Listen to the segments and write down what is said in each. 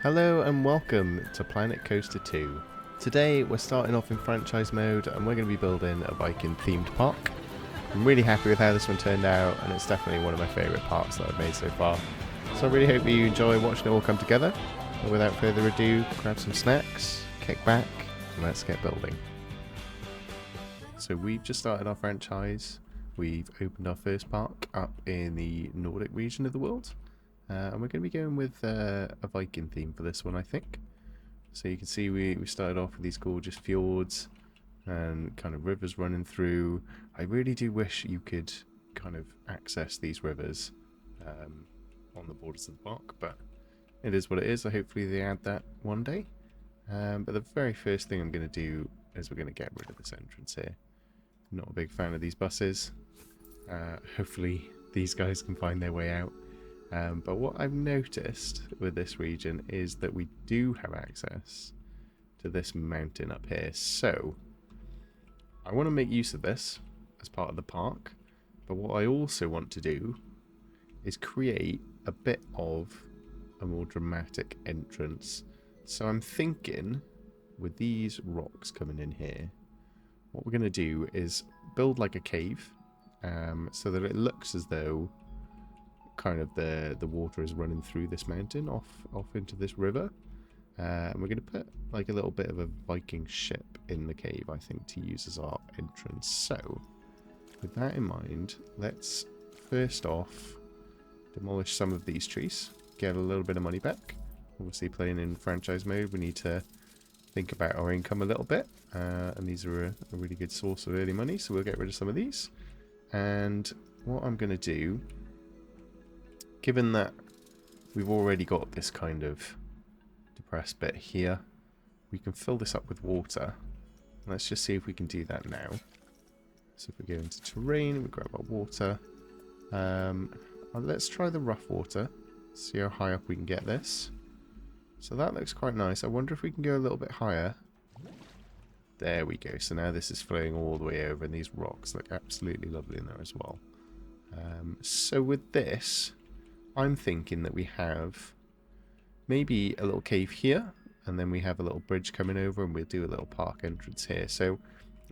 Hello and welcome to Planet Coaster 2. Today we're starting off in franchise mode and we're going to be building a Viking themed park. I'm really happy with how this one turned out and it's definitely one of my favourite parks that I've made so far. So I really hope you enjoy watching it all come together. And without further ado, grab some snacks, kick back and let's get building. So we've just started our franchise. We've opened our first park up in the Nordic region of the world. And we're going to be going with a Viking theme for this one, I think. So you can see we started off with these gorgeous fjords and kind of rivers running through. I really do wish you could kind of access these rivers on the borders of the park, but it is what it is. Hopefully they add that one day. But the very first thing I'm going to do is we're going to get rid of this entrance here. I'm not a big fan of these buses. Hopefully these guys can find their way out. But what I've noticed with this region is that we do have access to this mountain up here. So I want to make use of this as part of the park. But what I also want to do is create a bit of a more dramatic entrance. So I'm thinking with these rocks coming in here, what we're going to do is build like a cave so that it looks as though kind of the water is running through this mountain off into this river, and we're going to put like a little bit of a Viking ship in the cave, I think, to use as our entrance. So with that in mind, let's first off demolish some of these trees, get a little bit of money back. Obviously playing in franchise mode, we need to think about our income a little bit, and these are a really good source of early money, so we'll get rid of some of these. And what I'm going to do, given that we've already got this kind of depressed bit here, we can fill this up with water. Let's just see if we can do that now. So if we go into terrain, we grab our water. Let's try the rough water, see how high up we can get this. So that looks quite nice. I wonder if we can go a little bit higher. There we go. So now this is flowing all the way over, and these rocks look absolutely lovely in there as well. So with this, I'm thinking that we have maybe a little cave here, and then we have a little bridge coming over, and we'll do a little park entrance here. So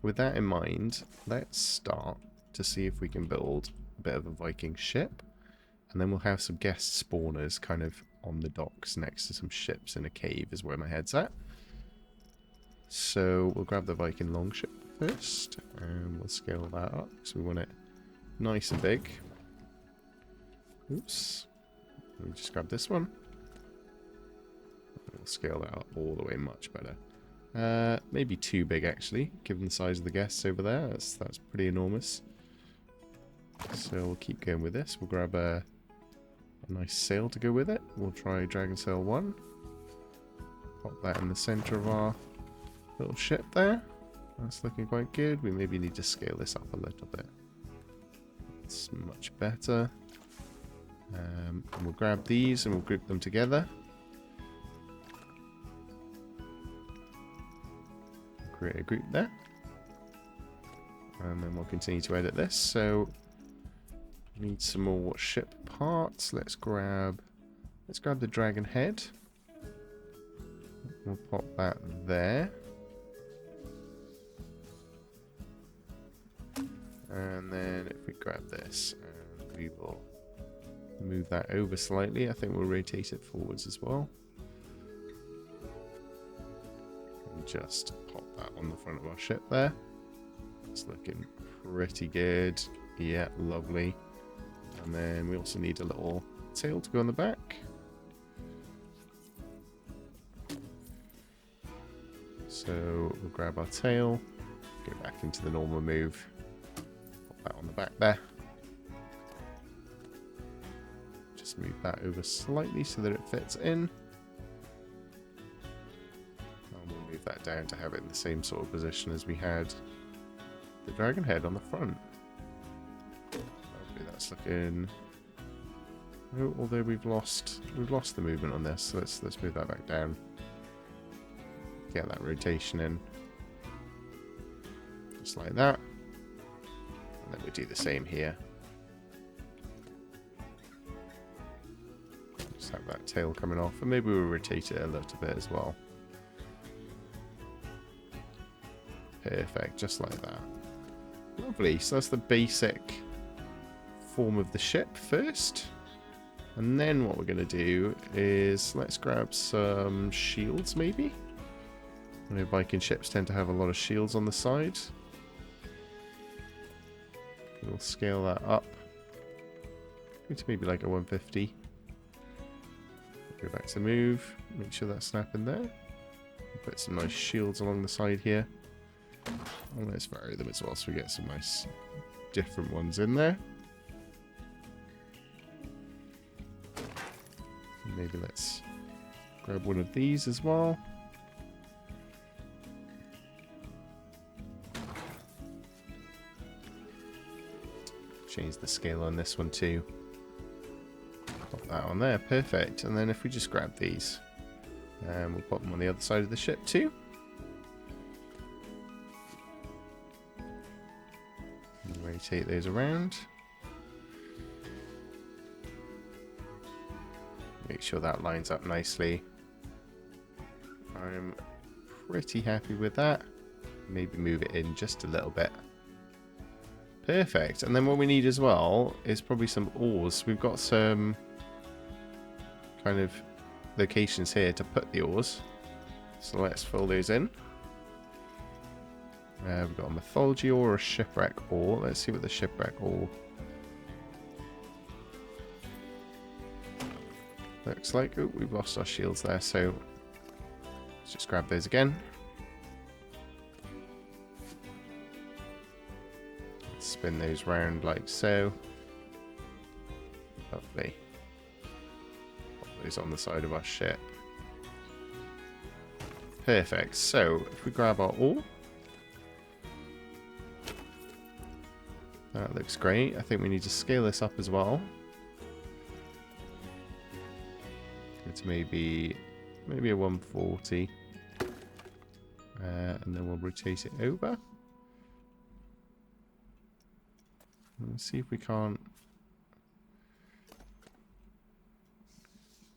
with that in mind, let's start to see if we can build a bit of a Viking ship, and then we'll have some guest spawners kind of on the docks next to some ships in a cave is where my head's at. So we'll grab the Viking longship first, and we'll scale that up because we want it nice and big. Oops. Let me just grab this one. We'll scale that up all the way much better. Maybe too big actually, given the size of the guests over there. That's pretty enormous. So we'll keep going with this. We'll grab a nice sail to go with it. We'll try Dragon Sail 1. Pop that in the center of our little ship there. That's looking quite good. We maybe need to scale this up a little bit. It's much better. And we'll grab these and we'll group them together. Create a group there. And then we'll continue to edit this. So we need some more ship parts. Let's grab the dragon head. We'll pop that there. And then if we grab this, and we will move that over slightly. I think we'll rotate it forwards as well. And just pop that on the front of our ship there. It's looking pretty good. Yeah, lovely. And then we also need a little tail to go on the back. So we'll grab our tail, go back into the normal move, pop that on the back there. Just move that over slightly so that it fits in. And we'll move that down to have it in the same sort of position as we had the dragon head on the front. Hopefully that's looking... Oh, although we've lost the movement on this, so let's move that back down. Get that rotation in. Just like that. And then we do the same here. Just have that tail coming off, and maybe we'll rotate it a little bit as well. Perfect, just like that. Lovely, so that's the basic form of the ship first. And then what we're going to do is, let's grab some shields maybe. I know Viking ships tend to have a lot of shields on the side. We'll scale that up to maybe like a 150. Go back to move, make sure that's snapping there. Put some nice shields along the side here. And let's vary them as well so we get some nice different ones in there. Maybe let's grab one of these as well. Change the scale on this one too. Pop that on there, perfect. And then if we just grab these, and we'll pop them on the other side of the ship too. And rotate those around. Make sure that lines up nicely. I'm pretty happy with that. Maybe move it in just a little bit. Perfect. And then what we need as well is probably some oars. We've got some kind of locations here to put the oars. So let's fill those in. We've got a mythology oar or a shipwreck oar. Let's see what the shipwreck oar looks like. Oh, we've lost our shields there, so let's just grab those again. Let's spin those round like so. Lovely. Pop those on the side of our ship. Perfect. So if we grab our oar, that looks great. I think we need to scale this up as well. It's maybe a 140, and then we'll rotate it over. Let's see if we can't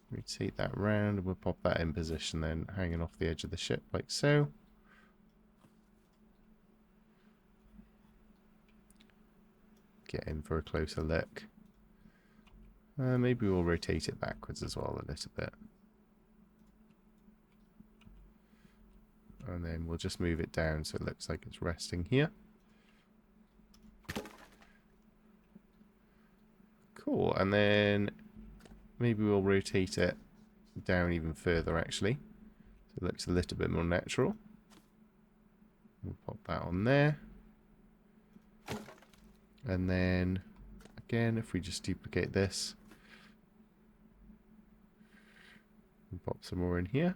rotate that round, and we'll pop that in position then, hanging off the edge of the ship like so. Get in for a closer look. Maybe we'll rotate it backwards as well a little bit. And then we'll just move it down so it looks like it's resting here. Cool, and then maybe we'll rotate it down even further actually. So it looks a little bit more natural. We'll pop that on there. And then, again, if we just duplicate this, and pop some more in here.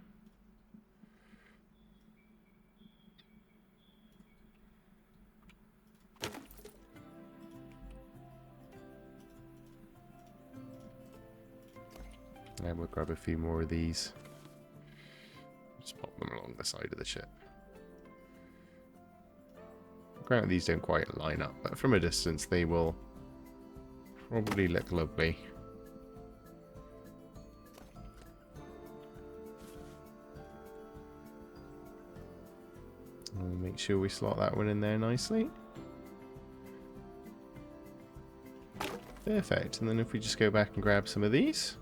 And we'll grab a few more of these. Just pop them along the side of the ship. Granted, these don't quite line up, but from a distance they will probably look lovely. We'll make sure we slot that one in there nicely. Perfect, and then if we just go back and grab some of these.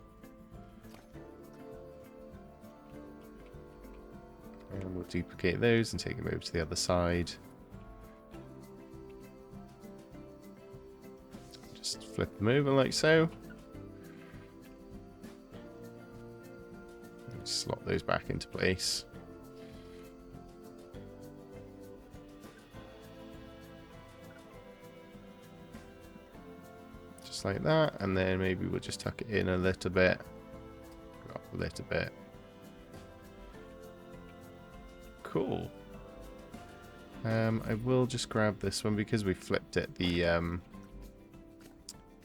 And we'll duplicate those and take them over to the other side. Just flip them over like so. And slot those back into place. Just like that, and then maybe we'll just tuck it in a little bit. Go up a little bit. Cool. I will just grab this one because we flipped it. The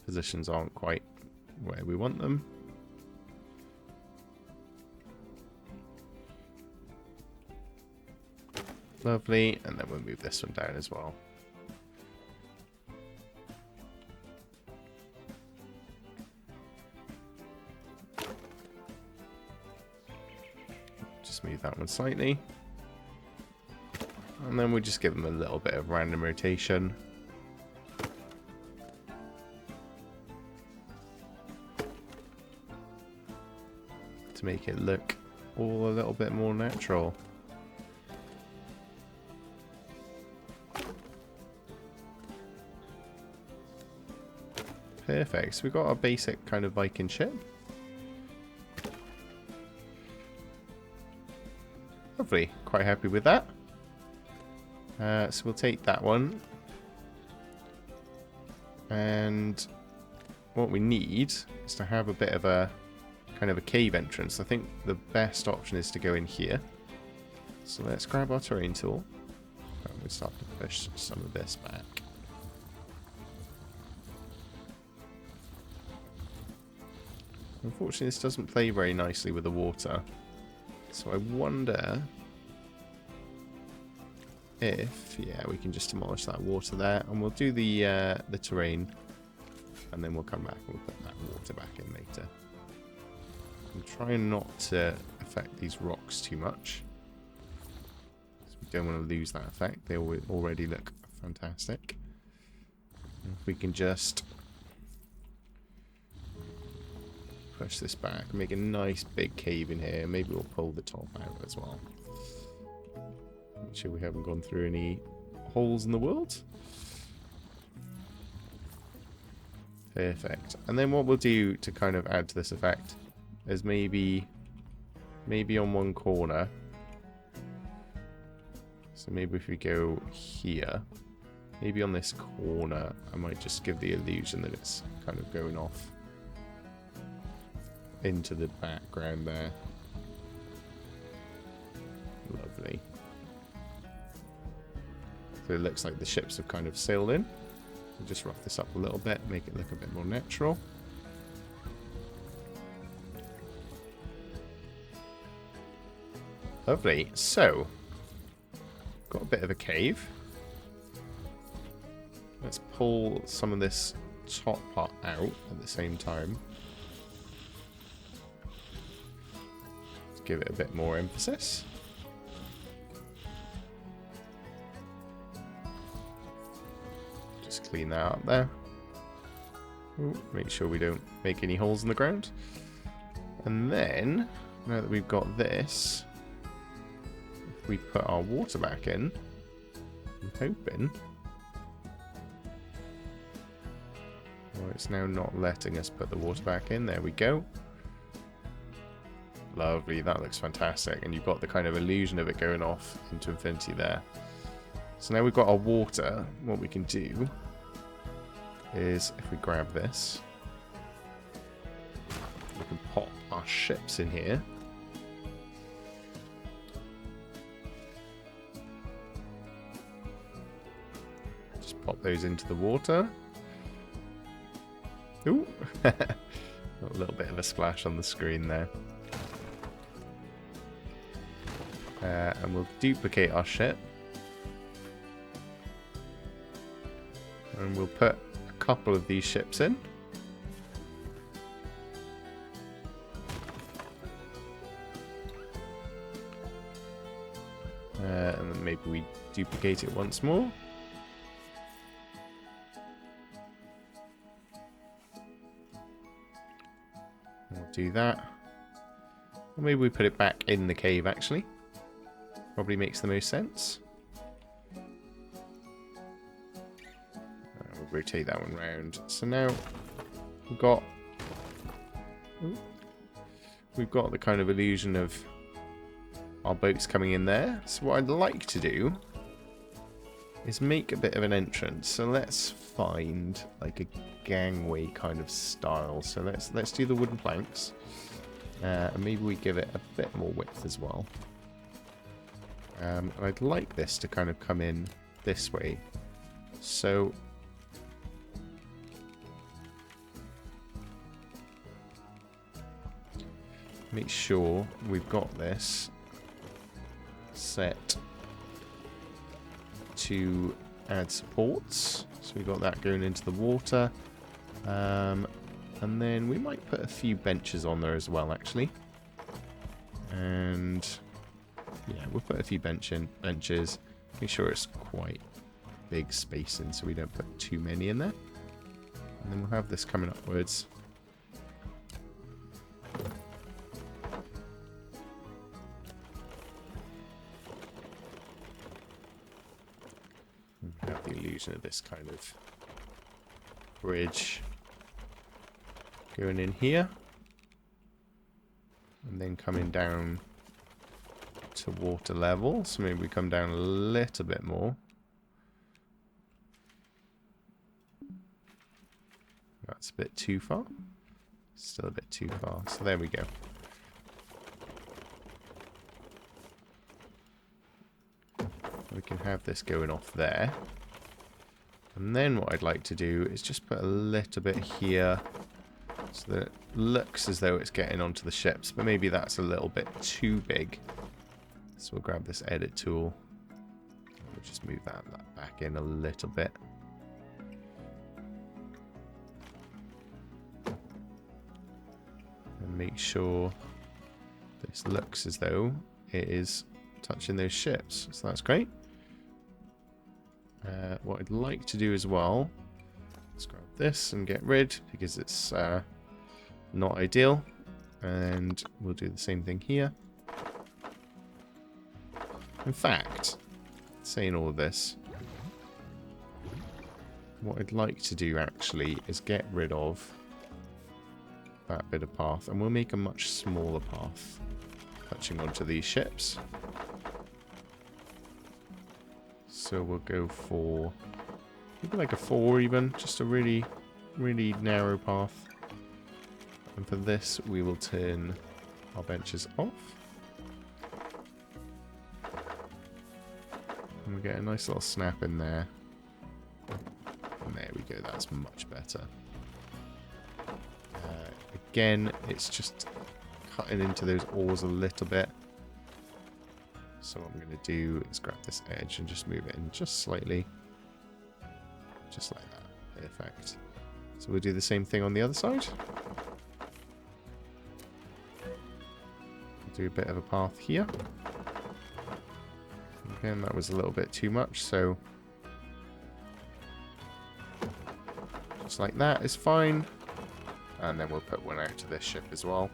positions aren't quite where we want them. Lovely, and then we'll move this one down as well. Just move that one slightly. And then we'll just give them a little bit of random rotation. To make it look all a little bit more natural. Perfect. So we've got our basic kind of Viking ship. Lovely. Quite happy with that. So we'll take that one. And what we need is to have a bit of a kind of a cave entrance. I think the best option is to go in here. So let's grab our terrain tool. And we'll start to push some of this back. Unfortunately, this doesn't play very nicely with the water. So I wonder if, yeah, we can just demolish that water there, and we'll do the terrain, and then we'll come back and we'll put that water back in later. I'm trying not to affect these rocks too much, because we don't want to lose that effect. They already look fantastic. And if we can just push this back, make a nice big cave in here. Maybe we'll pull the top out as well. Make sure we haven't gone through any holes in the world. Perfect. And then what we'll do to kind of add to this effect is maybe on one corner. So maybe if we go here, maybe on this corner, I might just give the illusion that it's kind of going off into the background there. Lovely. So it looks like the ships have kind of sailed in. We'll just rough this up a little bit, make it look a bit more natural. Lovely. So, got a bit of a cave. Let's pull some of this top part out at the same time. Give it a bit more emphasis. Just clean that up there. Ooh, make sure we don't make any holes in the ground. And then, now that we've got this, if we put our water back in, I'm hoping... Oh, it's now not letting us put the water back in. There we go. Lovely, that looks fantastic. And you've got the kind of illusion of it going off into infinity there. So now we've got our water. What we can do is, if we grab this, we can pop our ships in here. Just pop those into the water. Ooh! A little bit of a splash on the screen there. And we'll duplicate our ship. And we'll put a couple of these ships in. And then maybe we duplicate it once more. We'll do that. Or maybe we put it back in the cave, actually. Probably makes the most sense. We'll rotate that one round. So now we've got the kind of illusion of our boats coming in there. So what I'd like to do is make a bit of an entrance. So let's find like a gangway kind of style. So let's do the wooden planks, and maybe we give it a bit more width as well. And I'd like this to kind of come in this way. So make sure we've got this set to add supports. So we've got that going into the water. And then we might put a few benches on there as well, actually. And we'll put a few benches. Make sure it's quite big spacing so we don't put too many in there. And then we'll have this coming upwards. And we have the illusion of this kind of bridge going in here. And then coming down to water level. So maybe we come down a little bit more. That's a bit too far. Still a bit too far. So there we go. We can have this going off there. And then what I'd like to do is just put a little bit here so that it looks as though it's getting onto the ships, but maybe that's a little bit too big. So we'll grab this edit tool. We'll just move that back in a little bit. And make sure this looks as though it is touching those ships. So that's great. What I'd like to do as well, let's grab this and get rid because it's not ideal. And we'll do the same thing here. In fact, saying all of this, what I'd like to do actually is get rid of that bit of path, and we'll make a much smaller path touching onto these ships. So we'll go for maybe like a 4 even, just a really, really narrow path. And for this, we will turn our benches off. And we get a nice little snap in there. And there we go, that's much better. Again, it's just cutting into those oars a little bit. So what I'm going to do is grab this edge and just move it in just slightly. Just like that. Perfect. So we'll do the same thing on the other side. We'll do a bit of a path here. Again, that was a little bit too much, so just like that is fine. And then we'll put one out to this ship as well.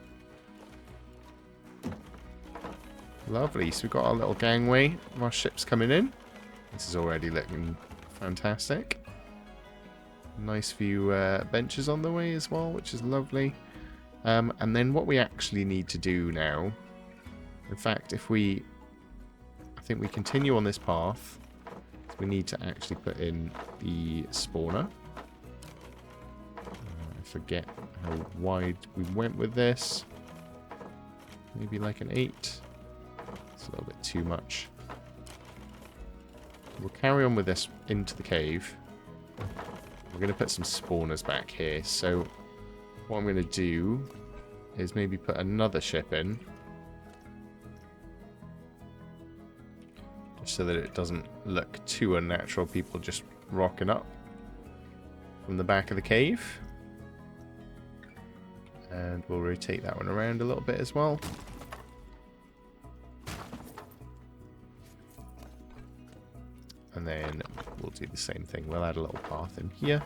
Lovely, so we've got our little gangway of our ships coming in. This is already looking fantastic. Nice few benches on the way as well, which is lovely. And then what we actually need to do now, in fact, I think we continue on this path, so we need to actually put in the spawner. I forget how wide we went with this. Maybe like an 8. It's a little bit too much. We'll carry on with this into the cave. We're going to put some spawners back here. So what I'm going to do is maybe put another ship in. Just so that it doesn't look too unnatural. People just rocking up from the back of the cave. And we'll rotate that one around a little bit as well. And then we'll do the same thing. We'll add a little path in here.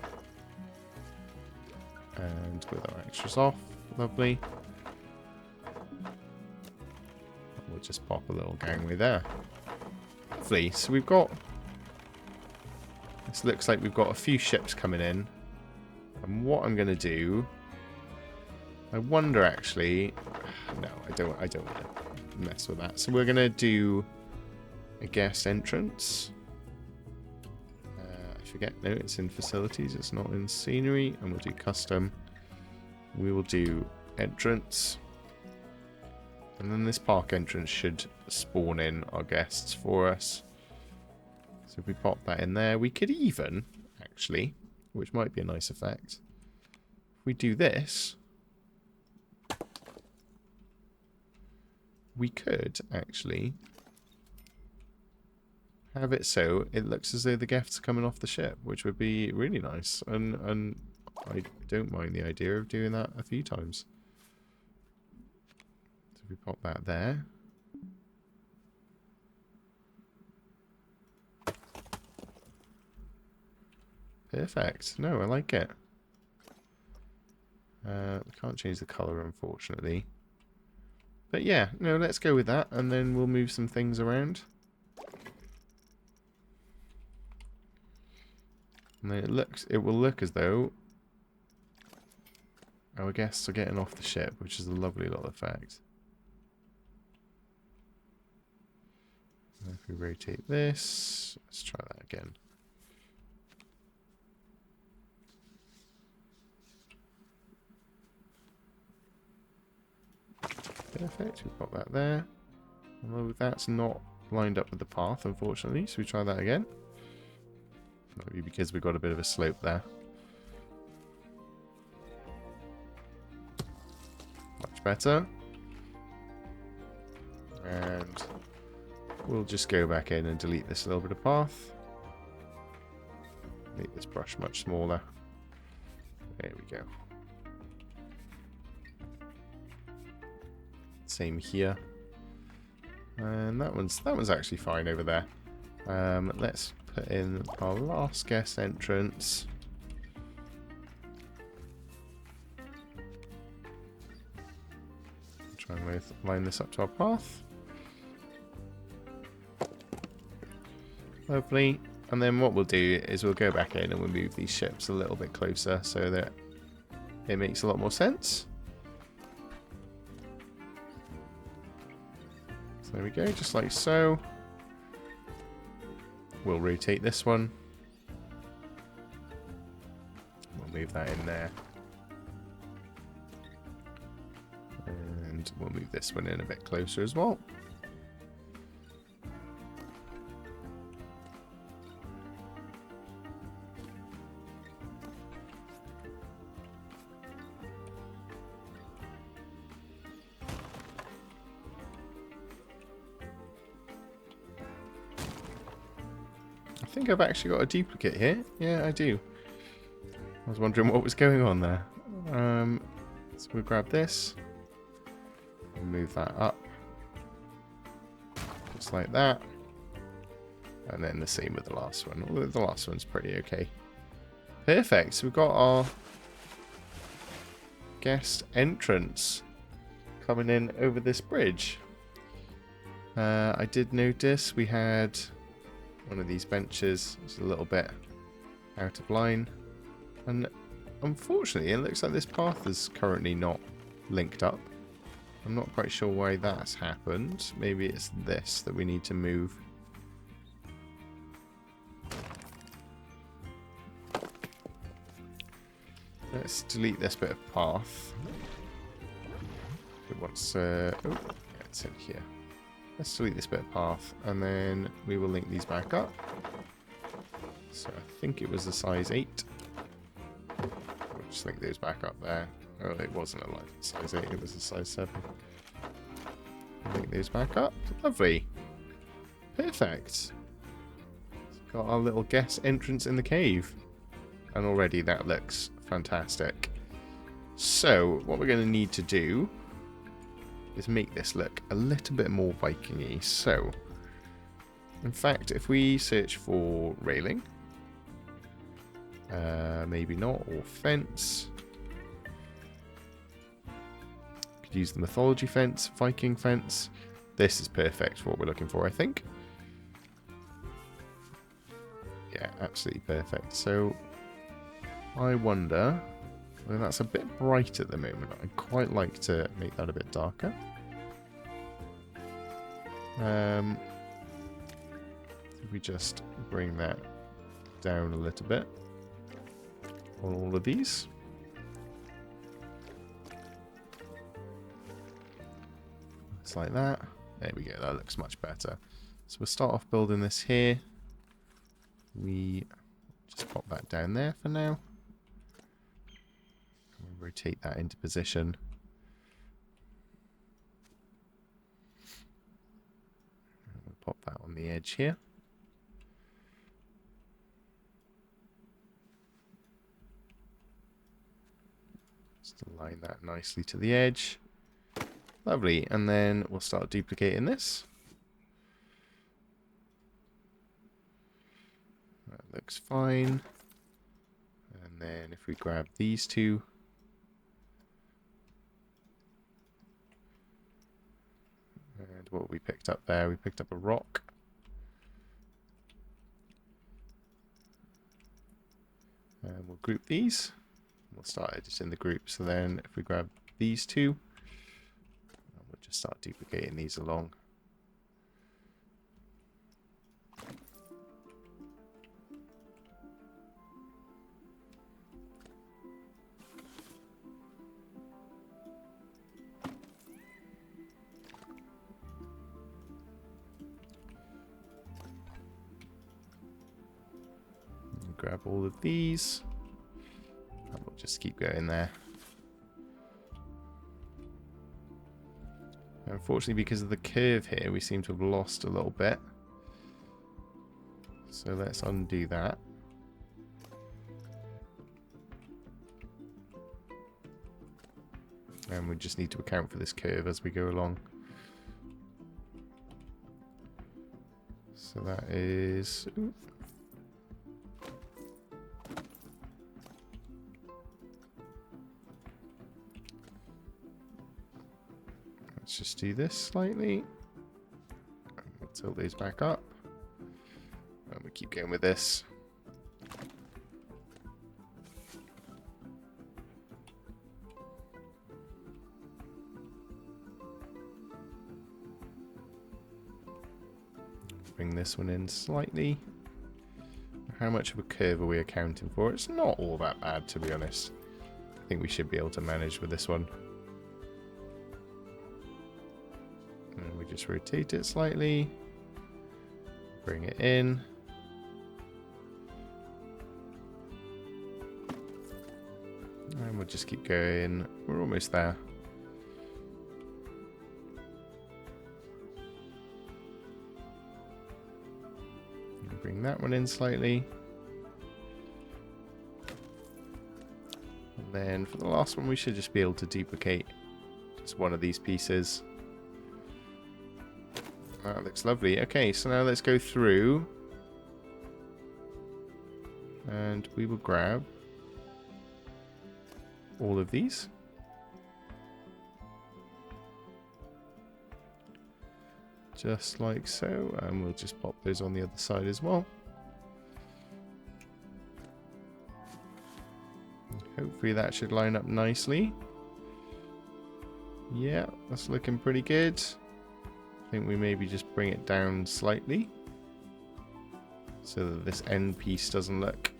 And with our extras off. Lovely. We'll just pop a little gangway there. Lovely. So we've got... This looks like we've got a few ships coming in. And what I'm going to do... I wonder actually... No, I don't want to mess with that. So we're going to do a guest entrance. I forget. No, it's in facilities. It's not in scenery. And we'll do custom. We will do entrance. And then this park entrance should spawn in our guests for us. So if we pop that in there, we could even, actually, which might be a nice effect, if we do this, we could actually have it so it looks as though the guests are coming off the ship, which would be really nice. And I don't mind the idea of doing that a few times. So if we pop that there. Perfect. No, I like it. We can't change the colour, unfortunately. But yeah, no, let's go with that, and then we'll move some things around. And then it will look as though our guests are getting off the ship, which is a lovely little effect. And if we rotate this, let's try that again. Perfect, we've got that there. Although that's not lined up with the path, unfortunately, so we try that again. Maybe because we've got a bit of a slope there. Much better. And we'll just go back in and delete this little bit of path. Make this brush much smaller. There we go. Same here. And that one's actually fine over there. Let's put in our last guest entrance. Try and line this up to our path. Lovely. And then what we'll do is we'll go back in and we'll move these ships a little bit closer so that it makes a lot more sense. So there we go, just like so. We'll rotate this one. We'll move that in there. And we'll move this one in a bit closer as well. I think I've actually got a duplicate here. Yeah, I do. I was wondering what was going on there. So we'll grab this. And move that up. Just like that. And then the same with the last one. Although the last one's pretty okay. Perfect. So we've got our guest entrance coming in over this bridge. I did notice we had one of these benches is a little bit out of line, and unfortunately it looks like this path is currently not linked up. I'm not quite sure why that's happened. Maybe it's this that we need to move. Let's delete this bit of path. It wants oh yeah, it's in here. Let's delete this bit of path, and then we will link these back up. So I think it was a size 8. We'll just link those back up there. Oh, it wasn't a size 8, it was a size 7. Link those back up. Lovely. Perfect. Got our little guest entrance in the cave. And already that looks fantastic. So, what we're going to need to do is make this look a little bit more Viking-y. So, in fact, if we search for railing, maybe not, or fence, could use the mythology fence, Viking fence. This is perfect for what we're looking for, I think. Yeah, absolutely perfect. So, I wonder whether that's a bit bright at the moment. I'd quite like to make that a bit darker. If we just bring that down a little bit on all of these. Just like that. There we go, that looks much better. So we'll start off building this here. We just pop that down there for now. We'll rotate that into position. And we'll pop that on the edge here. Just align that nicely to the edge. Lovely, and then we'll start duplicating this. That looks fine. And then if we grab these two, and what we picked up there, we picked up a rock. And we'll group these. We'll start editing the group. So then if we grab these two, we'll just start duplicating these along. Grab all of these, and we'll just keep going there. Unfortunately, because of the curve here, we seem to have lost a little bit. So let's undo that. And we just need to account for this curve as we go along. So that is... Ooh. Let's just do this slightly. We'll tilt these back up. And we keep going with this. Bring this one in slightly. How much of a curve are we accounting for? It's not all that bad, to be honest. I think we should be able to manage with this one. And we just rotate it slightly. Bring it in. And we'll just keep going. We're almost there. Bring that one in slightly. And then for the last one, we should just be able to duplicate just one of these pieces. That looks lovely. Okay, so now let's go through. And we will grab all of these. Just like so, and we'll just pop those on the other side as well. Hopefully that should line up nicely. Yeah, that's looking pretty good. I think we maybe just bring it down slightly so that this end piece doesn't look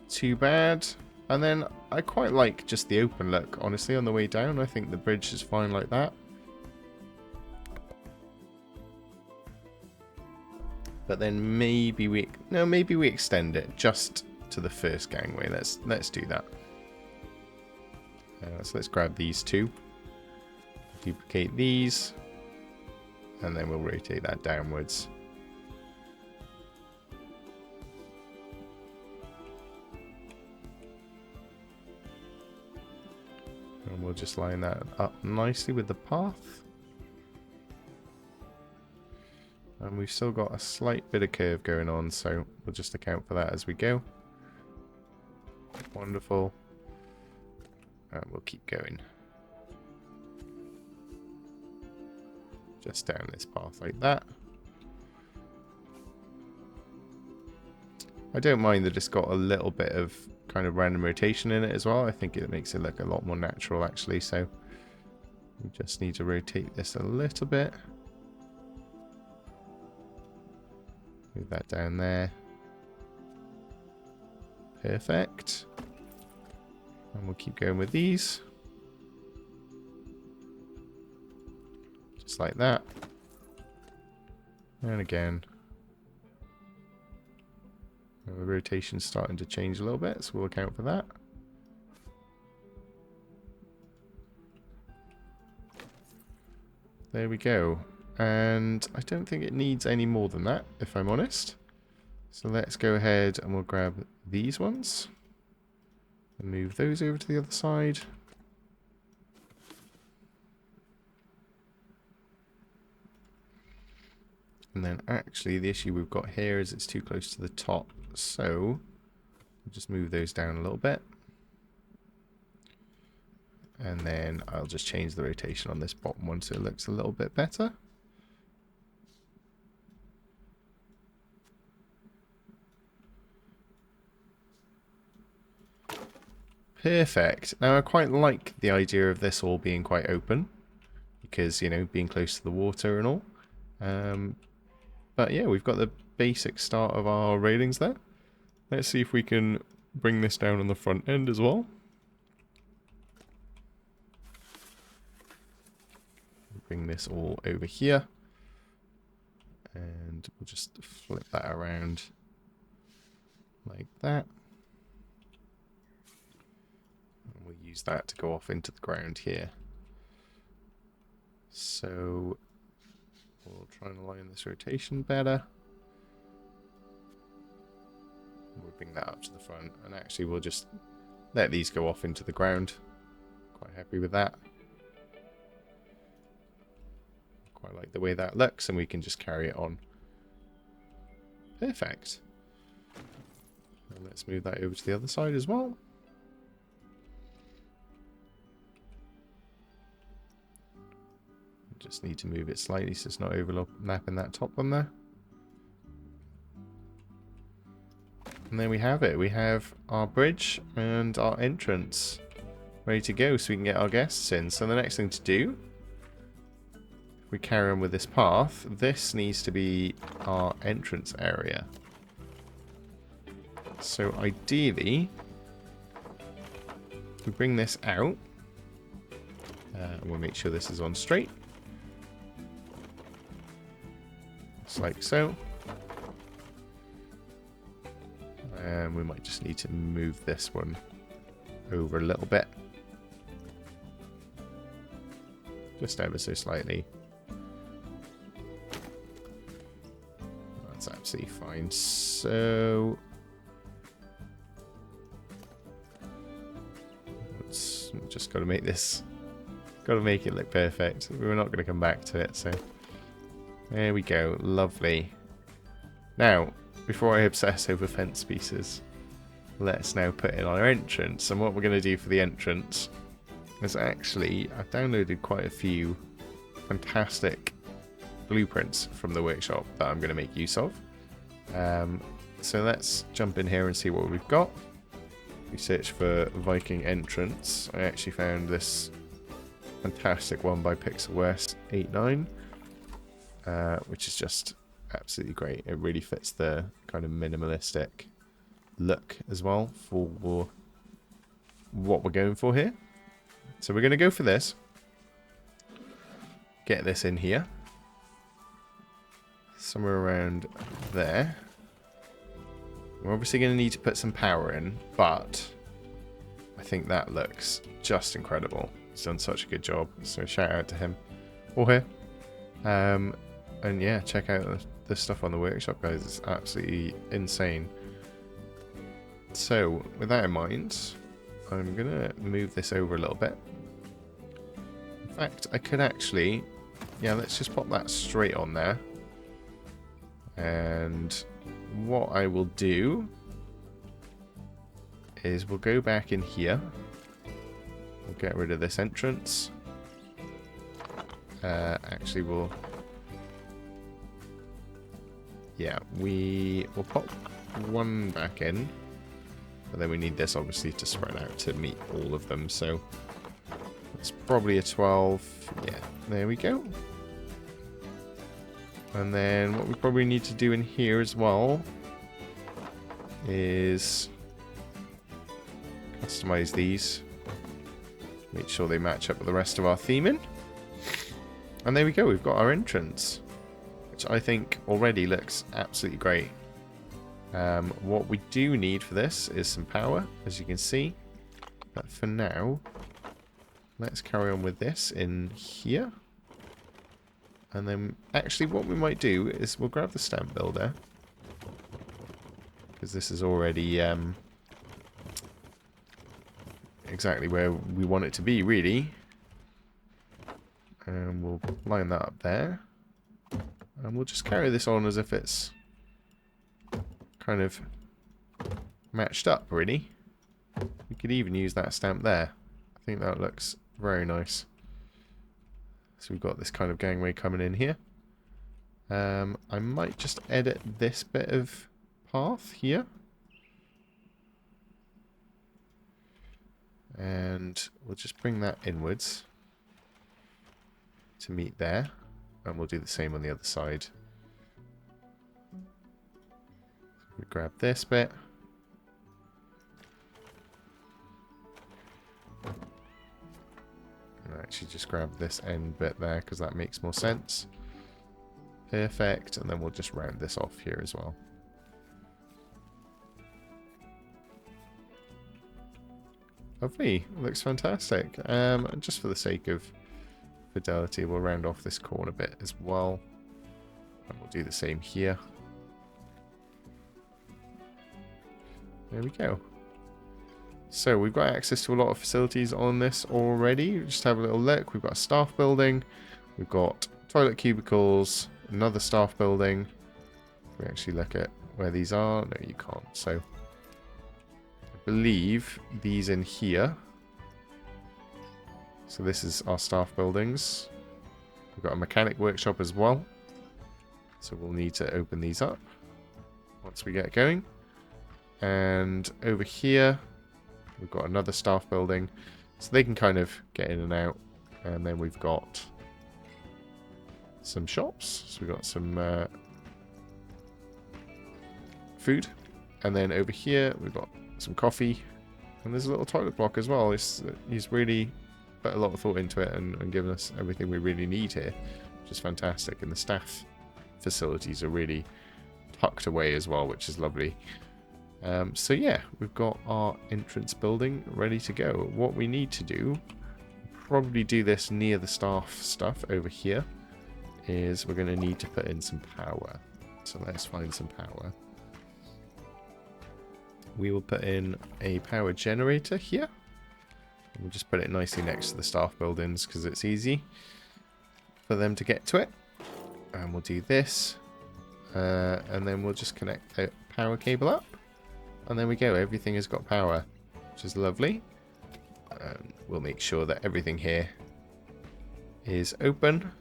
too bad. And then I quite like just the open look, honestly, on the way down. I think the bridge is fine like that. But then maybe we extend it just to the first gangway. Let's do that. So let's grab these two, duplicate these, and then we'll rotate that downwards. And we'll just line that up nicely with the path. And we've still got a slight bit of curve going on, so we'll just account for that as we go. Wonderful. And we'll keep going. Just down this path like that. I don't mind that it's got a little bit of kind of random rotation in it as well. I think it makes it look a lot more natural actually, so we just need to rotate this a little bit. Move that down there. Perfect. And we'll keep going with these. Just like that. And again. The rotation's starting to change a little bit, so we'll account for that. There we go. And I don't think it needs any more than that, if I'm honest. So let's go ahead and we'll grab these ones. And move those over to the other side. And then actually the issue we've got here is it's too close to the top. So Just move those down a little bit. And then I'll just change the rotation on this bottom one so it looks a little bit better. Perfect. Now I quite like the idea of this all being quite open. Because, you know, being close to the water and all. But yeah, we've got the basic start of our railings there. Let's see if we can bring this down on the front end as well. Bring this all over here. And we'll just flip that around like that. And we'll use that to go off into the ground here. So we'll try and align this rotation better. We'll bring that up to the front, and actually we'll just let these go off into the ground. Quite happy with that. Quite like the way that looks, and we can just carry it on. Perfect. And let's move that over to the other side as well. Just need to move it slightly so it's not overlapping that top one there. And there we have it. We have our bridge and our entrance ready to go so we can get our guests in. So the next thing to do, if we carry on with this path, this needs to be our entrance area. So ideally, we bring this out. We'll make sure this is on straight. Just like so. And we might just need to move this one over a little bit. Just ever so slightly. That's absolutely fine. So just got to make this, got to make it look perfect. We're not going to come back to it, so there we go. Lovely. Now, before I obsess over fence pieces, let's now put in our entrance. And what we're going to do for the entrance is actually, I've downloaded quite a few fantastic blueprints from the workshop that I'm going to make use of. So let's jump in here and see what we've got. We search for Viking entrance. I actually found this fantastic one by Pixel West 89, which is just absolutely great. It really fits the kind of minimalistic look as well for what we're going for here. So we're going to go for this. Get this in here. Somewhere around there. We're obviously going to need to put some power in, but I think that looks just incredible. He's done such a good job, so shout out to him. Or her. And yeah, check out the stuff on the workshop, guys. It's absolutely insane. So, with that in mind, I'm going to move this over a little bit. In fact, I could actually... Yeah, let's just pop that straight on there. And what I will do is we'll go back in here. We'll get rid of this entrance. Actually, we'll... Yeah, we will pop one back in. But then we need this, obviously, to spread out to meet all of them. So it's probably a 12. Yeah, there we go. And then what we probably need to do in here as well is customize these. Make sure they match up with the rest of our theming. And there we go, we've got our entrance, which I think already looks absolutely great. What we do need for this is some power, as you can see. But for now, let's carry on with this in here. And then, actually, what we might do is we'll grab the stamp builder. Because this is already exactly where we want it to be, really. And we'll line that up there. And we'll just carry this on as if it's kind of matched up, really. We could even use that stamp there. I think that looks very nice. So we've got this kind of gangway coming in here. I might just edit this bit of path here. And we'll just bring that inwards to meet there. And we'll do the same on the other side. We grab this bit. And actually just grab this end bit there because that makes more sense. Perfect. And then we'll just round this off here as well. Lovely. Looks fantastic. And just for the sake of fidelity, we'll round off this corner bit as well. And we'll do the same here. There we go. So we've got access to a lot of facilities on this already. Just have a little look. We've got a staff building. We've got toilet cubicles. Another staff building. If we actually look at where these are. No, you can't. So believe these in here. So this is our staff buildings. We've got a mechanic workshop as well. So we'll need to open these up once we get going. And over here, we've got another staff building. So they can kind of get in and out. And then we've got some shops. So we've got some food. And then over here, we've got some coffee, and there's a little toilet block as well. He's really put a lot of thought into it and given us everything we really need here, which is fantastic. And the staff facilities are really tucked away as well, which is lovely. So yeah, we've got our entrance building ready to go. What we need to do, probably do this near the staff stuff over here, is we're going to need to put in some power. So let's find some power. We will put in a power generator here. We'll just put it nicely next to the staff buildings because it's easy for them to get to it. And we'll do this. And then we'll just connect the power cable up. And there we go. Everything has got power, which is lovely. We'll make sure that everything here is open.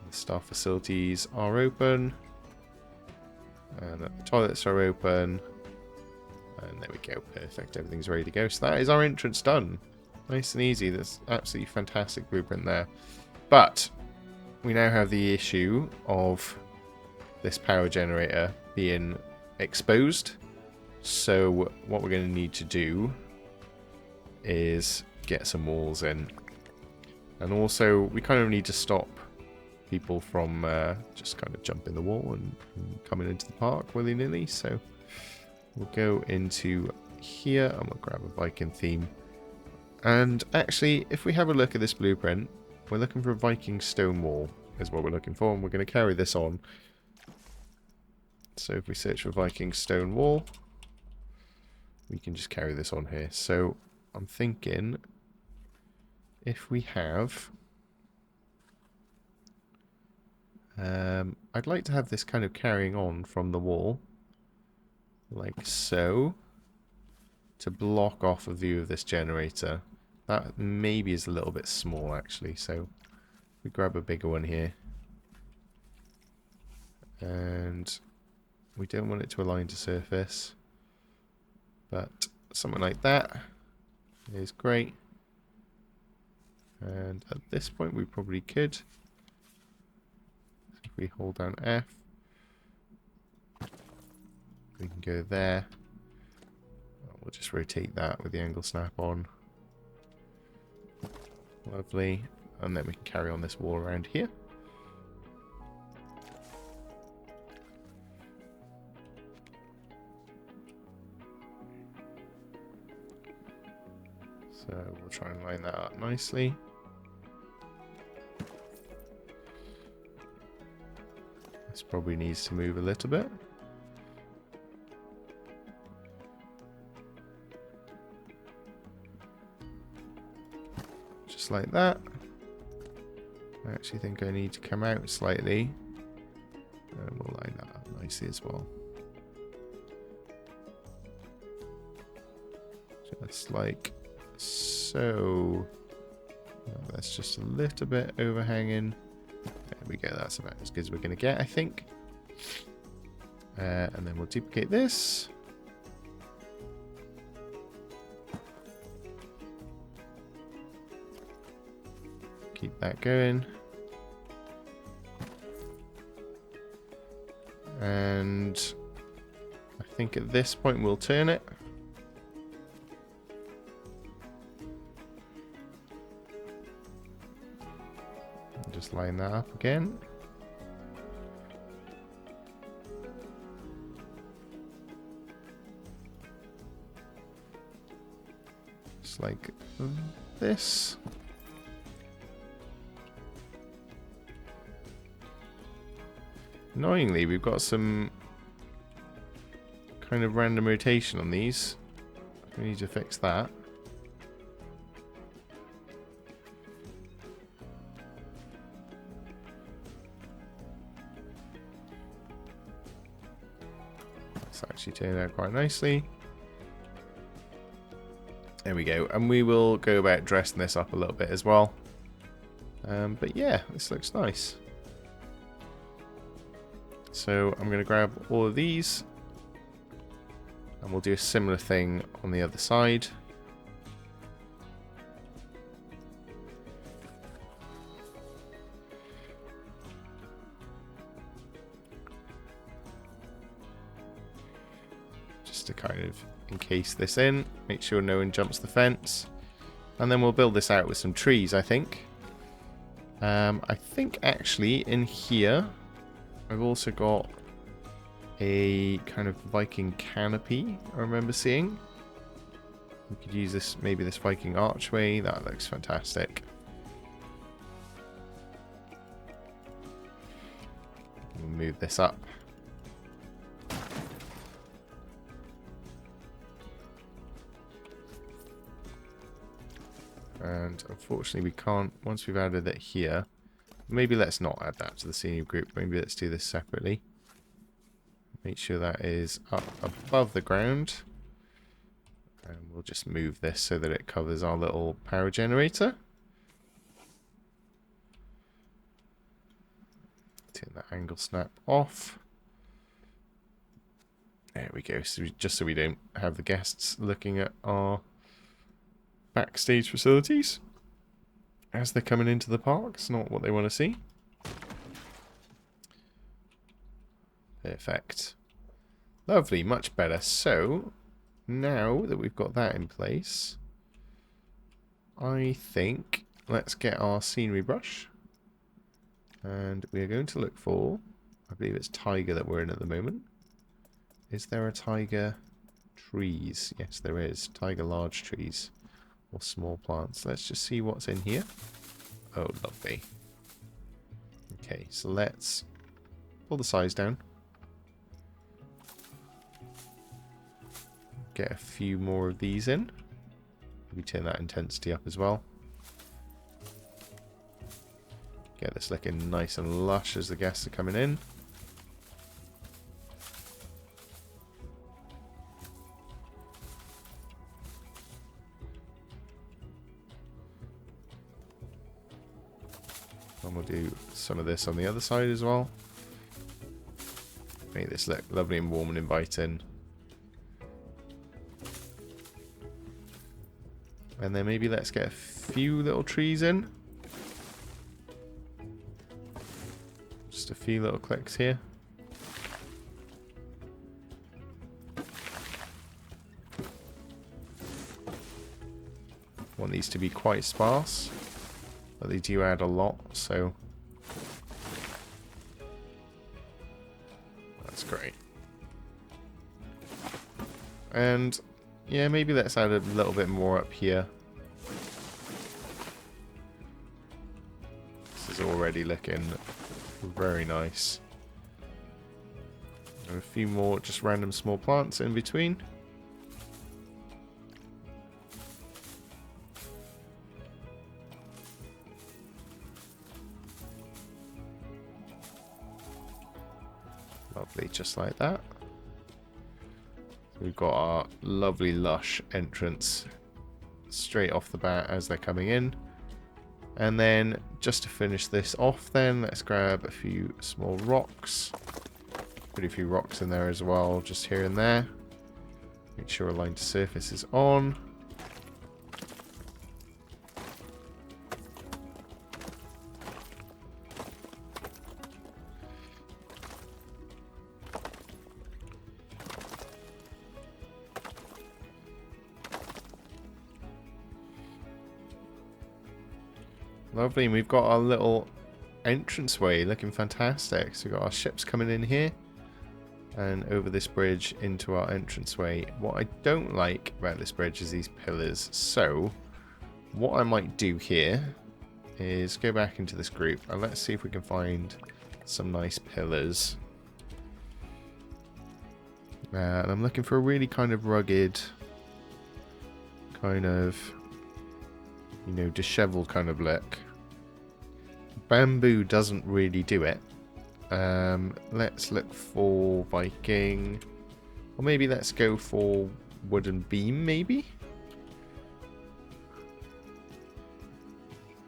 The staff facilities are open. And the toilets are open. And there we go. Perfect. Everything's ready to go. So that is our entrance done. Nice and easy. That's absolutely fantastic blueprint there. But we now have the issue of this power generator being exposed. So what we're going to need to do is get some walls in. And also we kind of need to stop people from just kind of jumping the wall and coming into the park willy-nilly. So we'll go into here and we'll grab a Viking theme. And actually, if we have a look at this blueprint, we're looking for a Viking stone wall is what we're looking for, and we're going to carry this on. So if we search for Viking stone wall, we can just carry this on here. So I'm thinking if we have I'd like to have this kind of carrying on from the wall, like so, to block off a view of this generator. That maybe is a little bit small, actually, so we grab a bigger one here. And we don't want it to align to surface, but something like that is great. And at this point we probably could. If we hold down F, we can go there. We'll just rotate that with the angle snap on. Lovely. And then we can carry on this wall around here. So we'll try and line that up nicely. This probably needs to move a little bit. Just like that. I actually think I need to come out slightly And we'll line that up nicely as well. Just like so. Oh, that's just a little bit overhanging. There we go, that's about as good as we're going to get, I think. And then we'll duplicate this. Keep that going. And I think at this point we'll turn it. Just line that up again. Just like this. Annoyingly, we've got some kind of random rotation on these. We need to fix that. It's actually turned out quite nicely. There we go. And we will go about dressing this up a little bit as well. But yeah, this looks nice. So I'm going to grab all of these. And we'll do a similar thing on the other side. Just to kind of encase this in, make sure no one jumps the fence. And then we'll build this out with some trees, I think. I think actually in here, I've also got a kind of Viking canopy I remember seeing. We could use this, maybe this Viking archway. That looks fantastic. We'll move this up. And unfortunately we can't, once we've added it here, maybe let's not add that to the senior group. Maybe let's do this separately. Make sure that is up above the ground. And we'll just move this so that it covers our little power generator. Turn that angle snap off. There we go. So just so we don't have the guests looking at our backstage facilities as they're coming into the park. It's not what they want to see. Perfect. Lovely, much better. So, now that we've got that in place, I think let's get our scenery brush. And we are going to look for, I believe it's tiger that we're in at the moment. Is there a tiger trees? Yes, there is. Tiger large trees or small plants. Let's just see what's in here. Oh, lovely. Okay, so let's pull the size down. Get a few more of these in. Maybe turn that intensity up as well. Get this looking nice and lush as the guests are coming in. And we'll do some of this on the other side as well. Make this look lovely and warm and inviting. And then maybe let's get a few little trees in. Just a few little clicks here. Want these to be quite sparse, but they do add a lot, so that's great. And yeah, maybe let's add a little bit more up here. This is already looking very nice. And a few more just random small plants in between. Lovely, just like that. We've got our lovely lush entrance straight off the bat as they're coming in. And then just to finish this off then, let's grab a few small rocks. Put a few rocks in there as well, just here and there. Make sure align to surface is on. Lovely, and we've got our little entranceway looking fantastic. So we've got our ships coming in here and over this bridge into our entranceway. What I don't like about this bridge is these pillars. So what I might do here is go back into this group and let's see if we can find some nice pillars. And I'm looking for a really kind of rugged, kind of, you know, disheveled kind of look. Bamboo doesn't really do it. Let's look for Viking. Or maybe let's go for wooden beam, maybe?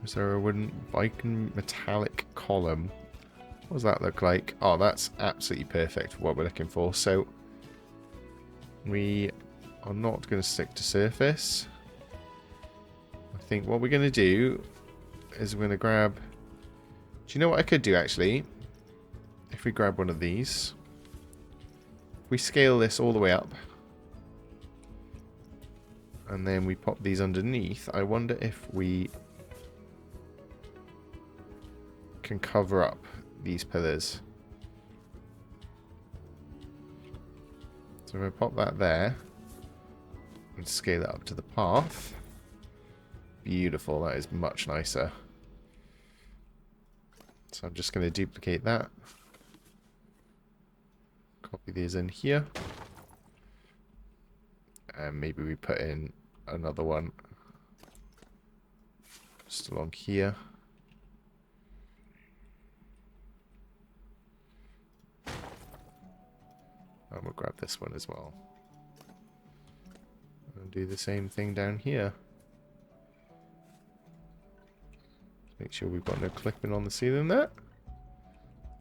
Is there a wooden Viking metallic column? What does that look like? Oh, that's absolutely perfect for what we're looking for. So, we are not going to stick to surface. I think what we're going to do is we're going to grab... Do you know what I could do, actually? If we grab one of these. If we scale this all the way up. And then we pop these underneath. I wonder if we can cover up these pillars. So if I pop that there. And scale it up to the path. Beautiful, that is much nicer. So I'm just going to duplicate that. Copy these in here. And maybe we put in another one just along here. And we'll grab this one as well. And do the same thing down here. Make sure we've got no clipping on the ceiling there.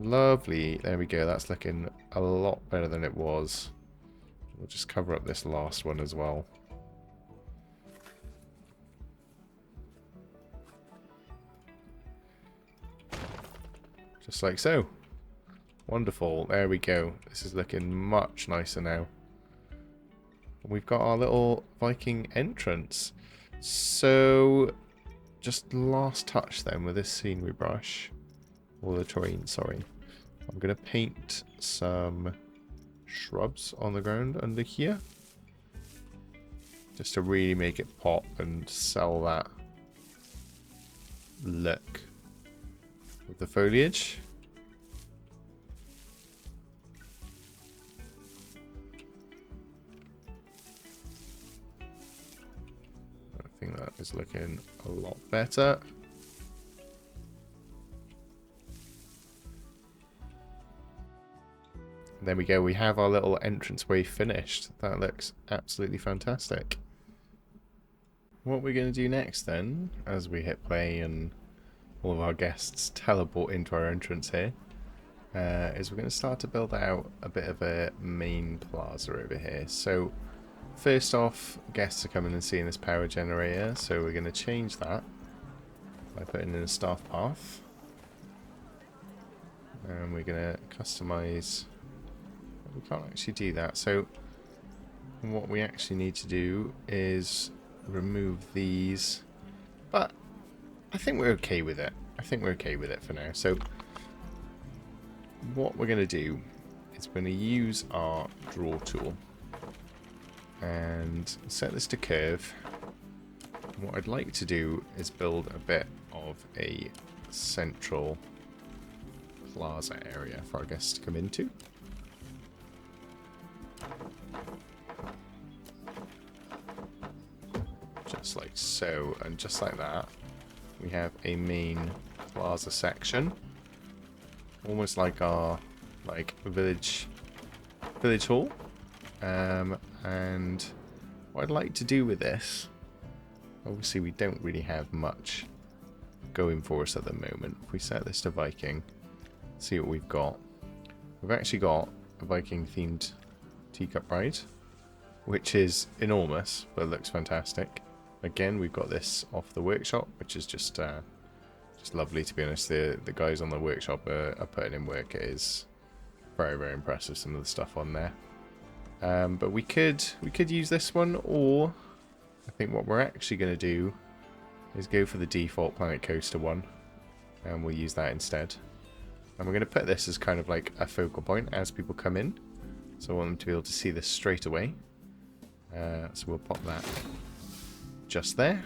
Lovely. There we go. That's looking a lot better than it was. We'll just cover up this last one as well. Just like so. Wonderful. There we go. This is looking much nicer now. We've got our little Viking entrance. So... just last touch then with this scenery brush, or the terrain, sorry. I'm going to paint some shrubs on the ground under here. Just to really make it pop and sell that look with the foliage. I think that is looking a lot better. There we go, we have our little entranceway finished. That looks absolutely fantastic. What we're going to do next then, as we hit play and all of our guests teleport into our entrance here, is we're going to start to build out a bit of a main plaza over here. So first off, guests are coming and seeing this power generator, so we're going to change that by putting in a staff path. And we're going to customize... we can't actually do that, so what we actually need to do is remove these, but I think we're okay with it. I think we're okay with it for now. So what we're going to do is we're going to use our draw tool and set this to curve. What I'd like to do is build a bit of a central plaza area for our guests to come into. Just like so, and just like that, we have a main plaza section, almost like our like village hall. And what I'd like to do with this, obviously we don't really have much going for us at the moment. If we set this to Viking, see what we've got. We've actually got a Viking themed teacup ride, which is enormous, but looks fantastic. Again, we've got this off the workshop, which is just lovely, to be honest. The guys on the workshop are putting in work. It is very, very impressive, some of the stuff on there. But we could use this one, or I think what we're actually going to do is go for the default Planet Coaster one, and we'll use that instead. And we're going to put this as kind of like a focal point as people come in, so I want them to be able to see this straight away. So we'll pop that just there.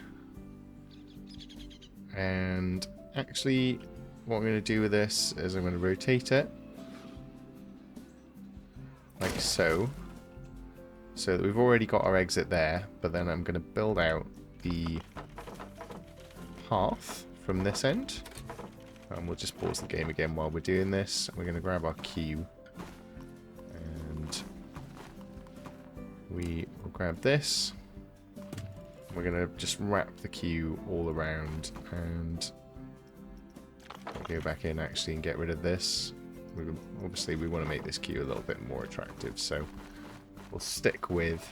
And actually, what I'm going to do with this is I'm going to rotate it like so, so that we've already got our exit there, but then I'm going to build out the path from this end. And we'll just pause the game again while we're doing this. We're going to grab our queue, and we will grab this. We're going to just wrap the queue all around, and go back in actually and get rid of this. Obviously we want to make this queue a little bit more attractive, so we'll stick with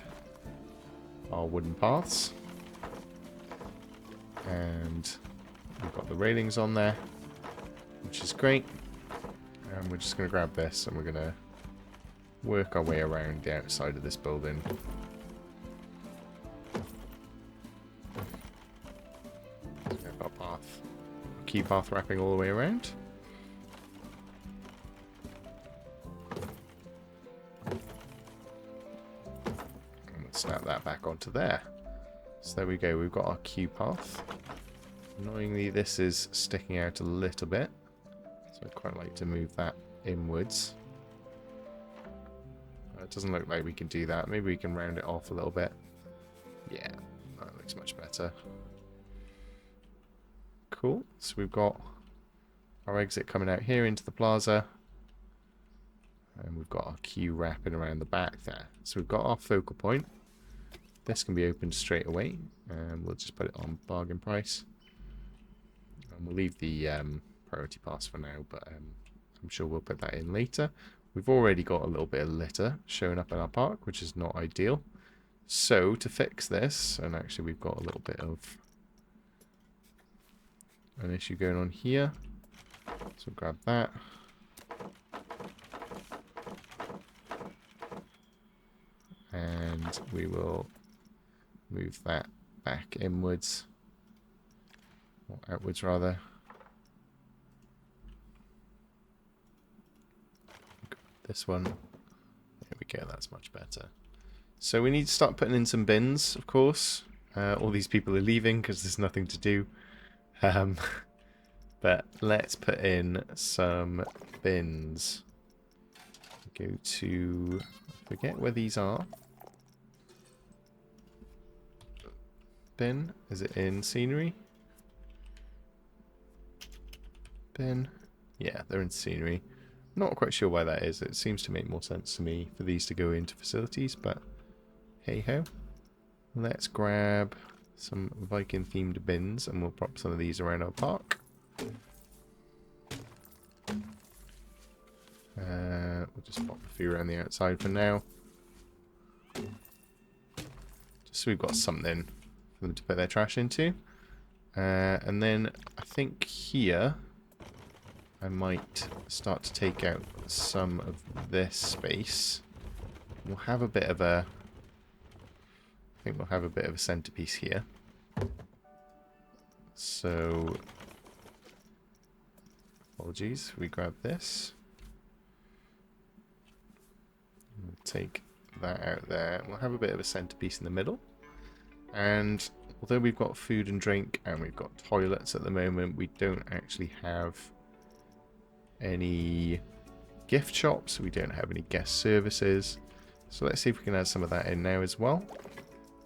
our wooden paths. And we've got the railings on there, which is great. And we're just going to grab this, and we're going to work our way around the outside of this building. So we've got path, key path wrapping all the way around. And let's snap that back onto there. So there we go, we've got our queue path. Annoyingly, this is sticking out a little bit, so I'd quite like to move that inwards. It doesn't look like we can do that. Maybe we can round it off a little bit. Yeah, that looks much better. Cool, so we've got our exit coming out here into the plaza, and we've got our queue wrapping around the back there. So we've got our focal point. This can be opened straight away, and we'll just put it on bargain price. And we'll leave the priority pass for now, but I'm sure we'll put that in later. We've already got a little bit of litter showing up in our park, which is not ideal. So to fix this, and actually we've got a little bit of an issue going on here. So grab that. And we will move that back inwards, or outwards rather. This one. There we go, that's much better. So we need to start putting in some bins, of course. All these people are leaving because there's nothing to do. But let's put in some bins. Go to, I forget where these are. Bin, is it in scenery? Bin, yeah, they're in scenery. Not quite sure why that is. It seems to make more sense to me for these to go into facilities, but hey ho. Let's grab some Viking themed bins, and we'll pop some of these around our park. We'll just pop a few around the outside for now, just so we've got something for them to put their trash into. And then I think here I might start to take out some of this space. We'll have a bit of a, I think we'll have a bit of a centerpiece here. So, apologies, we grab this. We'll take that out there. We'll have a bit of a centerpiece in the middle. And although we've got food and drink and we've got toilets at the moment, we don't actually have any gift shops. We don't have any guest services. So let's see if we can add some of that in now as well.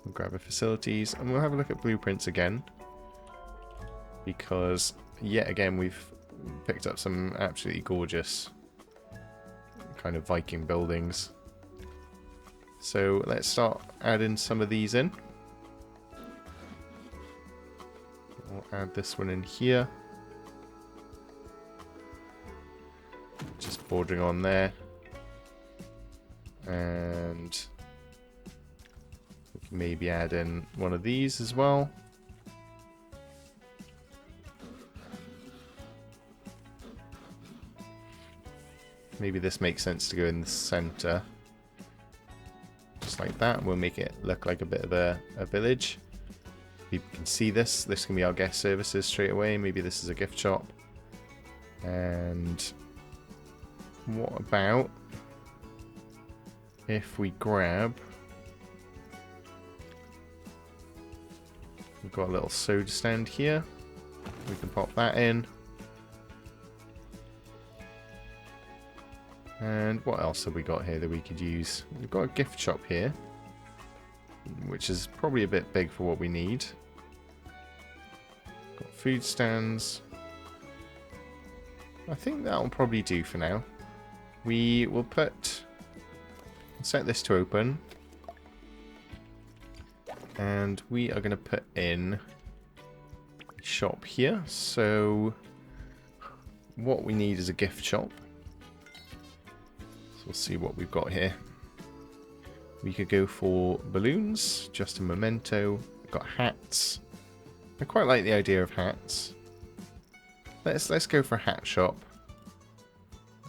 We'll grab our facilities and we'll have a look at blueprints again, because yet again we've picked up some absolutely gorgeous kind of Viking buildings. So let's start adding some of these in. We'll add this one in here. Just bordering on there. And we can maybe add in one of these as well. Maybe this makes sense to go in the center. Just like that. We'll make it look like a bit of a village. People can see this. This can be our guest services straight away. Maybe this is a gift shop. And what about if we grab... We've got a little soda stand here. We can pop that in. And what else have we got here that we could use? We've got a gift shop here, which is probably a bit big for what we need. Got food stands. I think that'll probably do for now. We will set this to open. And we are going to put in a shop here. So what we need is a gift shop. So we'll see what we've got here. We could go for balloons, just a memento. We've got hats. I quite like the idea of hats. Let's go for a hat shop.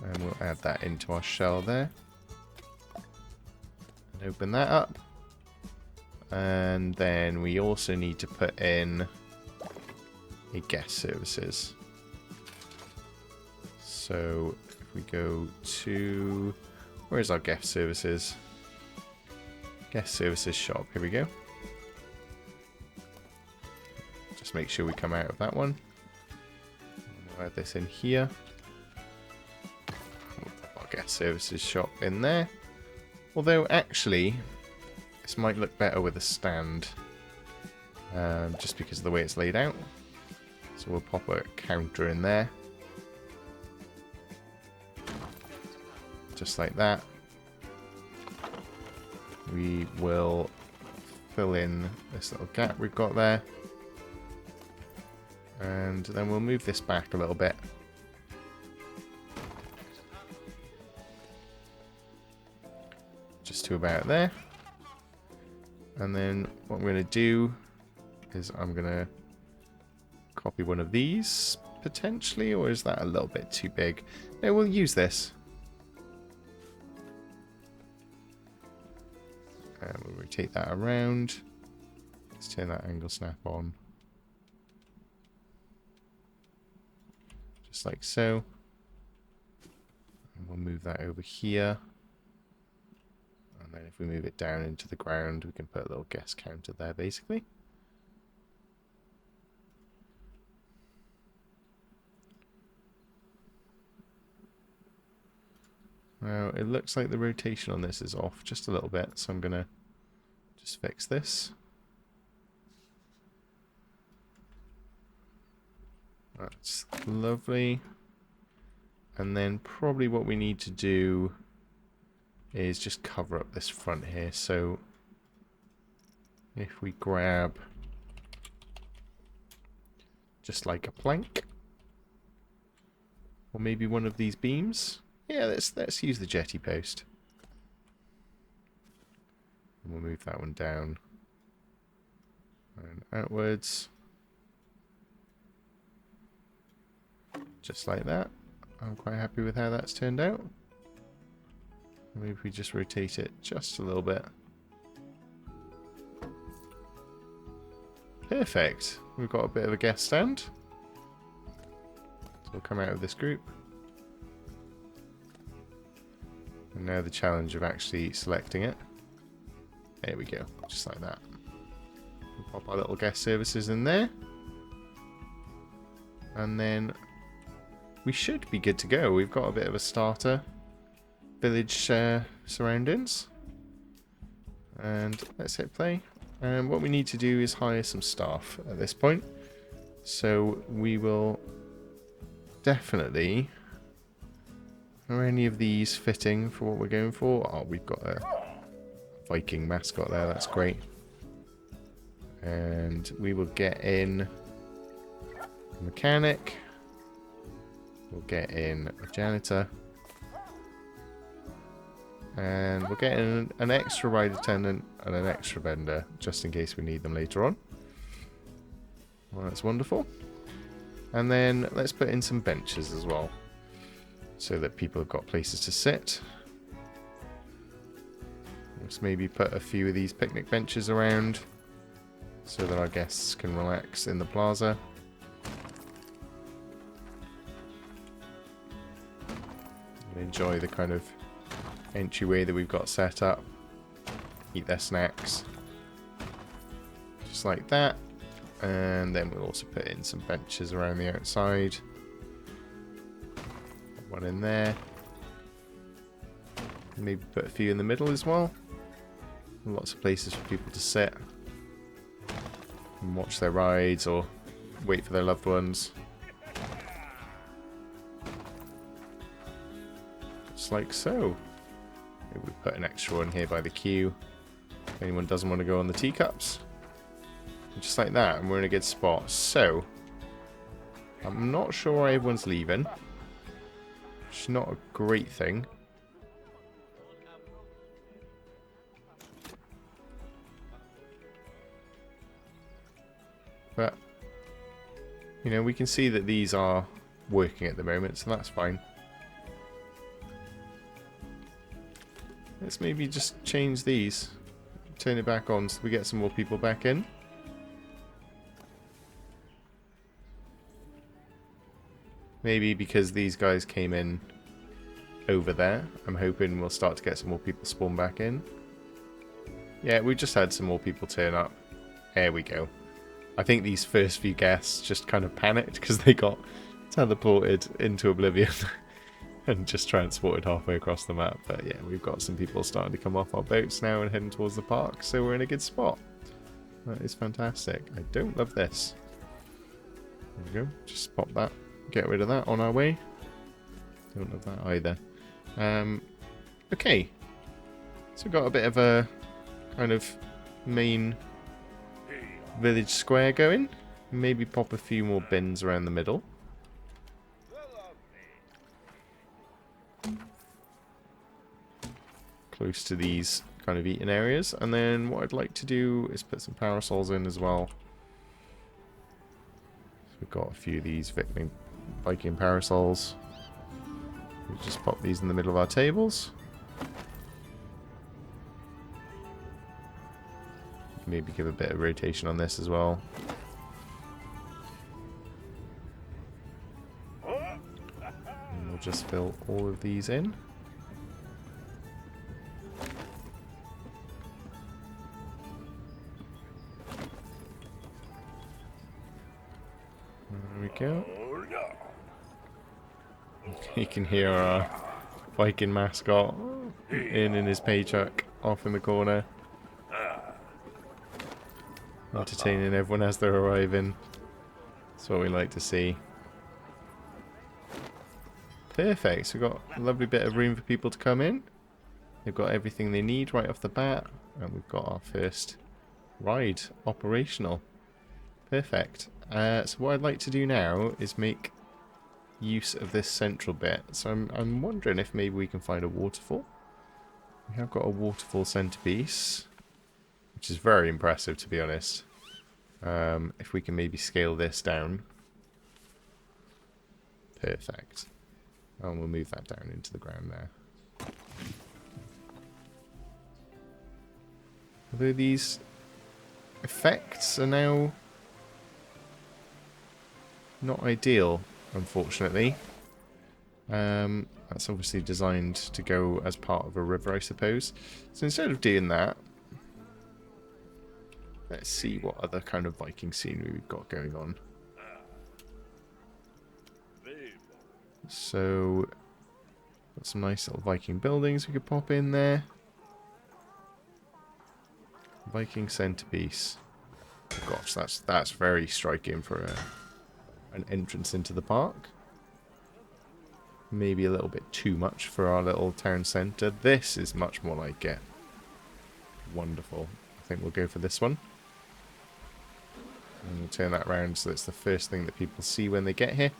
And we'll add that into our shell there. And open that up. And then we also need to put in a guest services. So if we go to... Where's our guest services? Guest services shop. Here we go. Just make sure we come out of that one. We'll add this in here. We'll put our guest services shop in there. Although actually, this might look better with a stand. Just because of the way it's laid out. So we'll pop a counter in there. Just like that. We will fill in this little gap we've got there. And then we'll move this back a little bit. Just to about there. And then what I'm going to do is I'm going to copy one of these, potentially, or is that a little bit too big? No, we'll use this. And we'll rotate that around. Let's turn that angle snap on. Just like so. And we'll move that over here. And then if we move it down into the ground, we can put a little guest counter there, basically. Now, it looks like the rotation on this is off just a little bit, so I'm going to just fix this. That's lovely. And then probably what we need to do is just cover up this front here. So if we grab just like a plank, or maybe one of these beams. Yeah, let's use the jetty post. And we'll move that one down and outwards. Just like that. I'm quite happy with how that's turned out. Maybe we just rotate it just a little bit. Perfect. We've got a bit of a guest stand. So we'll come out of this group. And now the challenge of actually selecting it. There we go, just like that. We'll pop our little guest services in there. And then we should be good to go. We've got a bit of a starter village surroundings. And let's hit play. And what we need to do is hire some staff at this point. So we will definitely... Are any of these fitting for what we're going for? Oh, we've got a Viking mascot there. That's great. And we will get in a mechanic. We'll get in a janitor. And we'll get in an extra ride attendant and an extra vendor, just in case we need them later on. Well, that's wonderful. And then let's put in some benches as well, so that people have got places to sit. Let's maybe put a few of these picnic benches around, so that our guests can relax in the plaza. And enjoy the kind of entryway that we've got set up. Eat their snacks. Just like that. And then we'll also put in some benches around the outside. One in there. Maybe put a few in the middle as well. Lots of places for people to sit and watch their rides or wait for their loved ones. Just like so. Maybe we put an extra one here by the queue if anyone doesn't want to go on the teacups. Just like that, and we're in a good spot. So, I'm not sure why everyone's leaving. Which is not a great thing. But, you know, we can see that these are working at the moment, so that's fine. Let's maybe just change these. Turn it back on so we get some more people back in. Maybe because these guys came in over there, I'm hoping we'll start to get some more people spawn back in. Yeah, we just had some more people turn up. There we go. I think these first few guests just kind of panicked because they got teleported into oblivion and just transported halfway across the map. But yeah, we've got some people starting to come off our boats now and heading towards the park, so we're in a good spot. That is fantastic. I don't love this. There we go. Just pop that. Get rid of that on our way. Don't love that either. Okay. So we've got a bit of a kind of main village square going. Maybe pop a few more bins around the middle. Close to these kind of eating areas. And then what I'd like to do is put some parasols in as well. So we've got a few of these Viking parasols. We'll just pop these in the middle of our tables. Maybe give a bit of rotation on this as well. And we'll just fill all of these in. There we go. You can hear our Viking mascot in his paycheck off in the corner, entertaining everyone as they're arriving. That's what we like to see. Perfect. So we've got a lovely bit of room for people to come in. They've got everything they need right off the bat, and we've got our first ride operational. Perfect. So what I'd like to do now is make use of this central bit. So I'm wondering if maybe we can find a waterfall. We have got a waterfall centerpiece, which is very impressive, to be honest. If we can maybe scale this down. Perfect. And we'll move that down into the ground there. Although these effects are now not ideal, unfortunately. That's obviously designed to go as part of a river, I suppose. So instead of doing that, let's see what other kind of Viking scenery we've got going on. So, got some nice little Viking buildings we could pop in there. Viking centerpiece. Oh gosh, that's very striking for an entrance into the park. maybe a little bit too much for our little town centre. This is much more like it. Wonderful. I think we'll go for this one. And we'll turn that around so it's the first thing that people see when they get here.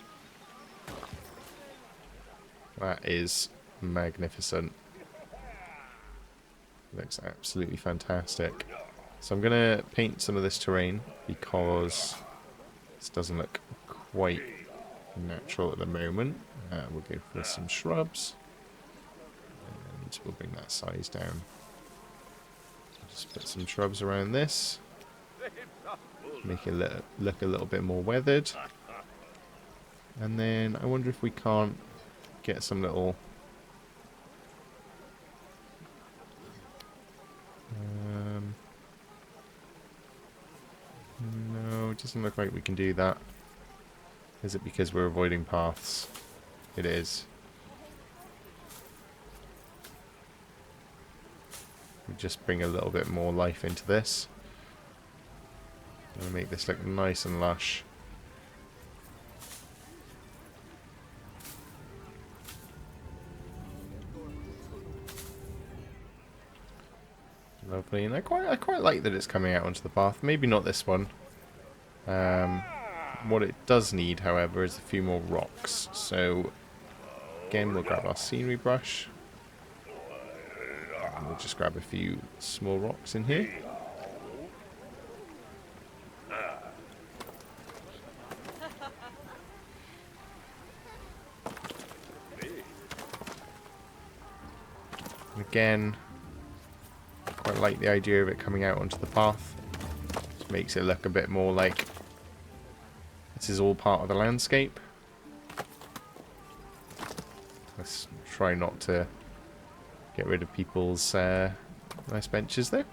That is magnificent. Looks absolutely fantastic. So I'm going to paint some of this terrain because this doesn't look quite natural at the moment. We'll go for some shrubs. And we'll bring that size down. Just put some shrubs around this. Make it look a little bit more weathered. And then I wonder if we can't get some little... no, it doesn't look like we can do that. Is it because we're avoiding paths? It is. We just bring a little bit more life into this. I'm going to make this look nice and lush. Lovely, and I quite like that it's coming out onto the path. Maybe not this one. What it does need, however, is a few more rocks. So, again, we'll grab our scenery brush. And we'll just grab a few small rocks in here. And again, quite like the idea of it coming out onto the path. Just makes it look a bit more like this is all part of the landscape. Let's try not to get rid of people's nice benches there.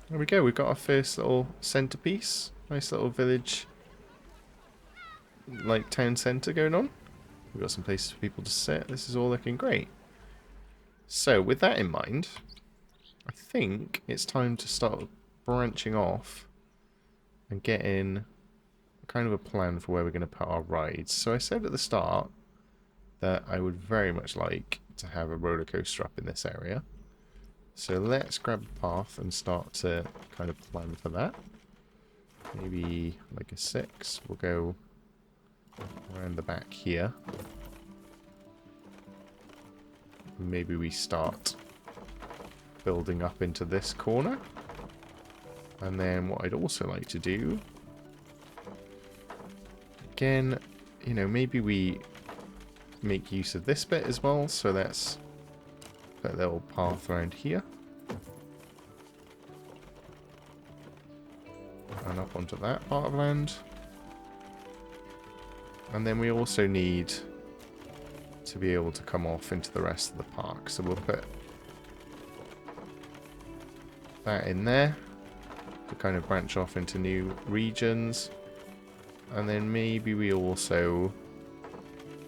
There we go, we've got our first little centerpiece. Nice little village, like town centre going on. We've got some places for people to sit. This is all looking great. So, with that in mind, I think it's time to start branching off and getting kind of a plan for where we're going to put our rides. So I said at the start that I would very much like to have a roller coaster up in this area. So let's grab the path and start to kind of plan for that. Maybe like a 6. We'll go around the back here. Maybe we start building up into this corner. And then what I'd also like to do, again, you know, maybe we make use of this bit as well. So let's put a little path around here. And up onto that part of land. And then we also need to be able to come off into the rest of the park. So we'll put that in there to kind of branch off into new regions. And then maybe we also,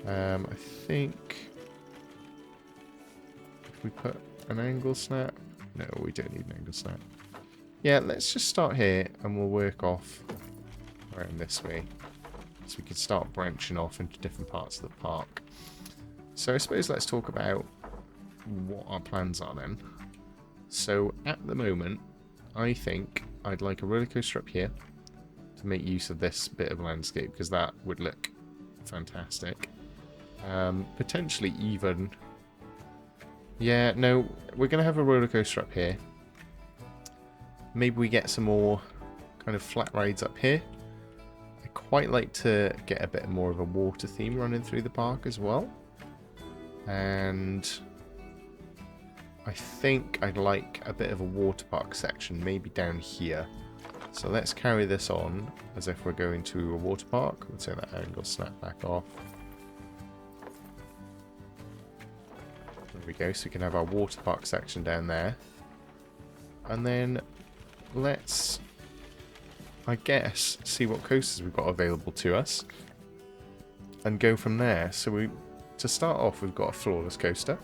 I think, if we put an angle snap, no, we don't need an angle snap. Yeah, let's just start here and we'll work off around this way. So we can start branching off into different parts of the park. So I suppose let's talk about what our plans are then. So at the moment, I think I'd like a roller coaster up here to make use of this bit of landscape because that would look fantastic. Potentially even... yeah, no, we're going to have a roller coaster up here. Maybe we get some more kind of flat rides up here. I quite like to get a bit more of a water theme running through the park as well. And I think I'd like a bit of a water park section, maybe down here. So let's carry this on as if we're going to a water park. We'll take that angle snap back off. There we go, so we can have our water park section down there. And then let's, I guess, see what coasters we've got available to us and go from there. So to start off, we've got a floorless coaster.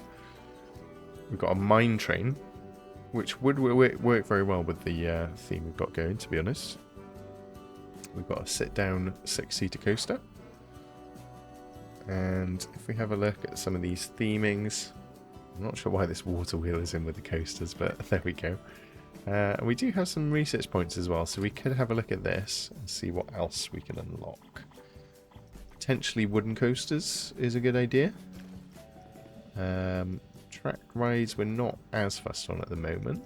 We've got a mine train, which would work very well with the theme we've got going, to be honest. We've got a sit-down 6-seater coaster. And if we have a look at some of these themings, I'm not sure why this water wheel is in with the coasters, but there we go. We do have some research points as well, so we could have a look at this and see what else we can unlock. Potentially wooden coasters is a good idea. Track rides we're not as fussed on at the moment.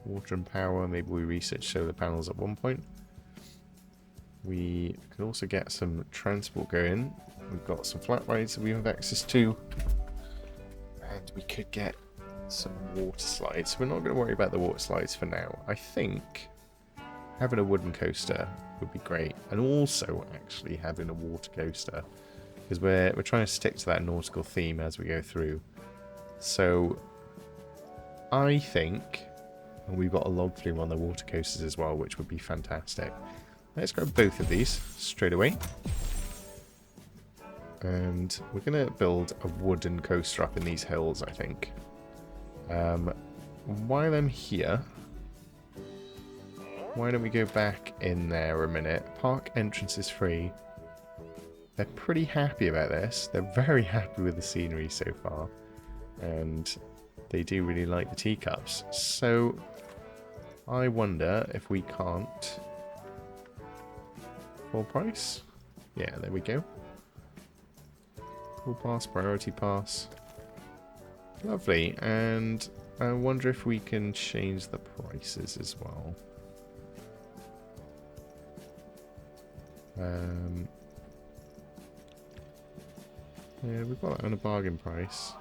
Water and power, maybe we research solar panels at one point. We can also get some transport going. We've got some flat rides that we have access to. And we could get some water slides. We're not going to worry about the water slides for now. I think having a wooden coaster would be great. And also actually having a water coaster. Because we're trying to stick to that nautical theme as we go through. So I think... And we've got a log flume on the water coasters as well, which would be fantastic. Let's grab both of these straight away. And we're going to build a wooden coaster up in these hills, I think. While I'm here, why don't we go back in there a minute? Park entrance is free. They're pretty happy about this. They're very happy with the scenery so far. And they do really like the teacups. So I wonder if we can't... Full price? Yeah, there we go. Full pass, priority pass. Lovely. And I wonder if we can change the prices as well. Yeah, we've got that on a bargain price.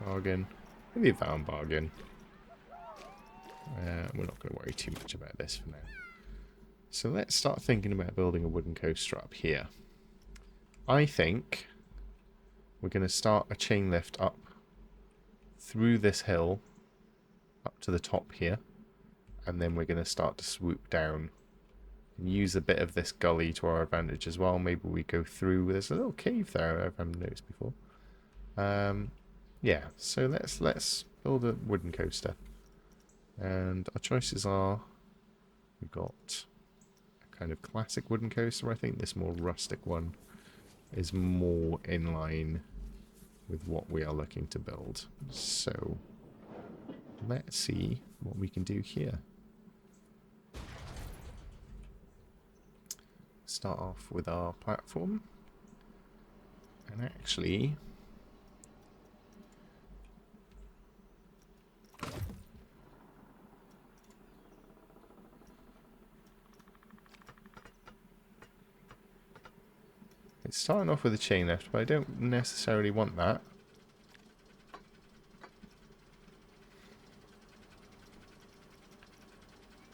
Bargain. We'll leave that on bargain. We're not going to worry too much about this for now. So let's start thinking about building a wooden coaster up here. I think we're going to start a chain lift up through this hill up to the top here. And then we're going to start to swoop down and use a bit of this gully to our advantage as well. Maybe we go through. There's a little cave there I haven't noticed before. Yeah, so let's build a wooden coaster. And our choices are, we've got a kind of classic wooden coaster. I think this more rustic one is more in line with what we are looking to build. So let's see what we can do here. Start off with our platform. And actually... It's starting off with a chain lift, but I don't necessarily want that.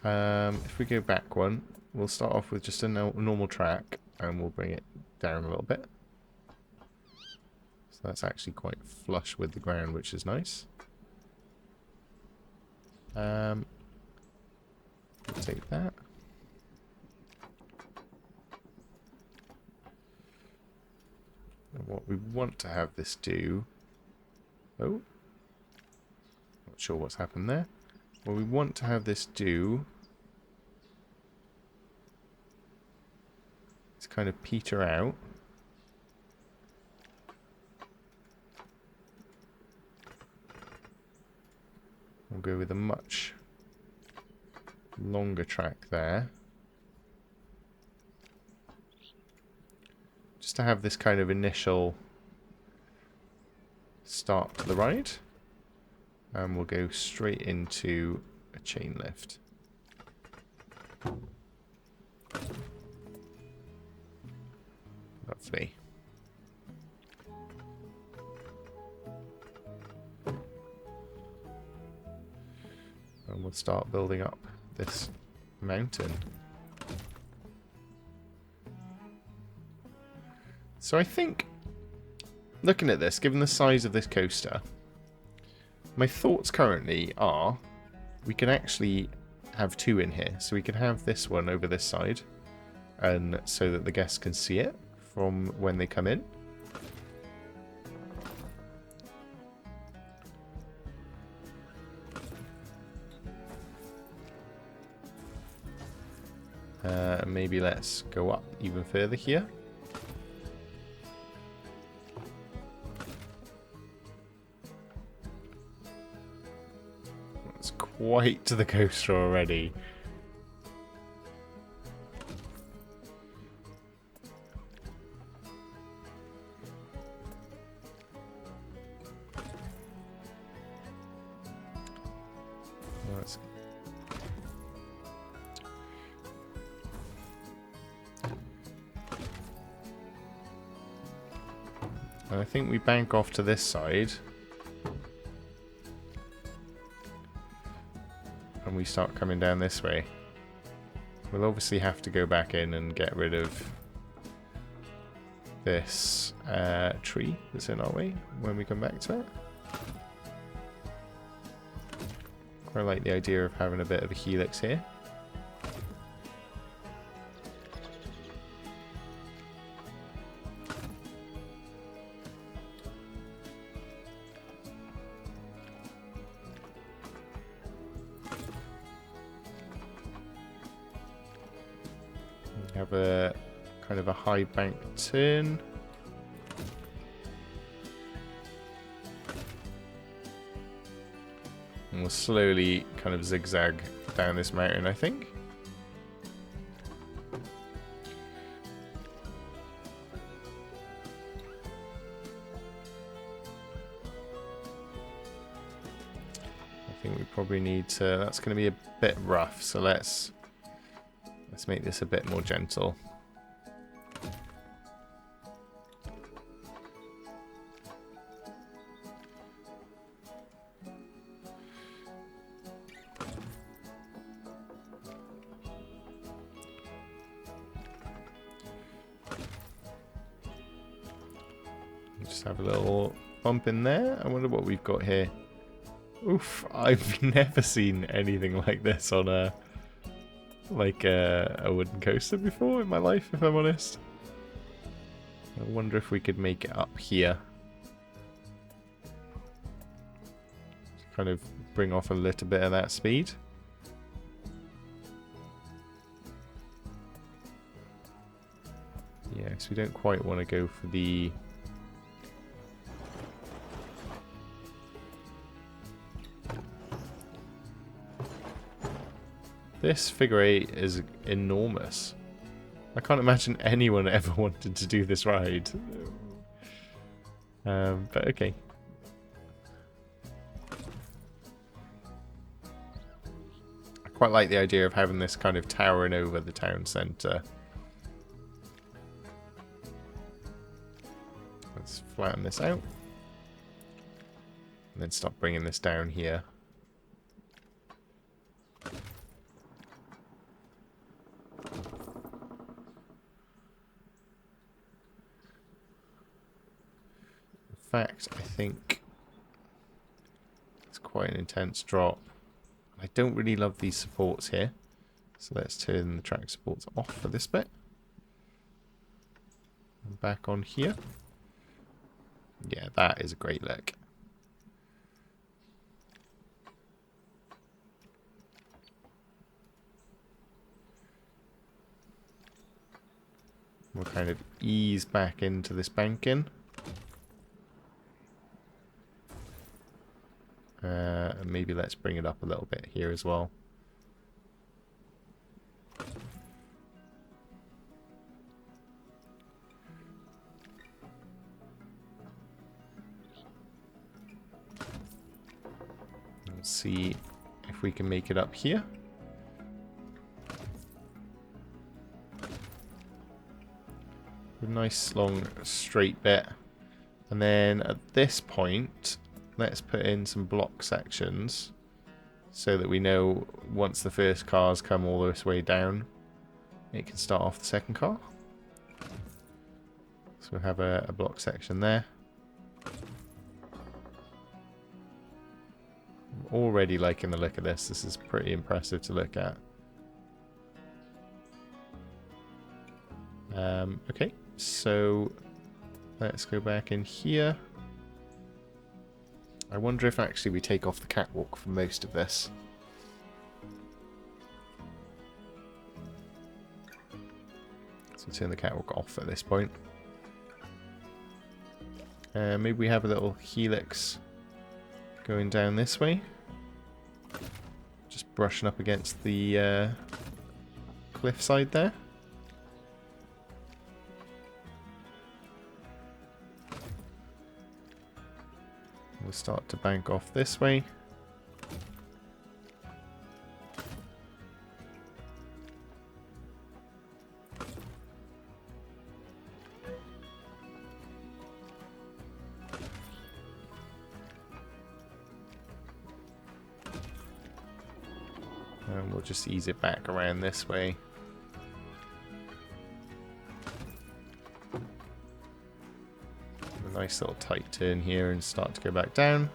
If we go back one, we'll start off with just a normal track, and we'll bring it down a little bit. So that's actually quite flush with the ground, which is nice. We'll take that. And what we want to have this do... Oh. Not sure what's happened there. What we want to have this do... is kind of peter out. We'll go with a much longer track there. Just to have this kind of initial start to the ride. And we'll go straight into a chain lift. Lovely. And we'll start building up this mountain. So I think, looking at this, given the size of this coaster, my thoughts currently are we can actually have two in here. So we can have this one over this side, and so that the guests can see it from when they come in. Maybe let's go up even further here. It's quite to the coaster already. And I think we bank off to this side. And we start coming down this way. We'll obviously have to go back in and get rid of this tree that's in our way when we come back to it. Quite like the idea of having a bit of a helix here. Have a kind of a high bank turn. And we'll slowly kind of zigzag down this mountain, I think. I think we probably need to, that's going to be a bit rough, so let's make this a bit more gentle. Just have a little bump in there. I wonder what we've got here. Oof, I've never seen anything like this on a wooden coaster before in my life, if I'm honest. I wonder if we could make it up here. Kind of bring off a little bit of that speed. Yeah, so we don't quite want to go for the... This figure 8 is enormous. I can't imagine anyone ever wanted to do this ride. But okay. I quite like the idea of having this kind of towering over the town centre. Let's flatten this out. And then start bringing this down here. In fact, I think it's quite an intense drop. I don't really love these supports here, so let's turn the track supports off for this bit. And back on here. Yeah, that is a great look. We'll kind of ease back into this banking. And maybe let's bring it up a little bit here as well. Let's see if we can make it up here. A nice long straight bit. And then at this point, let's put in some block sections so that we know once the first cars come all this way down, it can start off the second car. So we'll have a block section there. I'm already liking the look of this. This is pretty impressive to look at. Okay, so let's go back in here. I wonder if actually we take off the catwalk for most of this. turn the catwalk off at this point. Maybe we have a little helix going down this way. Just brushing up against the cliffside there. We'll start to bank off this way. And we'll just ease it back around this way. A nice little tight turn here and start to go back down.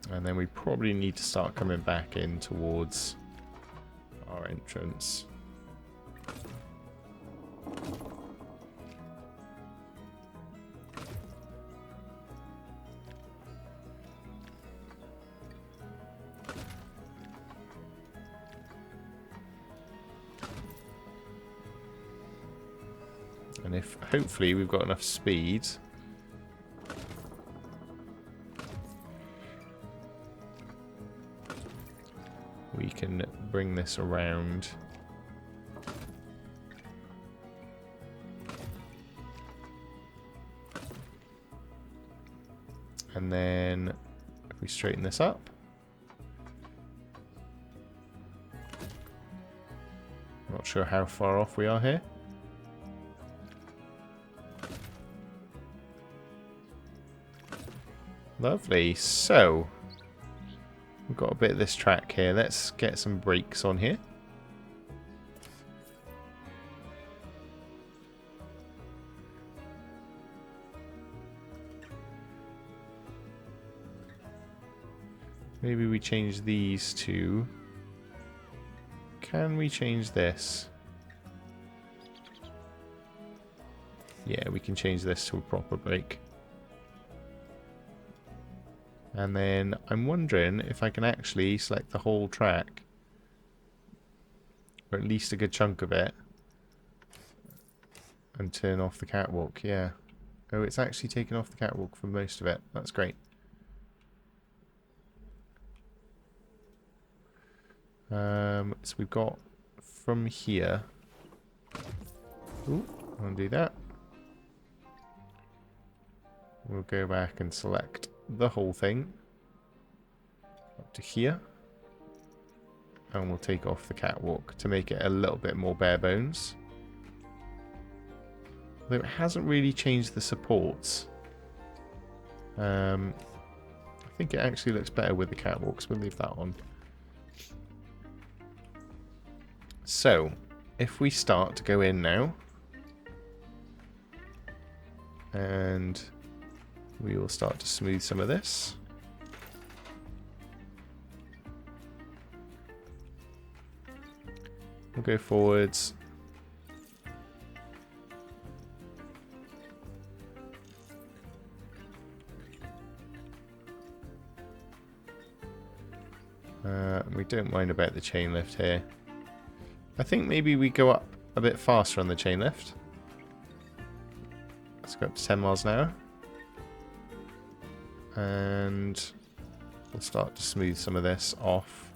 And then we probably need to start coming back in towards our entrance. And if hopefully we've got enough speed, we can bring this around. And then if we straighten this up, not sure how far off we are here. Lovely. So we've got a bit of this track here. Let's get some brakes on here. Maybe we change these to... Can we change this? Yeah, we can change this to a proper brake. And then I'm wondering if I can actually select the whole track, or at least a good chunk of it, and turn off the catwalk. Yeah. Oh, it's actually taken off the catwalk for most of it. That's great. So we've got from here. Ooh, I'll do that. We'll go back and select the whole thing up to here, and we'll take off the catwalk to make it a little bit more bare bones. Though it hasn't really changed the supports. I think it actually looks better with the catwalks. We'll leave that on. So if we start to go in now, and we will start to smooth some of this. We'll go forwards. We don't mind about the chain lift here. I think maybe we go up a bit faster on the chain lift. Let's go up to 10 miles an hour. And we'll start to smooth some of this off.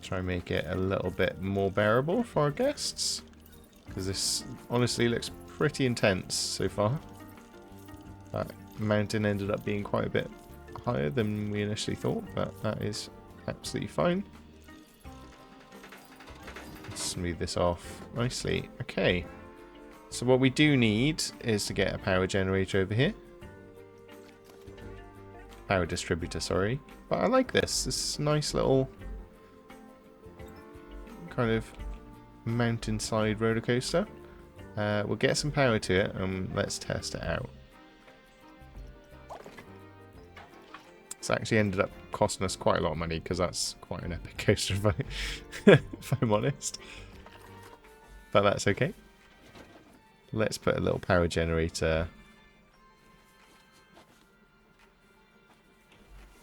Try and make it a little bit more bearable for our guests, because this honestly looks pretty intense so far. That mountain ended up being quite a bit higher than we initially thought, but that is absolutely fine. Let's smooth this off nicely. Okay. So what we do need is to get a power generator over here. Power distributor, sorry. But I like this. This nice little kind of mountainside roller coaster. We'll get some power to it and let's test it out. It's actually ended up costing us quite a lot of money because that's quite an epic coaster if I'm honest. But that's okay. Let's put a little power generator.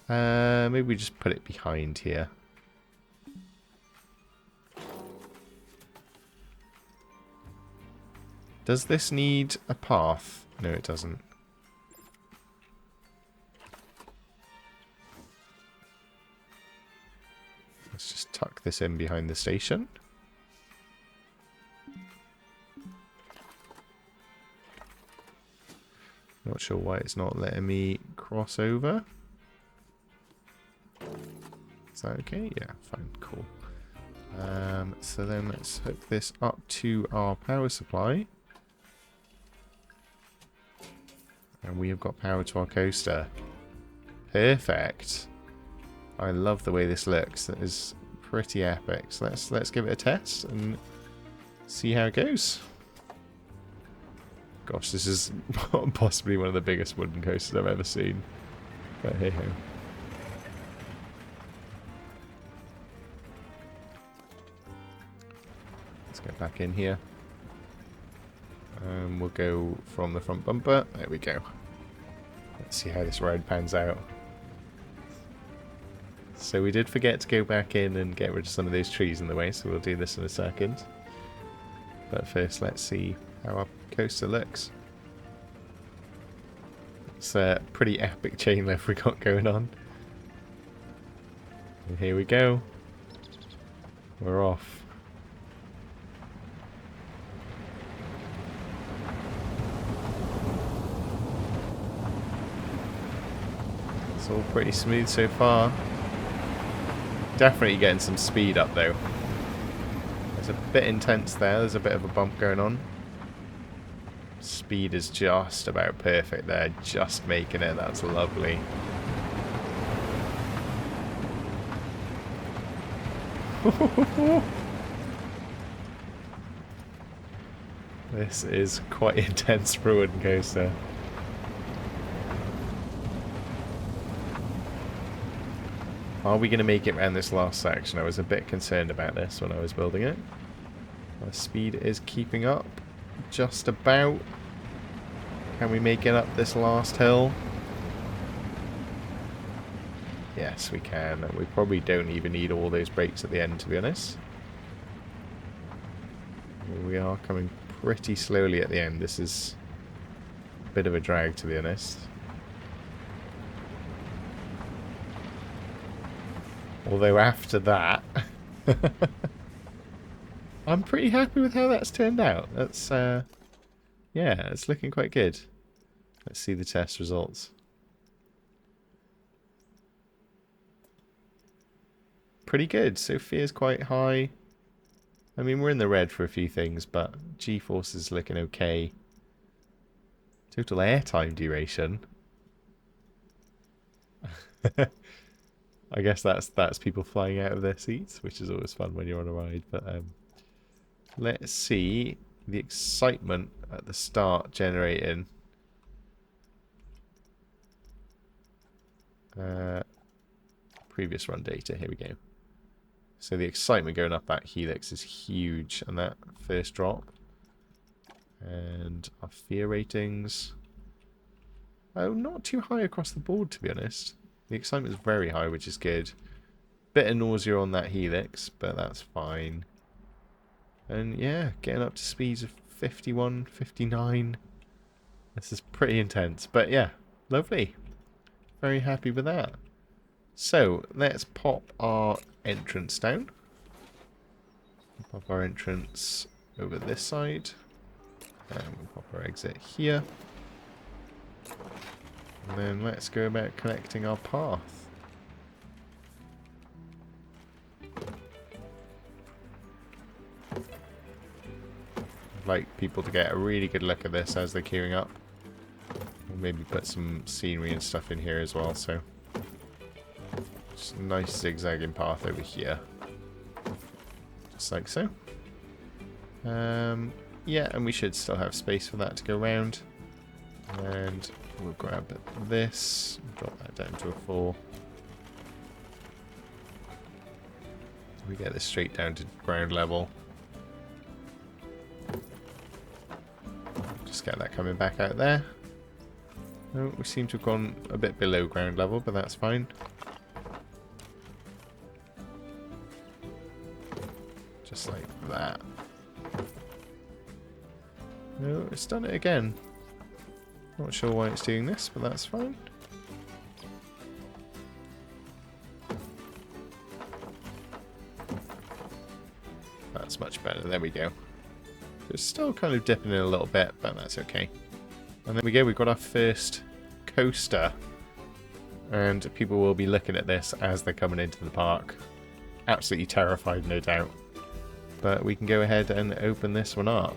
Maybe we just put it behind here. Does this need a path? No, it doesn't. Let's just tuck this in behind the station. Not sure why it's not letting me cross over. Is that okay? Yeah, fine, cool. So then let's hook this up to our power supply. And we have got power to our coaster. Perfect. I love the way this looks. That is pretty epic. So let's give it a test and see how it goes. Gosh, this is possibly one of the biggest wooden coasters I've ever seen. But hey ho. Let's get back in here. We'll go from the front bumper. There we go. Let's see how this ride pans out. So we did forget to go back in and get rid of some of those trees in the way, so we'll do this in a second. But first, let's see how our coaster looks. It's a pretty epic chain lift we got going on. And here we go. We're off. It's all pretty smooth so far. Definitely getting some speed up though. It's a bit intense there. There's a bit of a bump going on. Speed is just about perfect there. Just making it. That's lovely. This is quite intense for a wooden coaster. Are we going to make it around this last section? I was a bit concerned about this when I was building it. Our speed is keeping up. Just about. Can we make it up this last hill? Yes, we can. We probably don't even need all those brakes at the end, to be honest. We are coming pretty slowly at the end. This is a bit of a drag, to be honest. Although after that, I'm pretty happy with how that's turned out. That's, yeah, it's looking quite good. Let's see the test results. Pretty good. Sophia's quite high. I mean, we're in the red for a few things, but G-force is looking okay. Total airtime duration. I guess that's people flying out of their seats, which is always fun when you're on a ride. But let's see the excitement at the start generating. Previous run data. Here we go. So the excitement going up that helix is huge, and that first drop. And our fear ratings. Oh, not too high across the board, to be honest. The excitement is very high, which is good. Bit of nausea on that helix, but that's fine. And yeah, getting up to speeds of 51, 59. This is pretty intense, but yeah, lovely. Very happy with that. So, let's pop our entrance down. Pop our entrance over this side. And we'll pop our exit here. And then let's go about connecting our path. I'd like people to get a really good look at this as they're queuing up. We'll maybe put some scenery and stuff in here as well, so just a nice zigzagging path over here. Just like so. Yeah, and we should still have space for that to go around. And we'll grab this, drop that down to a 4. We get this straight down to ground level. Just get that coming back out there. Oh, we seem to have gone a bit below ground level, but that's fine. Just like that. No, it's done it again. Not sure why it's doing this, but that's fine. That's much better. There we go. It's still kind of dipping in a little bit, but that's okay. And there we go. We've got our first coaster. And people will be looking at this as they're coming into the park. Absolutely terrified, no doubt. But we can go ahead and open this one up.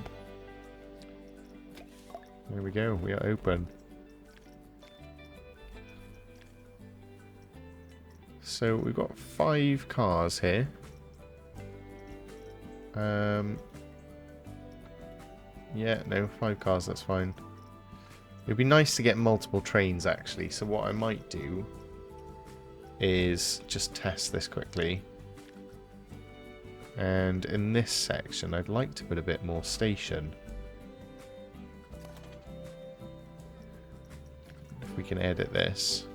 There we go. We are open. So we've got 5 cars here. Yeah, no, 5 cars, that's fine. It'd be nice to get multiple trains, actually. So what I might do is just test this quickly. And in this section, I'd like to put a bit more station. If we can edit this.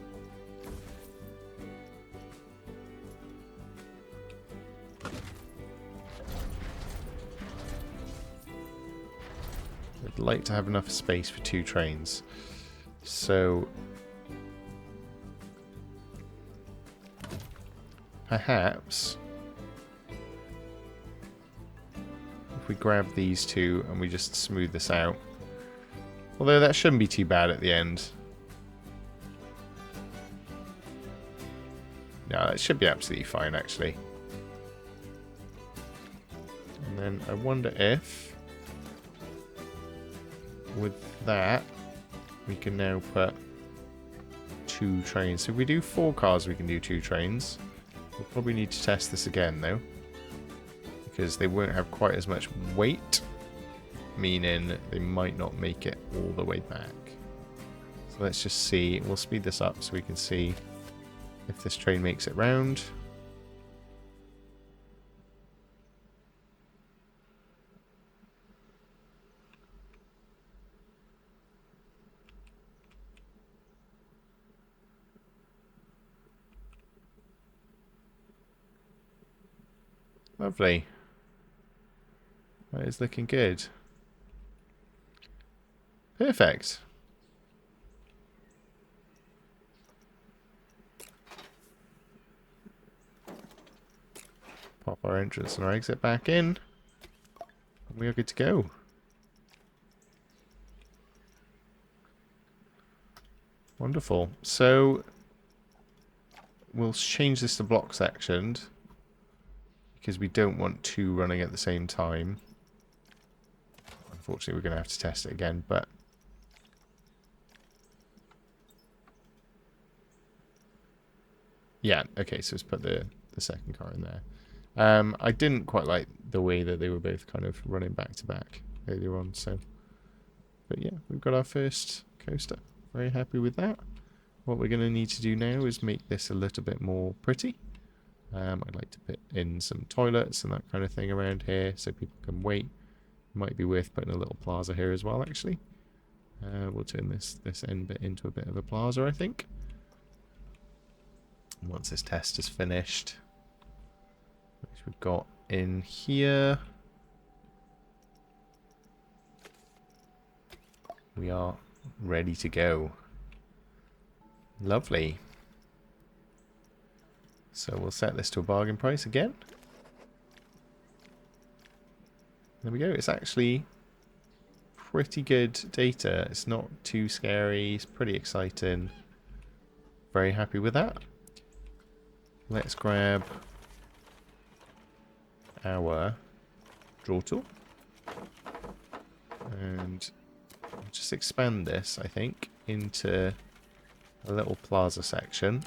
I'd like to have enough space for 2 trains. So perhaps if we grab these 2 and we just smooth this out. Although that shouldn't be too bad at the end. No, that should be absolutely fine actually. And then I wonder if with that we can now put 2 trains. So if we do 4 cars we can do 2 trains. We'll probably need to test this again though, because they won't have quite as much weight, meaning they might not make it all the way back. So let's just see. We'll speed this up so we can see if this train makes it round. Lovely. That is looking good. Perfect. Pop our entrance and our exit back in. And we are good to go. Wonderful. So we'll change this to block sectioned, because we don't want 2 running at the same time. Unfortunately, we're going to have to test it again, but yeah, okay, so let's put the second car in there. I didn't quite like the way that they were both kind of running back to back earlier on, so but yeah, we've got our first coaster. Very happy with that. What we're going to need to do now is make this a little bit more pretty. I'd like to put in some toilets and that kind of thing around here so people can wait. Might be worth putting a little plaza here as well, actually. We'll turn this end bit into a bit of a plaza, I think. And once this test is finished, which we've got in here, we are ready to go. Lovely. So we'll set this to a bargain price again. There we go. It's actually pretty good data. It's not too scary. It's pretty exciting. Very happy with that. Let's grab our draw tool. And just expand this, I think, into a little plaza section.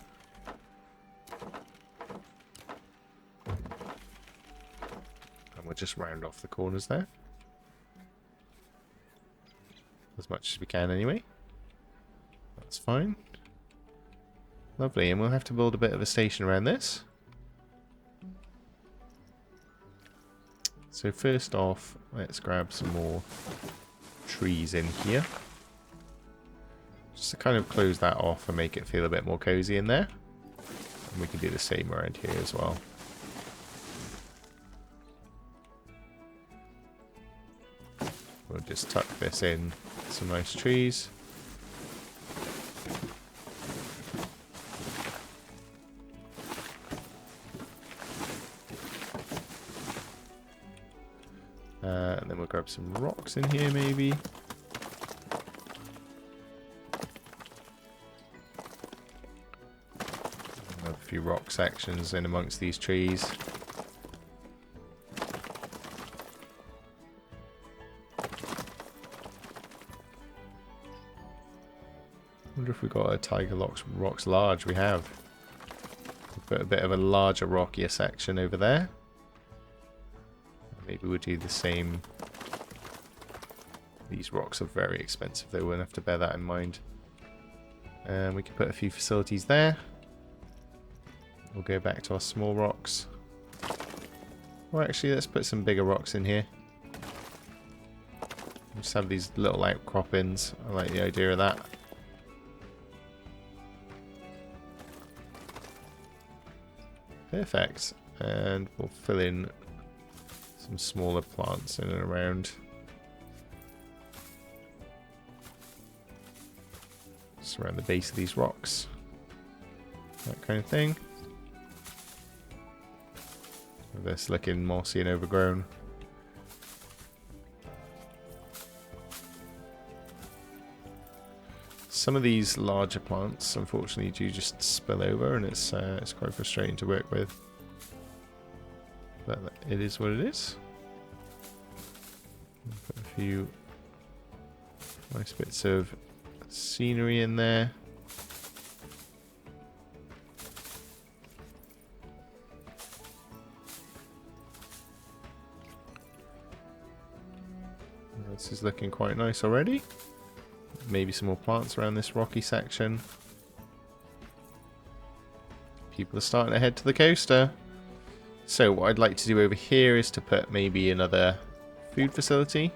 We'll just round off the corners there. As much as we can anyway. That's fine. Lovely, and we'll have to build a bit of a station around this. So first off, let's grab some more trees in here. Just to kind of close that off and make it feel a bit more cozy in there. And we can do the same around here as well. We'll just tuck this in some nice trees. And then we'll grab some rocks in here maybe. A few rock sections in amongst these trees. Wonder if we got a tiger rocks large. We have. We'll put a bit of a larger rockier section over there. Maybe we'll do the same. These rocks are very expensive though, we'll have to bear that in mind. And we can put a few facilities there. We'll go back to our small rocks. Or actually, let's put some bigger rocks in here. We'll just have these little outcroppings. I like the idea of that. Perfect. And we'll fill in some smaller plants in and around. Just around the base of these rocks. That kind of thing. This looking mossy and overgrown. Some of these larger plants, unfortunately, do just spill over, and it's quite frustrating to work with. But it is what it is. Put a few nice bits of scenery in there. This is looking quite nice already. Maybe some more plants around this rocky section. People are starting to head to the coaster. So what I'd like to do over here is to put maybe another food facility.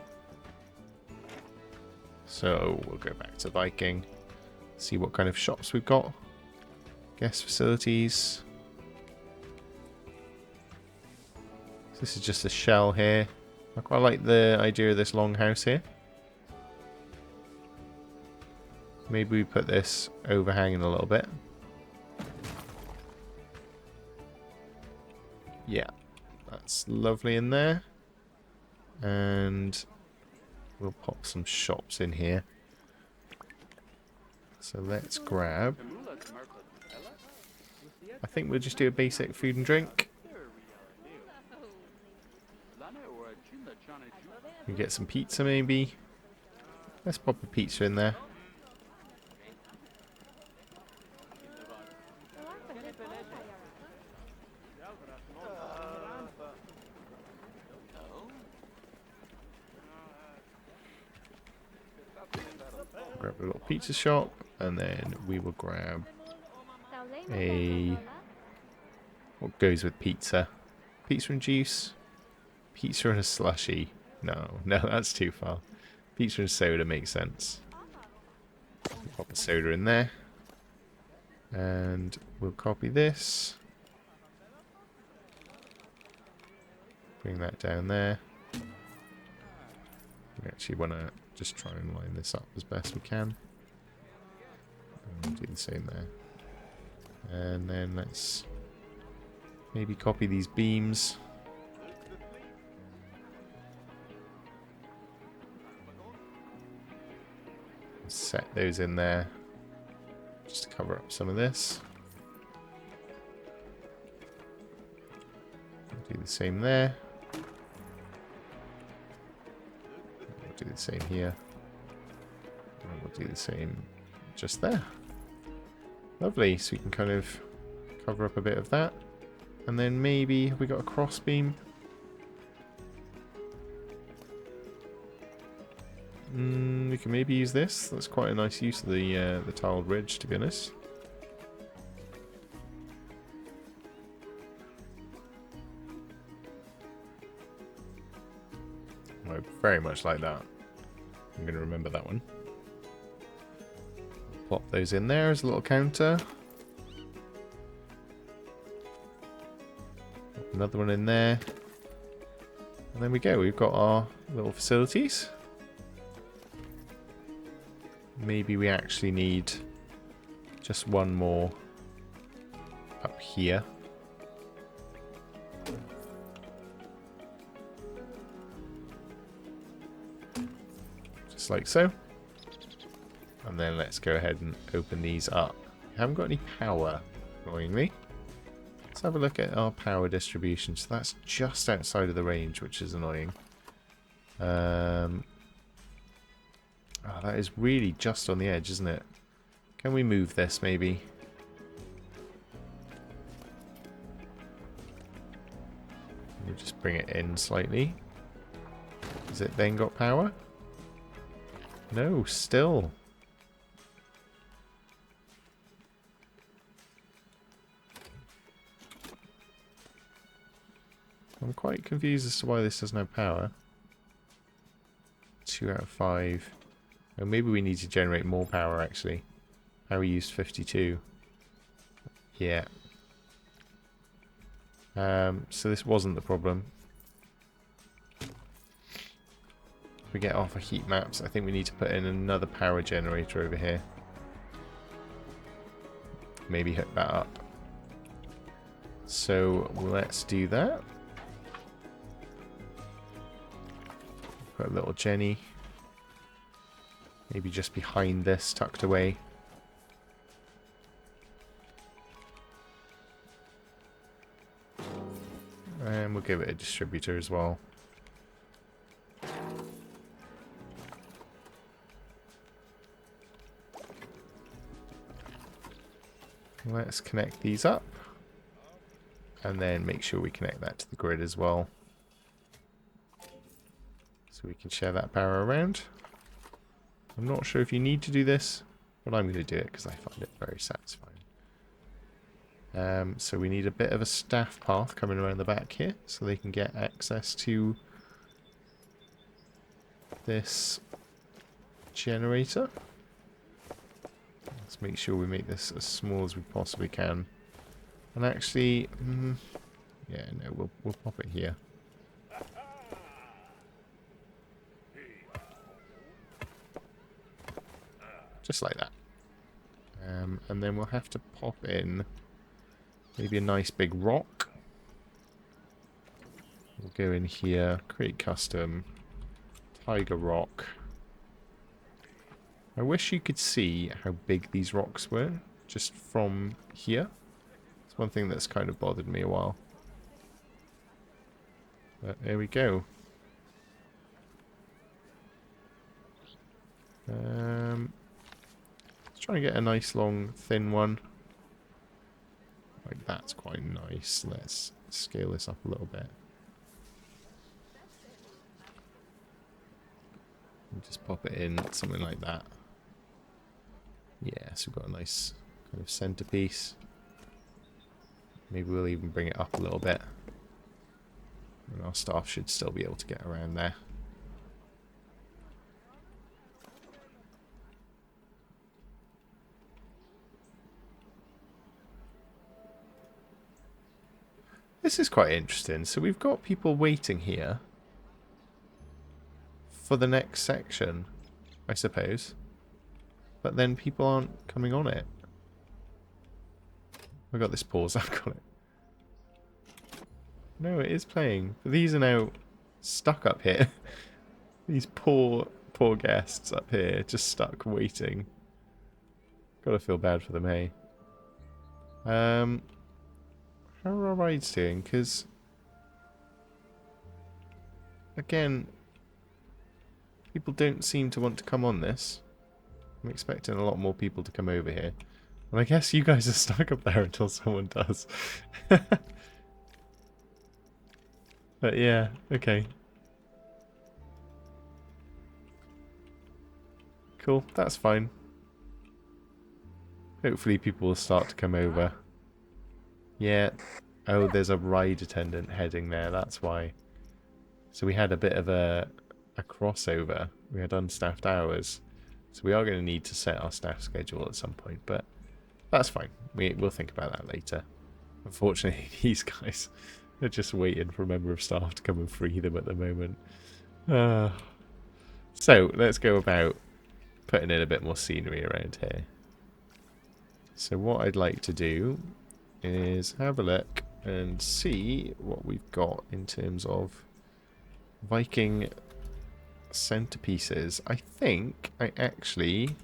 So we'll go back to Viking. See what kind of shops we've got. Guest facilities. So this is just a shell here. I quite like the idea of this longhouse here. Maybe we put this overhanging a little bit. Yeah, that's lovely in there. And we'll pop some shops in here. So let's grab... I think we'll just do a basic food and drink. We get some pizza maybe. Let's pop a pizza in there. Grab a little pizza shop, and then we will grab a... what goes with pizza? Pizza and juice? Pizza and a slushie. No, that's too far. Pizza and soda makes sense. Pop a soda in there. And we'll copy this. Bring that down there. We actually want to just try and line this up as best we can. And we'll do the same there. And then let's maybe copy these beams. Set those in there just to cover up some of this. We'll do the same there. We'll do the same here. And we'll do the same just there. Lovely, so we can kind of cover up a bit of that. And then maybe, have we got a cross beam? We can maybe use this. That's quite a nice use of the tiled ridge, to be honest. I very much like that. I'm going to remember that one. Plop those in there as a little counter. Another one in there. And there we go. We've got our little facilities. Maybe we actually need just one more up here. Just like so. And then let's go ahead and open these up. We haven't got any power, annoyingly. Let's have a look at our power distribution. So that's just outside of the range, which is annoying. Oh, that is really just on the edge, isn't it? Can we move this, maybe? We'll just bring it in slightly. Has it then got power? No, still. I'm quite confused as to why this doesn't have power. 2 out of 5. Oh, maybe we need to generate more power, actually. Power used 52. Yeah. So this wasn't the problem. If we get off our heat maps, I think we need to put in another power generator over here. Maybe hook that up. So let's do that. Put a little Jenny. Maybe just behind this, tucked away. And we'll give it a distributor as well. Let's connect these up. And then make sure we connect that to the grid as well. So we can share that power around. I'm not sure if you need to do this, but I'm going to do it because I find it very satisfying. So we need a bit of a staff path coming around the back here so they can get access to this generator. Let's make sure we make this as small as we possibly can. And actually, yeah, no, we'll pop it here. Just like that. And then we'll have to pop in maybe a nice big rock. We'll go in here, create custom, tiger rock. I wish you could see how big these rocks were just from here. It's one thing that's kind of bothered me a while. But there we go. Let's try and get a nice long thin one. Like that's quite nice. Let's scale this up a little bit. And just pop it in, something like that. Yeah, so we've got a nice kind of centerpiece. Maybe we'll even bring it up a little bit. And our staff should still be able to get around there. This is quite interesting. So we've got people waiting here for the next section, I suppose. But then people aren't coming on it. I got this pause, I've got it. No, it is playing. But these are now stuck up here. These poor guests up here, just stuck waiting. Gotta feel bad for them, hey? How are our rides doing? Because, again, people don't seem to want to come on this. I'm expecting a lot more people to come over here. And I guess you guys are stuck up there until someone does. But yeah, okay. Cool, that's fine. Hopefully people will start to come over. Yeah. Oh, there's a ride attendant heading there, that's why. So we had a bit of a a crossover. We had unstaffed hours. So we are going to need to set our staff schedule at some point, but that's fine. We'll think about that later. Unfortunately, these guys are just waiting for a member of staff to come and free them at the moment. So let's go about putting in a bit more scenery around here. So what I'd like to do is have a look and see what we've got in terms of Viking centerpieces. I think I actually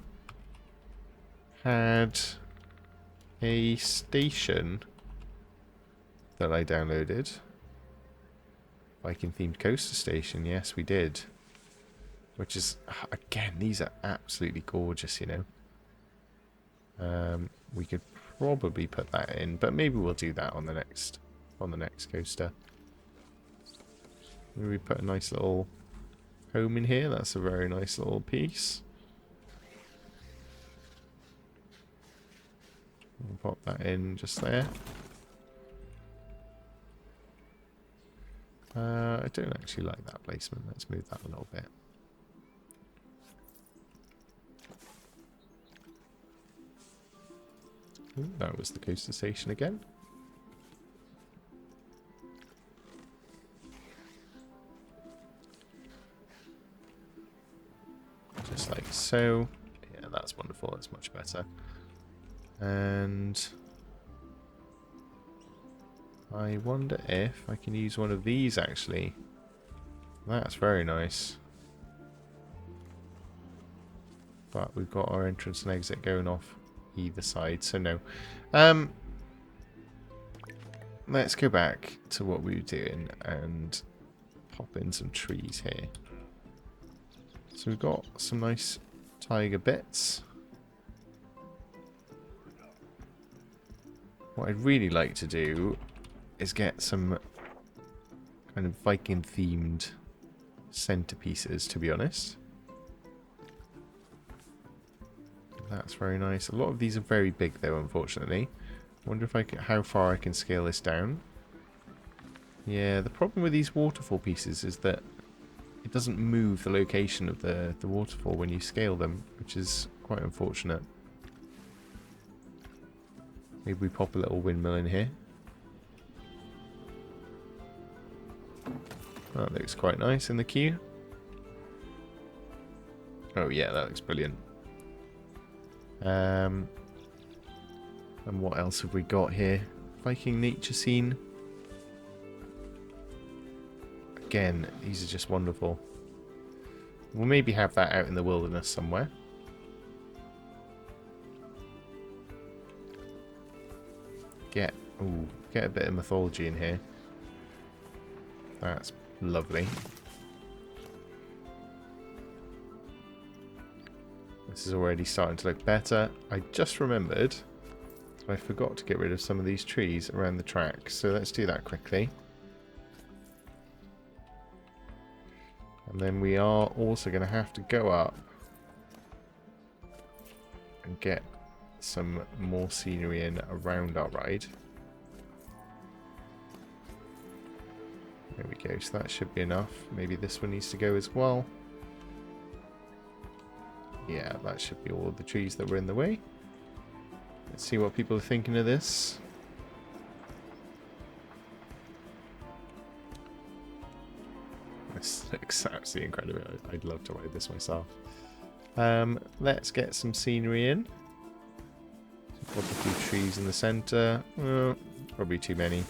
had a station that I downloaded. Viking themed coaster station, yes we did. Which is, again, these are absolutely gorgeous, you know. We could probably put that in, but maybe we'll do that on the next coaster. Maybe we put a nice little home in here. That's a very nice little piece. We'll pop that in just there. I don't actually like that placement. Let's move that a little bit. Ooh, that was the coaster station again. Just like so. Yeah, that's wonderful. That's much better. And I wonder if I can use one of these actually. That's very nice. But we've got our entrance and exit going off either side, so no. Let's go back to what we were doing and pop in some trees here. So we've got some nice tiger bits. What I'd really like to do is get some kind of Viking themed centerpieces, to be honest. That's very nice. A lot of these are very big though, unfortunately. I wonder if how far I can scale this down. Yeah, the problem with these waterfall pieces is that it doesn't move the location of the waterfall when you scale them, which is quite unfortunate. Maybe we pop a little windmill in here. That looks quite nice in the queue. Oh yeah, that looks brilliant. And what else have we got here? Viking nature scene. Again, these are just wonderful. We'll maybe have that out in the wilderness somewhere. Get a bit of mythology in here. That's lovely. This is already starting to look better. I just remembered I forgot to get rid of some of these trees around the track, so let's do that quickly. And then we are also going to have to go up and get some more scenery in around our ride. There we go, so that should be enough. Maybe this one needs to go as well. Yeah, that should be all of the trees that were in the way. Let's see what people are thinking of this. This looks absolutely incredible. I'd love to ride this myself. Let's get some scenery in. Put a few trees in the centre. Probably too many.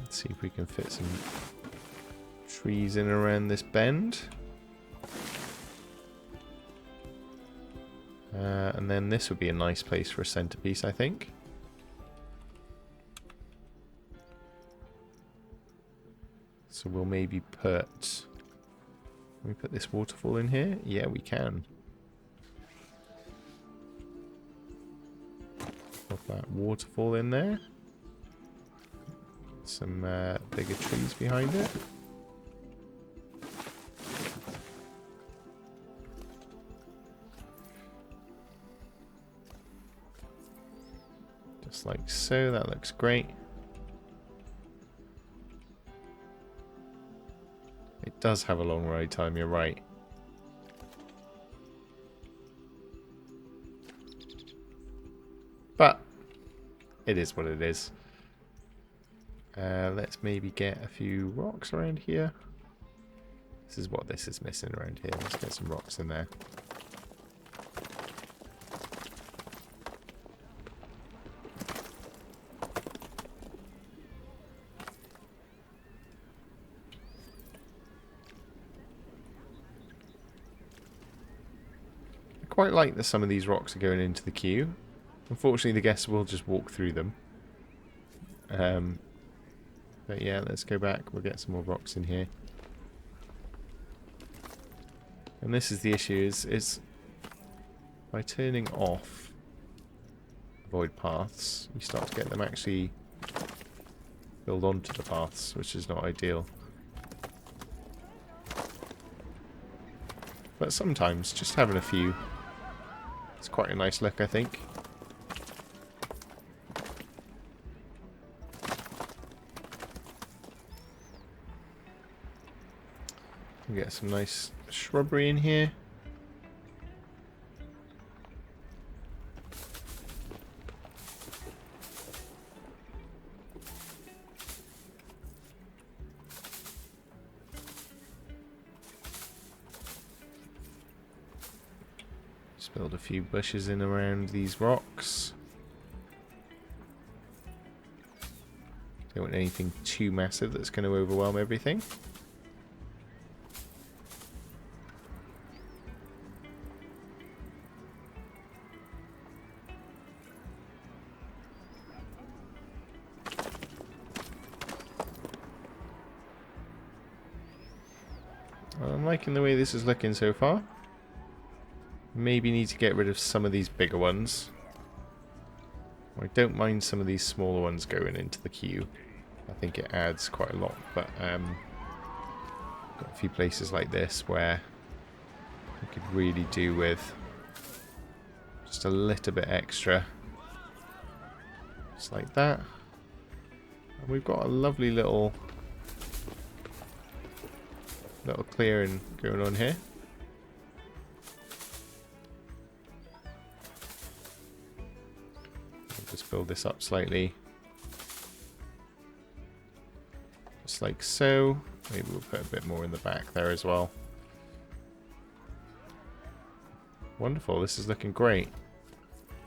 Let's see if we can fit some trees in around this bend. And then this would be a nice place for a centerpiece, I think. So we'll maybe put... Can we put this waterfall in here? Yeah, we can. Put that waterfall in there. Some bigger trees behind it. Just like so, that looks great. It does have a long ride time, you're right. But it is what it is. Let's maybe get a few rocks around here. This is what this is missing around here. Let's get some rocks in there. I quite like that some of these rocks are going into the queue. Unfortunately, the guests will just walk through them. But yeah, let's go back. We'll get some more rocks in here. And this is the issue, is by turning off avoid paths, you start to get them actually build onto the paths, which is not ideal. But sometimes just having a few, it's quite a nice look, I think. We get some nice shrubbery in here. Just build a few bushes in around these rocks. Don't want anything too massive that's going to overwhelm everything. I'm liking the way this is looking so far. Maybe need to get rid of some of these bigger ones. I don't mind some of these smaller ones going into the queue. I think it adds quite a lot, but got a few places like this where I could really do with just a little bit extra. Just like that. And we've got a lovely little clearing going on here. I'll just build this up slightly. Just like so. Maybe we'll put a bit more in the back there as well. Wonderful, this is looking great.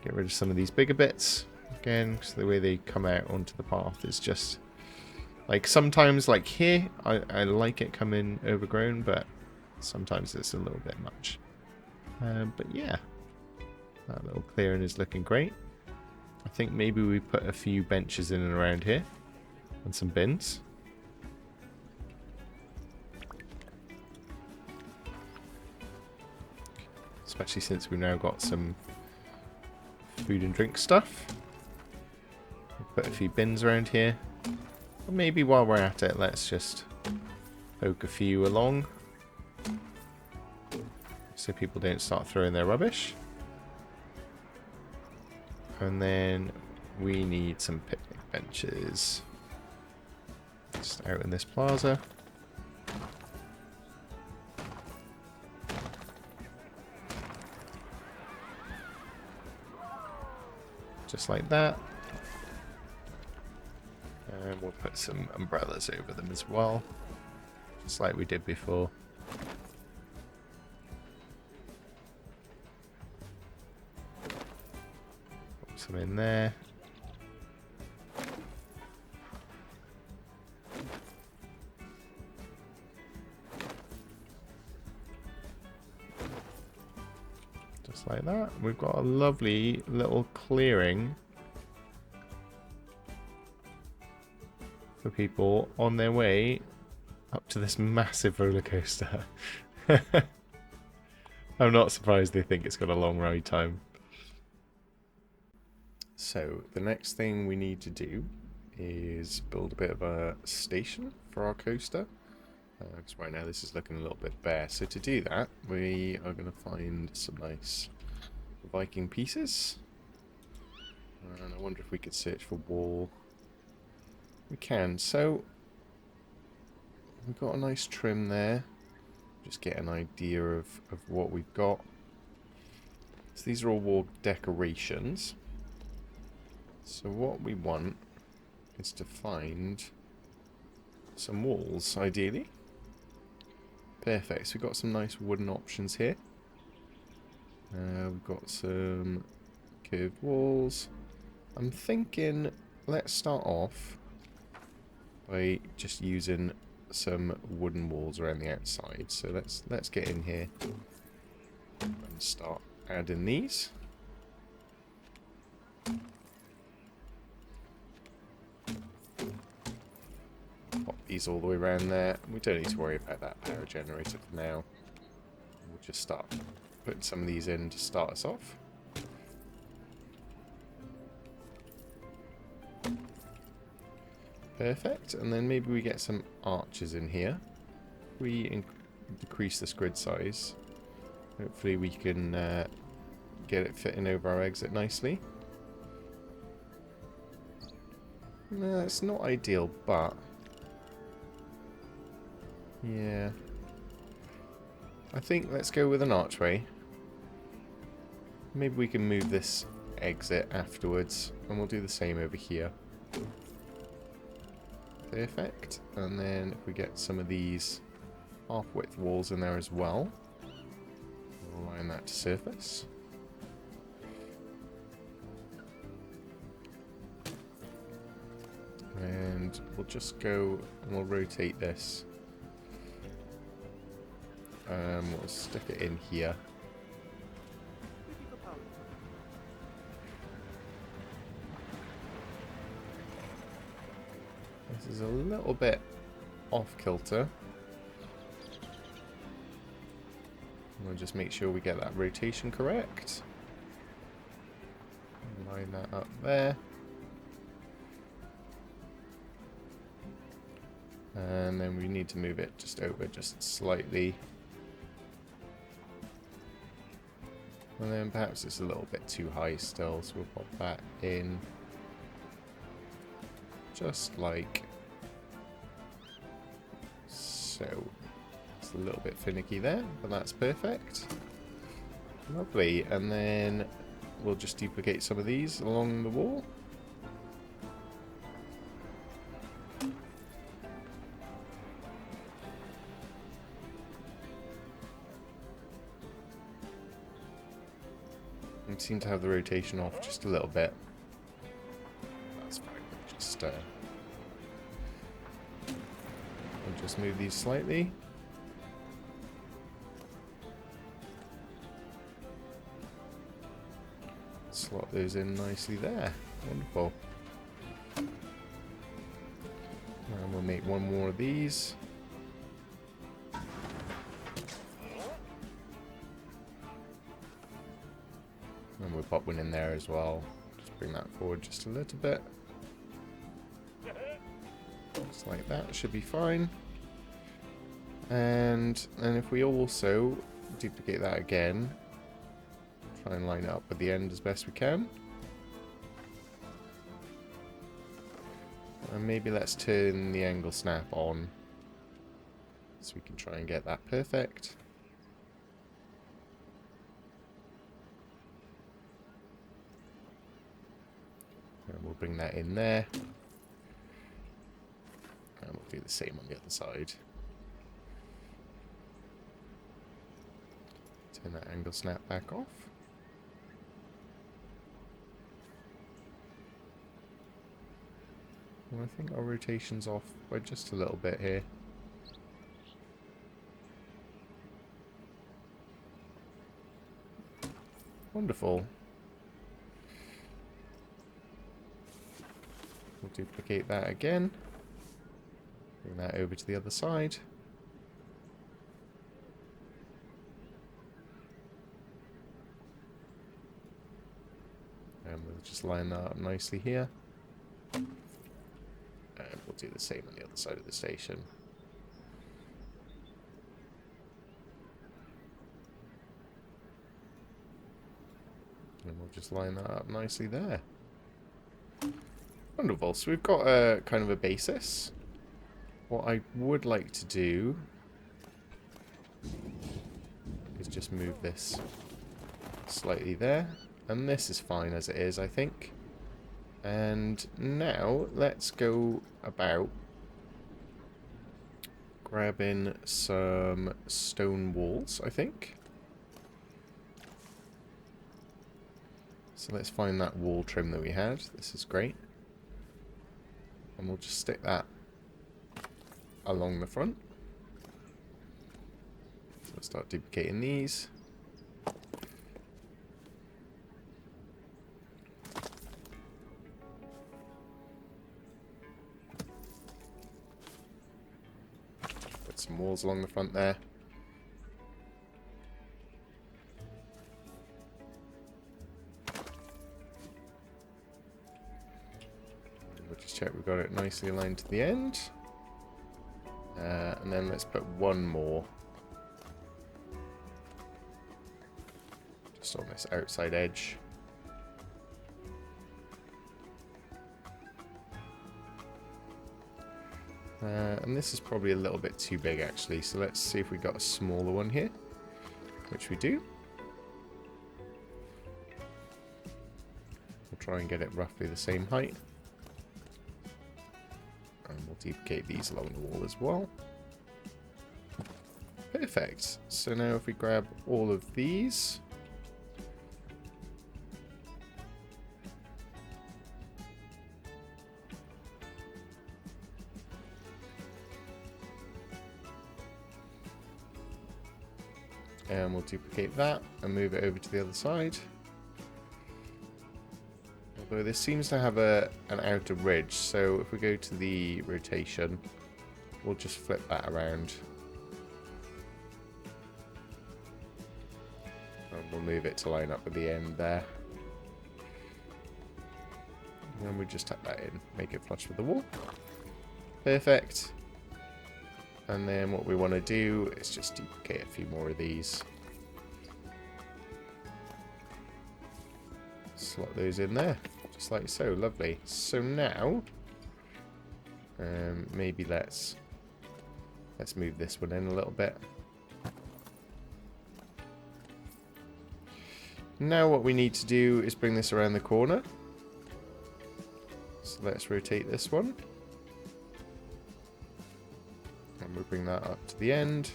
Get rid of some of these bigger bits. Again, because the way they come out onto the path is just... Like, sometimes, like here, I like it coming overgrown, but sometimes it's a little bit much. But yeah, that little clearing is looking great. I think maybe we put a few benches in and around here, and some bins. Especially since we've now got some food and drink stuff. We'll put a few bins around here. Maybe while we're at it, let's just poke a few along so people don't start throwing their rubbish. And then we need some picnic benches just out in this plaza. Just like that. And we'll put some umbrellas over them as well, just like we did before. Put some in there. Just like that. We've got a lovely little clearing for people on their way up to this massive roller coaster. I'm not surprised they think it's got a long ride time. So the next thing we need to do is build a bit of a station for our coaster, because right now this is looking a little bit bare. So to do that, we are going to find some nice Viking pieces. And I wonder if we could search for wall. We can. So we've got a nice trim there. Just get an idea of what we've got. So these are all wall decorations. So what we want is to find some walls, ideally. Perfect. So we've got some nice wooden options here. We've got some curved walls. I'm thinking let's start off by just using some wooden walls around the outside. So let's get in here and start adding these. Pop these all the way around there. We don't need to worry about that power generator for now. We'll just start putting some of these in to start us off. Perfect, and then maybe we get some arches in here. We decrease this grid size. Hopefully we can get it fitting over our exit nicely. No, it's not ideal, but yeah. I think let's go with an archway. Maybe we can move this exit afterwards, and we'll do the same over here. Perfect. And then if we get some of these half-width walls in there as well, we'll align that to surface. And we'll just go and we'll rotate this. We'll stick it in here. This is a little bit off kilter. We'll just make sure we get that rotation correct. Line that up there. And then we need to move it just over just slightly. And then perhaps it's a little bit too high still, so we'll pop that in. Just like so. It's a little bit finicky there, but that's perfect. Lovely. And then we'll just duplicate some of these along the wall. We seem to have the rotation off just a little bit. That's fine. We'll just move these slightly. Slot those in nicely there. Wonderful. And we'll make one more of these. And we'll pop one in there as well. Just bring that forward just a little bit. Just like that, should be fine. And if we also duplicate that again, try and line it up with the end as best we can. And maybe let's turn the angle snap on so we can try and get that perfect. And we'll bring that in there. And we'll do the same on the other side. Turn that angle snap back off. Well, I think our rotation's off by just a little bit here. Wonderful. We'll duplicate that again. Bring that over to the other side. And we'll just line that up nicely here. And we'll do the same on the other side of the station. And we'll just line that up nicely there. Wonderful. So we've got a kind of a basis. What I would like to do is just move this slightly there. And this is fine as it is, I think. And now let's go about grabbing some stone walls, I think. So let's find that wall trim that we had. This is great. And we'll just stick that along the front. So let's start duplicating these. Put some walls along the front there. We'll just check we've got it nicely aligned to the end. And then let's put one more just on this outside edge. And this is probably a little bit too big actually, so let's see if we got a smaller one here, which we do. We'll try and get it roughly the same height. And we'll duplicate these along the wall as well. Perfect. So now if we grab all of these. And we'll duplicate that and move it over to the other side. Although this seems to have an outer ridge, so if we go to the rotation, we'll just flip that around. And we'll move it to line up with the end there. And then we'll just tuck that in, make it flush with the wall. Perfect. And then what we want to do is just duplicate a few more of these. Slot those in there, just like so. Lovely. So now, maybe let's move this one in a little bit. Now what we need to do is bring this around the corner. So let's rotate this one. And we'll bring that up to the end.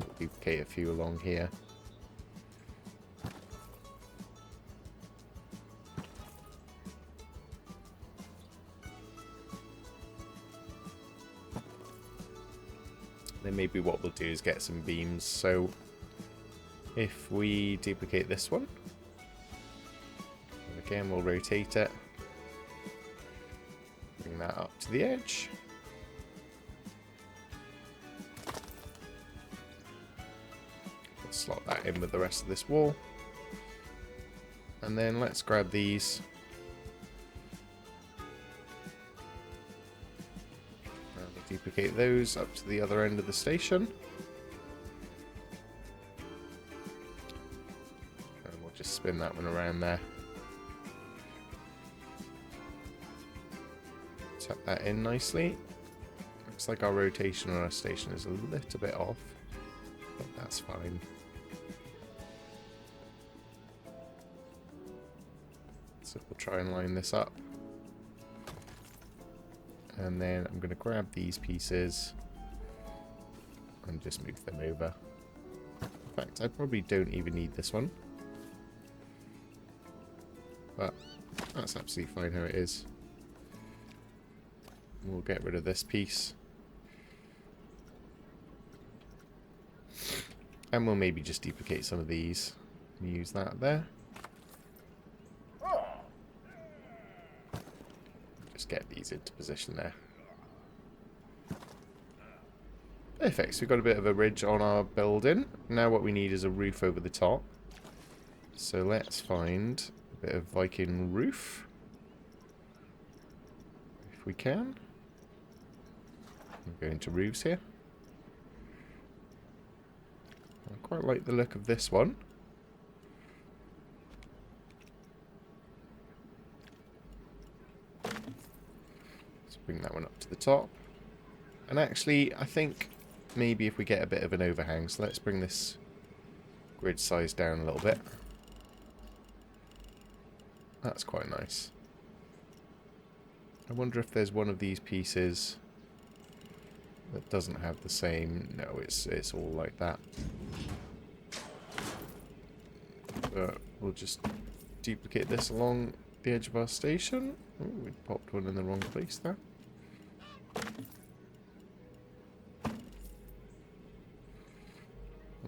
We'll duplicate a few along here. Then maybe what we'll do is get some beams. So if we duplicate this one, and again we'll rotate it, bring that up to the edge. We'll slot that in with the rest of this wall. And then let's grab these. Duplicate those up to the other end of the station. And we'll just spin that one around there. Tuck that in nicely. Looks like our rotation on our station is a little bit off, but that's fine. So we'll try and line this up. And then I'm going to grab these pieces and just move them over. In fact, I probably don't even need this one. But that's absolutely fine how it is. We'll get rid of this piece. And we'll maybe just duplicate some of these and use that there. Just get these into position there. Perfect, so we've got a bit of a ridge on our building. Now what we need is a roof over the top. So let's find a bit of Viking roof. If we can. We'll go into roofs here. I quite like the look of this one. Bring that one up to the top. And actually, I think maybe if we get a bit of an overhang, so let's bring this grid size down a little bit. That's quite nice. I wonder if there's one of these pieces that doesn't have the same... No, it's all like that. But we'll just duplicate this along the edge of our station. Oh, we popped one in the wrong place there.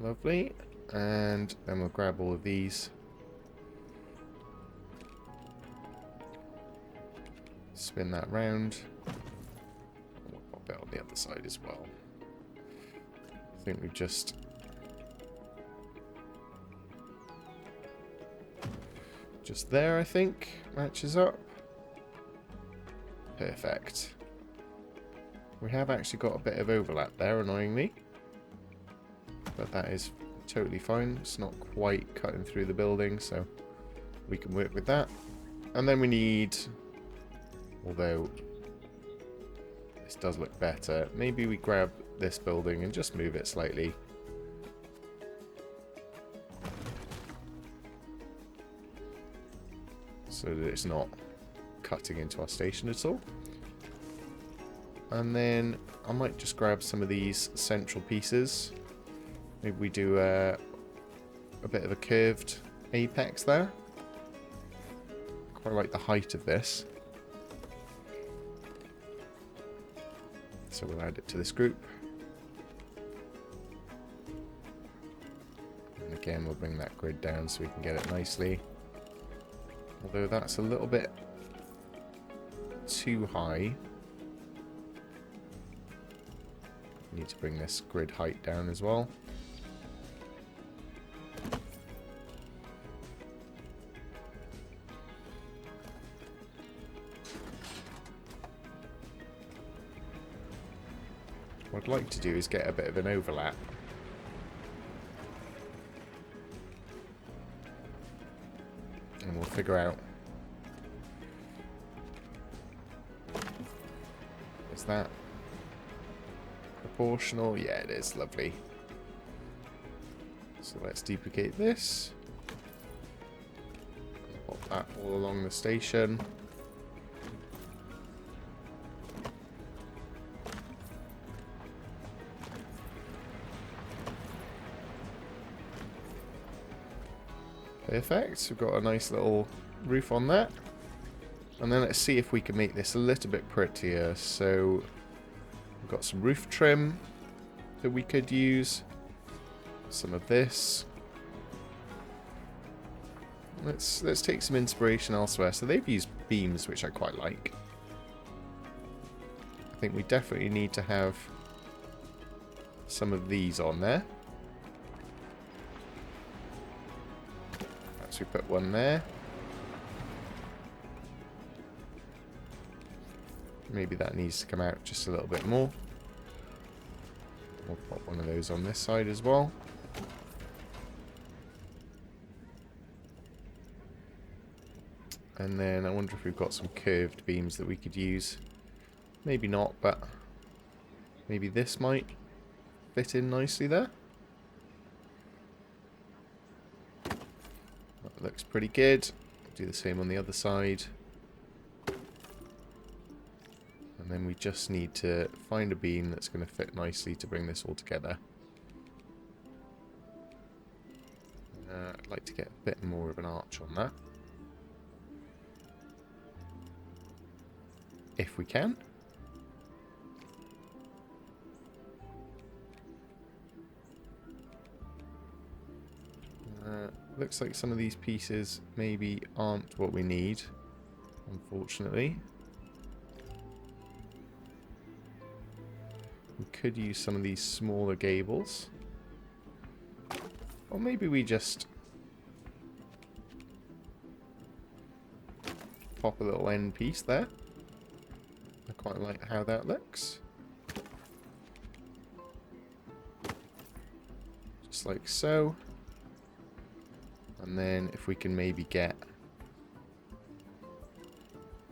Lovely. And then we'll grab all of these. Spin that round. We'll pop it on the other side as well. I think we've just... Just there, I think. Matches up. Perfect. We have actually got a bit of overlap there, annoyingly. But that is totally fine. It's not quite cutting through the building, so we can work with that. And then we need... Although this does look better, maybe we grab this building and just move it slightly. So that it's not cutting into our station at all. And then I might just grab some of these central pieces. Maybe we do a bit of a curved apex there. Quite like the height of this. So we'll add it to this group. And again, we'll bring that grid down so we can get it nicely. Although that's a little bit too high. Need to bring this grid height down as well. What I'd like to do is get a bit of an overlap. And we'll figure out... Is that proportional? Yeah, it is. Lovely. So let's duplicate this. Pop that all along the station. Perfect. We've got a nice little roof on that. And then let's see if we can make this a little bit prettier. So we've got some roof trim that we could use. Some of this. Let's take some inspiration elsewhere. So they've used beams, which I quite like. I think we definitely need to have some of these on there. So we put one there. Maybe that needs to come out just a little bit more. We'll pop one of those on this side as well. And then I wonder if we've got some curved beams that we could use. Maybe not, but maybe this might fit in nicely there. That looks pretty good. Do the same on the other side. And then we just need to find a beam that's going to fit nicely to bring this all together. I'd like to get a bit more of an arch on that. If we can. Looks like some of these pieces maybe aren't what we need, unfortunately. We could use some of these smaller gables. Or maybe we just pop a little end piece there. I quite like how that looks. Just like so. And then if we can maybe get...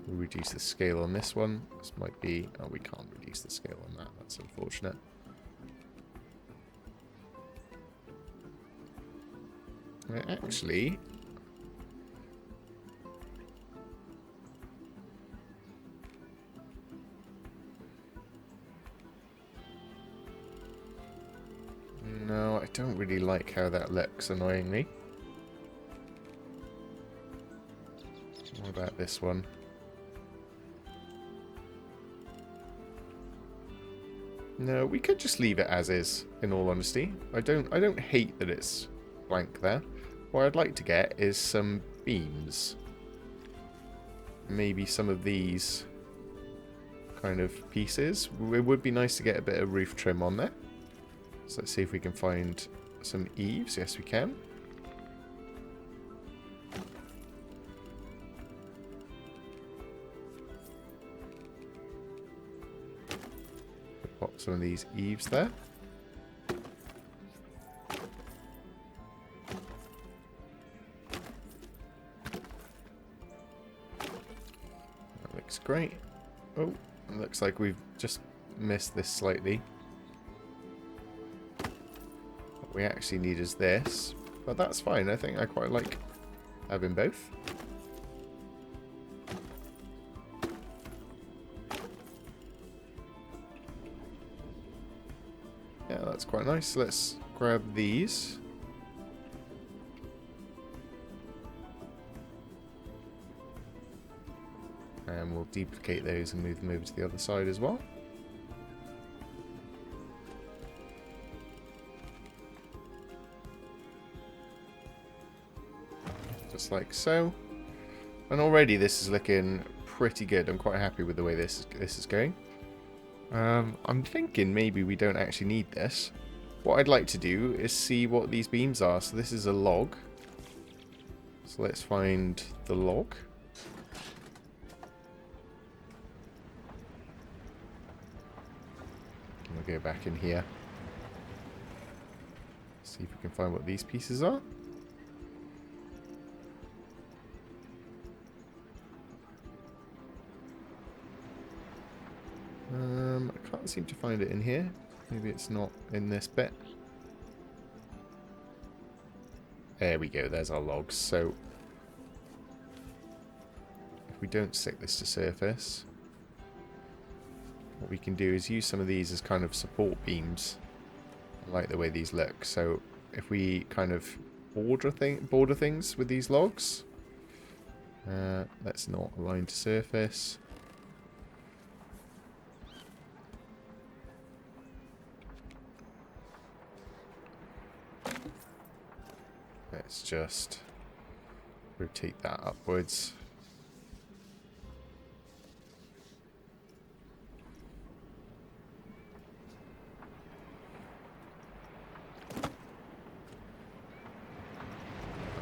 We reduce the scale on this one. This might be... Oh, we can't reduce the scale on that. That's unfortunate. Actually... No, I don't really like how that looks, annoyingly. What about this one? No, we could just leave it as is, in all honesty. I don't hate that it's blank there. What I'd like to get is some beams. Maybe some of these kind of pieces. It would be nice to get a bit of roof trim on there. So let's see if we can find some eaves. Yes, we can. Pop some of these eaves there. That looks great. Oh, it looks like we've just missed this slightly. What we actually need is this, but that's fine. I think I quite like having both. Yeah, that's quite nice. Let's grab these. And we'll duplicate those and move them over to the other side as well. Just like so. And already this is looking pretty good. I'm quite happy with the way this is going. I'm thinking maybe we don't actually need this. What I'd like to do is see what these beams are. So this is a log. So let's find the log. We'll go back in here. See if we can find what these pieces are. I can't seem to find it in here. Maybe it's not in this bit. There we go, there's our logs. So, if we don't stick this to surface, what we can do is use some of these as kind of support beams. I like the way these look. So, if we kind of border things with these logs, let's not align to surface. Let's just rotate that upwards.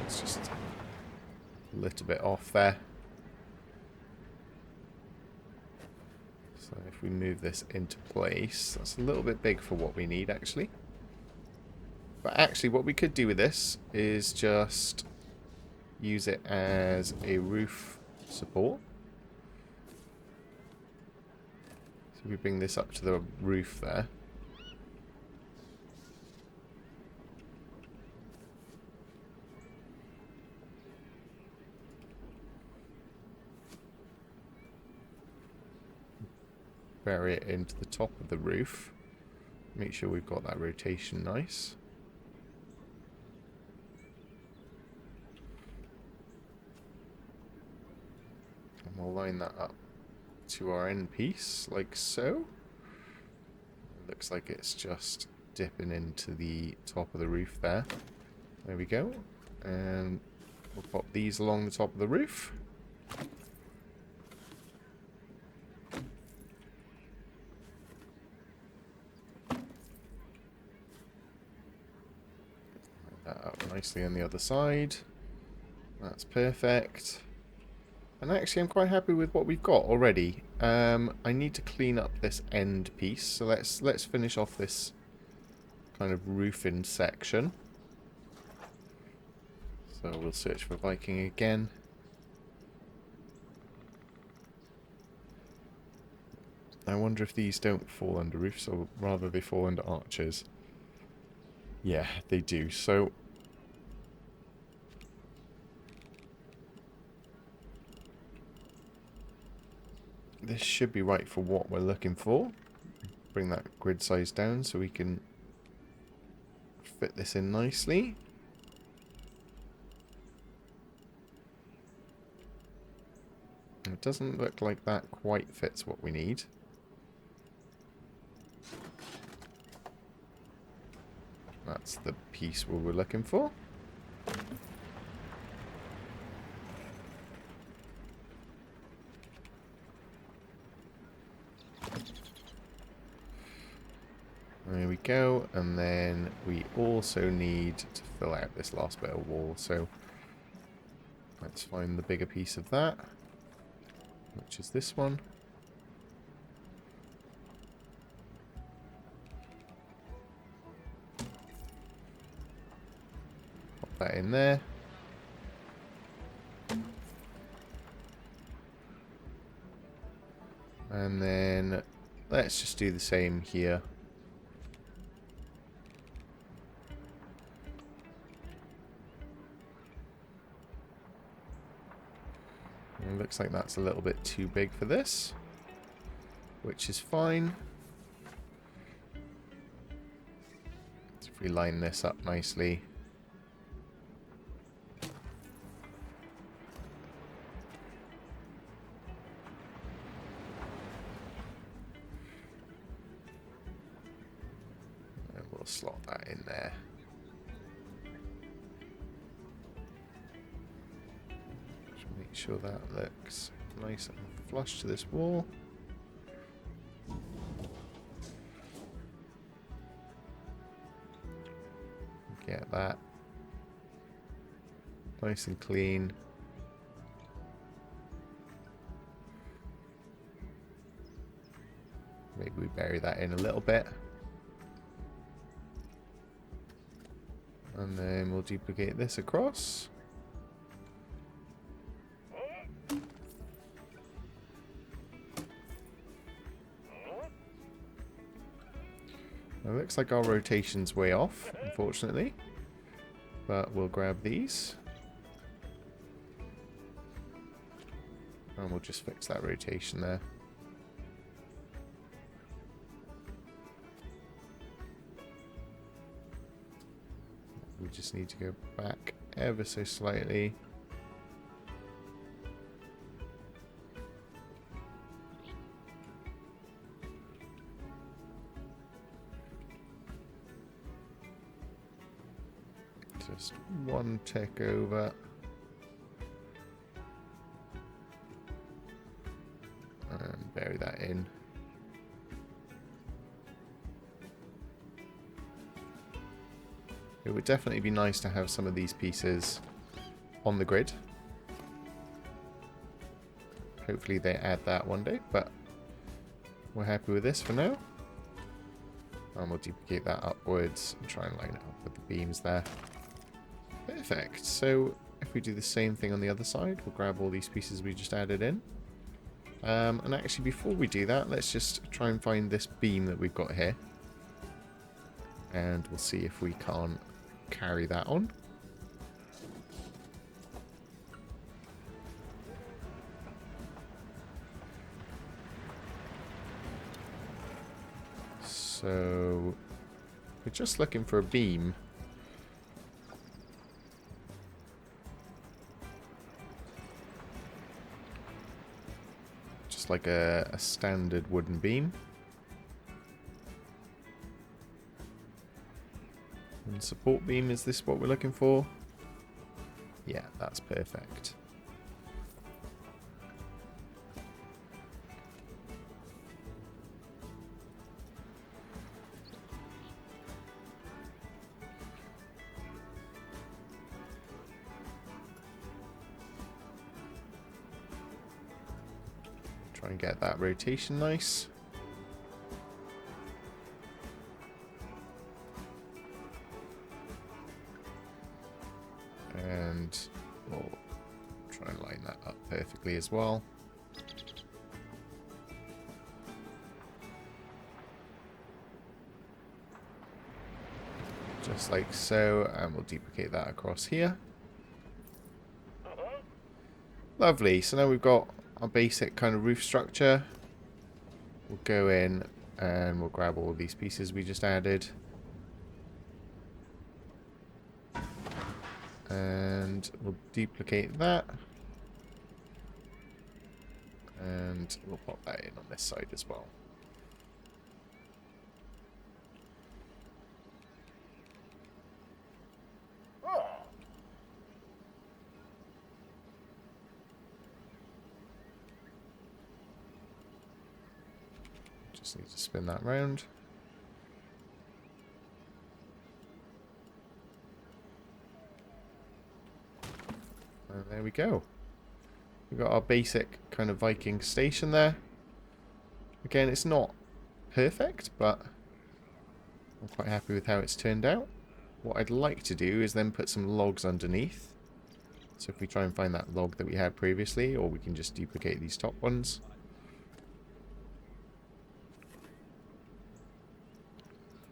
It's just a little bit off there. So if we move this into place, that's a little bit big for what we need actually. But actually what we could do with this is just use it as a roof support. So we bring this up to the roof there. Bury it into the top of the roof. Make sure we've got that rotation nice. And we'll line that up to our end piece, like so. Looks like it's just dipping into the top of the roof there. There we go. And we'll pop these along the top of the roof. Line that up nicely on the other side. That's perfect. And actually I'm quite happy with what we've got already. I need to clean up this end piece, so let's finish off this kind of roofing section. So we'll search for Viking again. I wonder if these don't fall under roofs, or rather they fall under arches. Yeah, they do. So this should be right for what we're looking for. Bring that grid size down so we can fit this in nicely. It doesn't look like that quite fits what we need. That's the piece we were looking for. There we go, and then we also need to fill out this last bit of wall, so let's find the bigger piece of that, which is this one. Pop that in there. And then let's just do the same here. It looks like that's a little bit too big for this, which is fine. So if we line this up nicely. And we'll slot that in there. Make sure that looks nice and flush to this wall. Get that nice and clean. Maybe we bury that in a little bit. And then we'll duplicate this across. It looks like our rotation's way off, unfortunately. But we'll grab these. And we'll just fix that rotation there. We just need to go back ever so slightly. Just one tick over. And bury that in. It would definitely be nice to have some of these pieces on the grid. Hopefully they add that one day, but we're happy with this for now. And we'll duplicate that upwards and try and line it up with the beams there. Perfect. So if we do the same thing on the other side, we'll grab all these pieces we just added in. And actually before we do that, let's just try and find this beam that we've got here. And we'll see if we can't carry that on. So we're just looking for a beam. Just like a standard wooden beam. And support beam, is this what we're looking for? Yeah, that's perfect. Try and get that rotation nice. And we'll try and line that up perfectly as well. Just like so, and we'll duplicate that across here. Lovely, so now we've got our basic kind of roof structure. We'll go in and we'll grab all these pieces we just added. And we'll duplicate that. And we'll pop that in on this side as well. Just need to spin that round. And there we go. We've got our basic kind of Viking station there. Again, it's not perfect, but I'm quite happy with how it's turned out. What I'd like to do is then put some logs underneath. So if we try and find that log that we had previously, or we can just duplicate these top ones.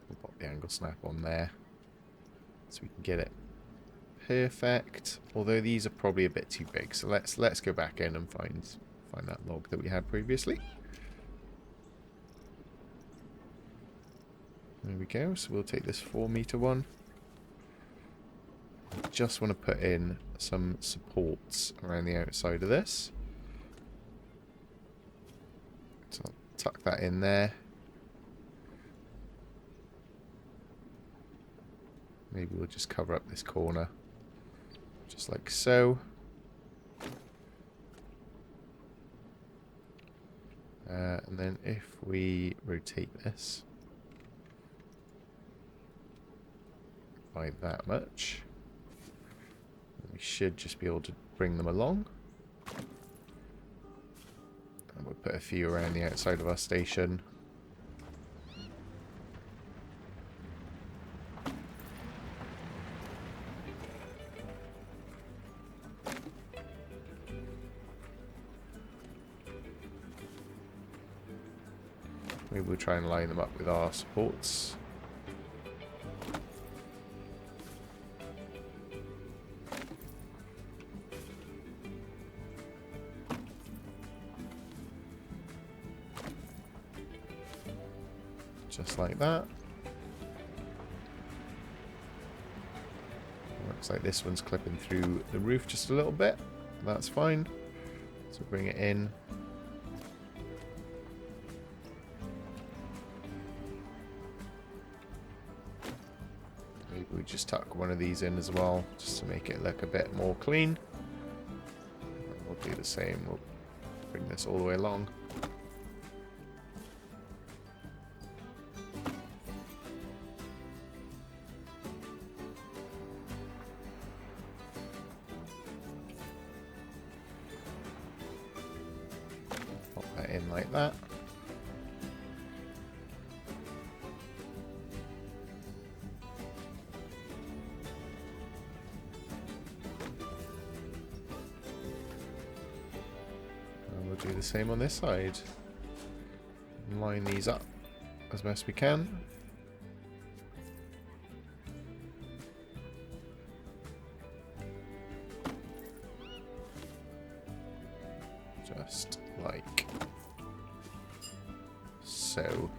We'll pop the angle snap on there so we can get it perfect. Although these are probably a bit too big, so let's go back in and find that log that we had previously. There we go. So we'll take this 4-meter one. Just want to put in some supports around the outside of this. So I'll tuck that in there. Maybe we'll just cover up this corner. Just like so. And then if we rotate this by that much, we should just be able to bring them along. And we'll put a few around the outside of our station. Maybe we'll try and line them up with our supports. Just like that. Looks like this one's clipping through the roof just a little bit. That's fine. So bring it in. Maybe we just tuck one of these in as well, just to make it look a bit more clean. And we'll do the same. We'll bring this all the way along. Pop that in like that. Do the same on this side. Line these up as best we can. Just like so.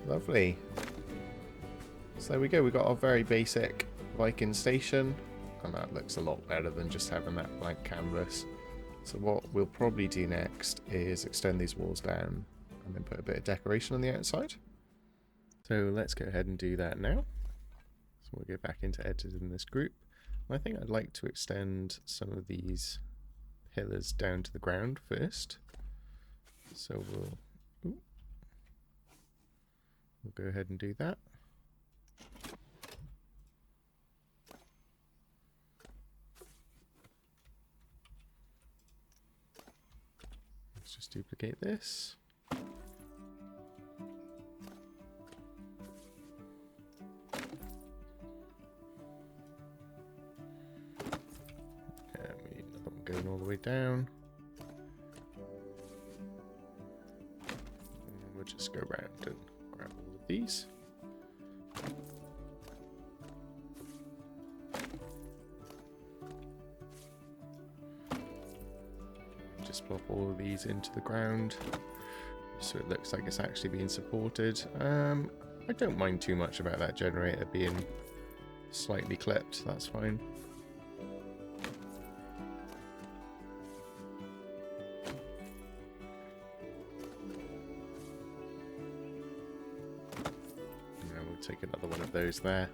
Lovely. So there we go, we got our very basic Viking station, and that looks a lot better than just having that blank canvas. So what we'll probably do next is extend these walls down and then put a bit of decoration on the outside. So let's go ahead and do that now. So we'll go back into editing this group. I think I'd like to extend some of these pillars down to the ground first. So we'll go ahead and do that. Let's just duplicate this. going all the way down. And we'll just go around and grab all of these. Just plop all of these into the ground so it looks like it's actually being supported. I don't mind too much about that generator being slightly clipped, that's fine. Now we'll take another one of those there.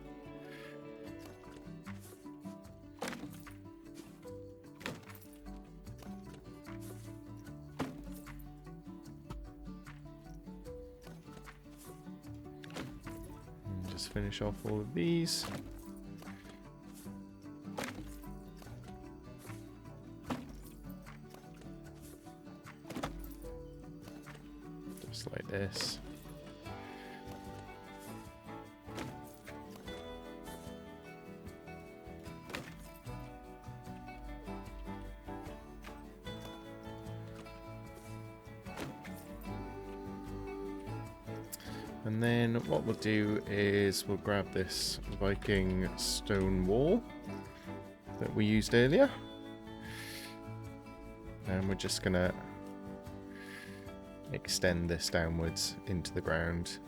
Just finish off all of these. Just like this. And then what we'll do is we'll grab this Viking stone wall that we used earlier. And we're just going to extend this downwards into the ground.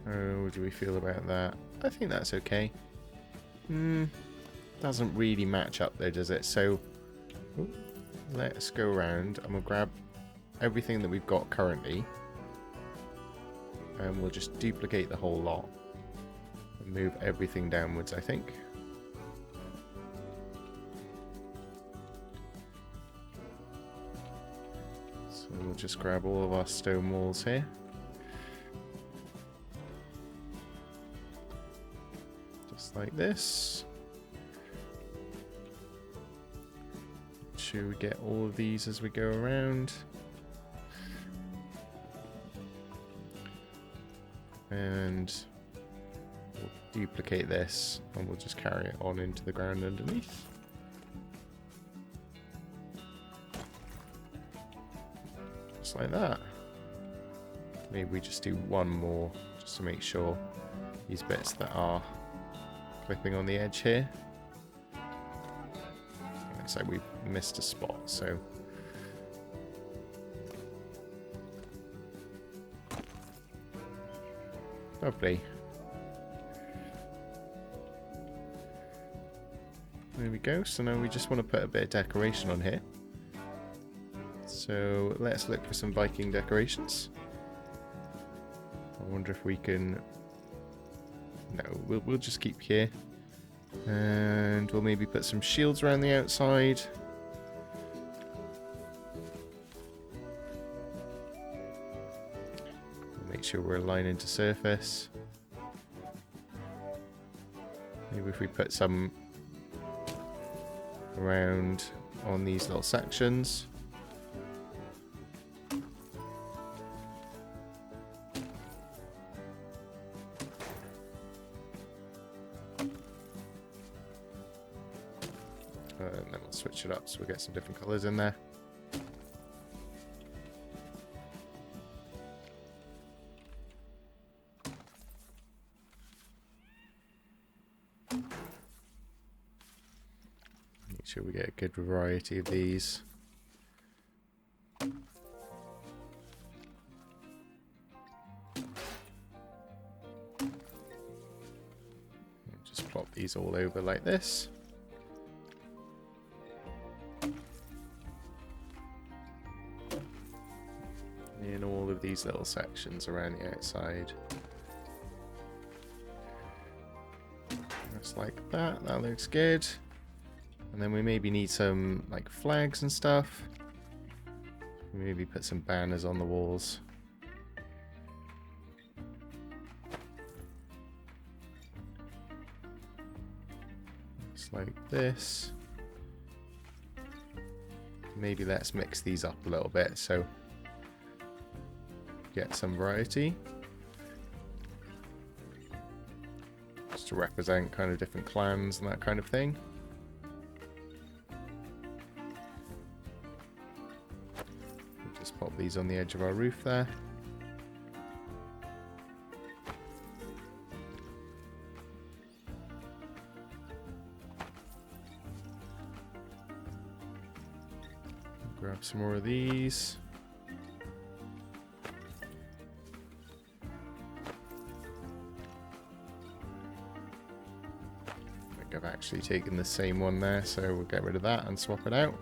How do we feel about that? I think that's okay. Doesn't really match up though, does it? So let's go around and we'll grab everything that we've got currently, and we'll just duplicate the whole lot and move everything downwards, I think. So we'll just grab all of our stone walls here. Just like this. Make sure we get all of these as we go around. And we'll duplicate this and we'll just carry it on into the ground underneath. Just like that. Maybe we just do one more just to make sure these bits that are clipping on the edge here. Looks like we've missed a spot, so lovely. There we go. So now we just want to put a bit of decoration on here. So let's look for some Viking decorations. I wonder if we can... No, we'll just keep here. And we'll maybe put some shields around the outside. Make sure we're aligning to surface. Maybe if we put some around on these little sections. And then we'll switch it up so we'll get some different colours in there. Make sure we get a good variety of these. Just plop these all over like this. In all of these little sections around the outside. Just like that, that looks good. And then we maybe need some like flags and stuff. Maybe put some banners on the walls. Just like this. Maybe let's mix these up a little bit so get some variety. just to represent kind of different clans and that kind of thing. We'll just pop these on the edge of our roof there. Grab some more of these. I think I've actually taken the same one there, so we'll get rid of that and swap it out.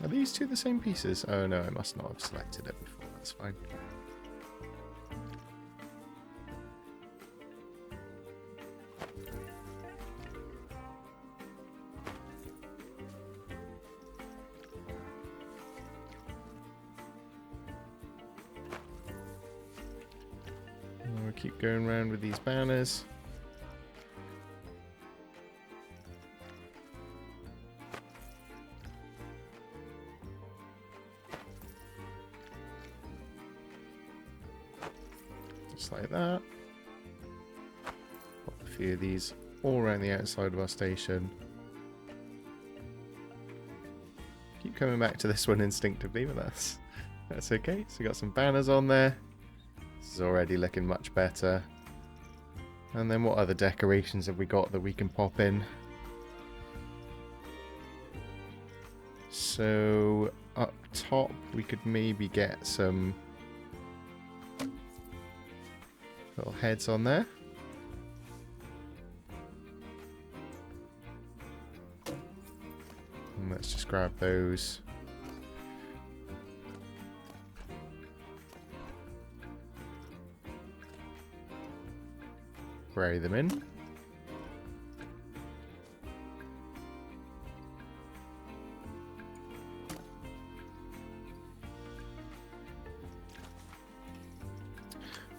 Are these two the same pieces? Oh no, I must not have selected it before, that's fine. We'll keep going around with these banners. Just like that. Pop a few of these all around the outside of our station. Keep coming back to this one instinctively, but that's okay. So we got some banners on there. This is already looking much better. And then what other decorations have we got that we can pop in? So up top we could maybe get some little heads on there. And let's just grab those. Bury them in.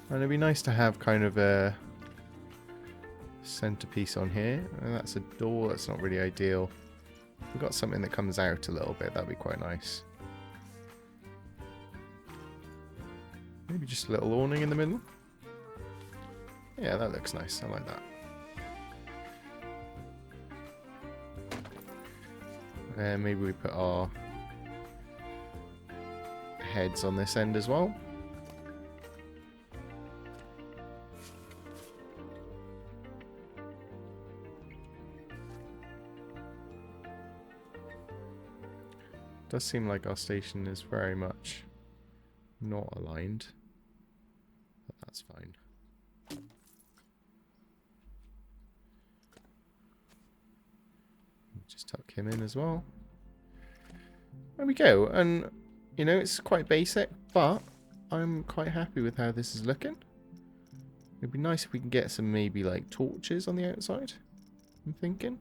And it'd be nice to have kind of a centerpiece on here. And that's a door, that's not really ideal. We've got something that comes out a little bit, that'd be quite nice. Maybe just a little awning in the middle. Yeah, that looks nice. I like that. And maybe we put our heads on this end as well. Does seem like our station is very much not aligned, but that's fine. Just tuck him in as well. There we go. And, you know, it's quite basic, but I'm quite happy with how this is looking. It'd be nice if we can get some maybe like torches on the outside, I'm thinking.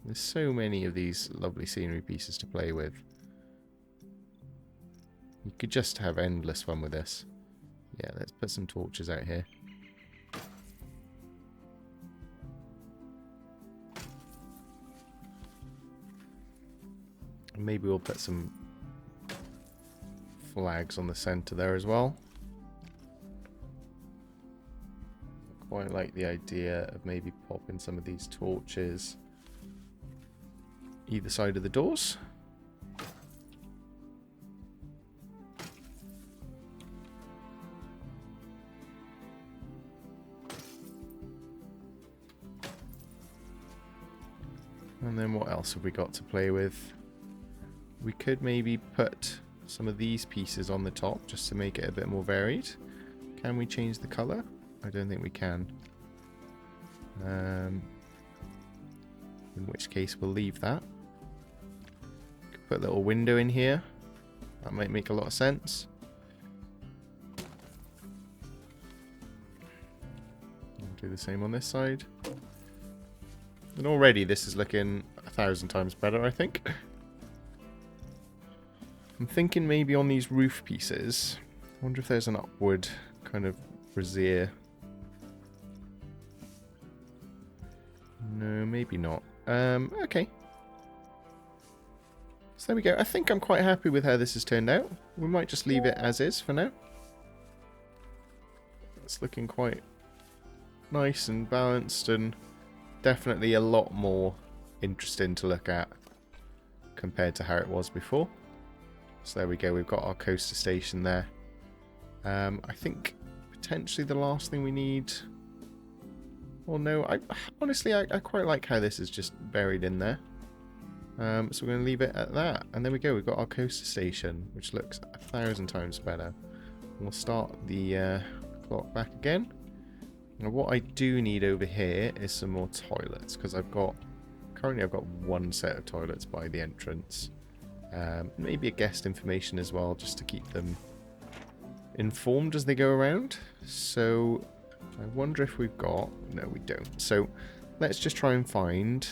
There's so many of these lovely scenery pieces to play with. You could just have endless fun with this. Yeah, let's put some torches out here. Maybe we'll put some flags on the center there as well. I quite like the idea of maybe popping some of these torches either side of the doors. And then what else have we got to play with? We could maybe put some of these pieces on the top just to make it a bit more varied. Can we change the color? I don't think we can. In which case we'll leave that. Could put a little window in here. That might make a lot of sense. I'll do the same on this side. And already this is looking 1,000 times better, I think. I'm thinking maybe on these roof pieces, I wonder if there's an upward kind of brazier. No, maybe not. Okay. So there we go. I think I'm quite happy with how this has turned out. We might just leave it as is for now. It's looking quite nice and balanced, and definitely a lot more interesting to look at compared to how it was before. So there we go, we've got our coaster station there. I think potentially the last thing we need... Well, no, honestly, I quite like how this is just buried in there. So we're going to leave it at that. And there we go, we've got our coaster station, which looks 1,000 times better. We'll start the clock back again. Now what I do need over here is some more toilets, because currently I've got one set of toilets by the entrance. Maybe a guest information as well, just to keep them informed as they go around. So I wonder if we've got... No, we don't. So let's just try and find...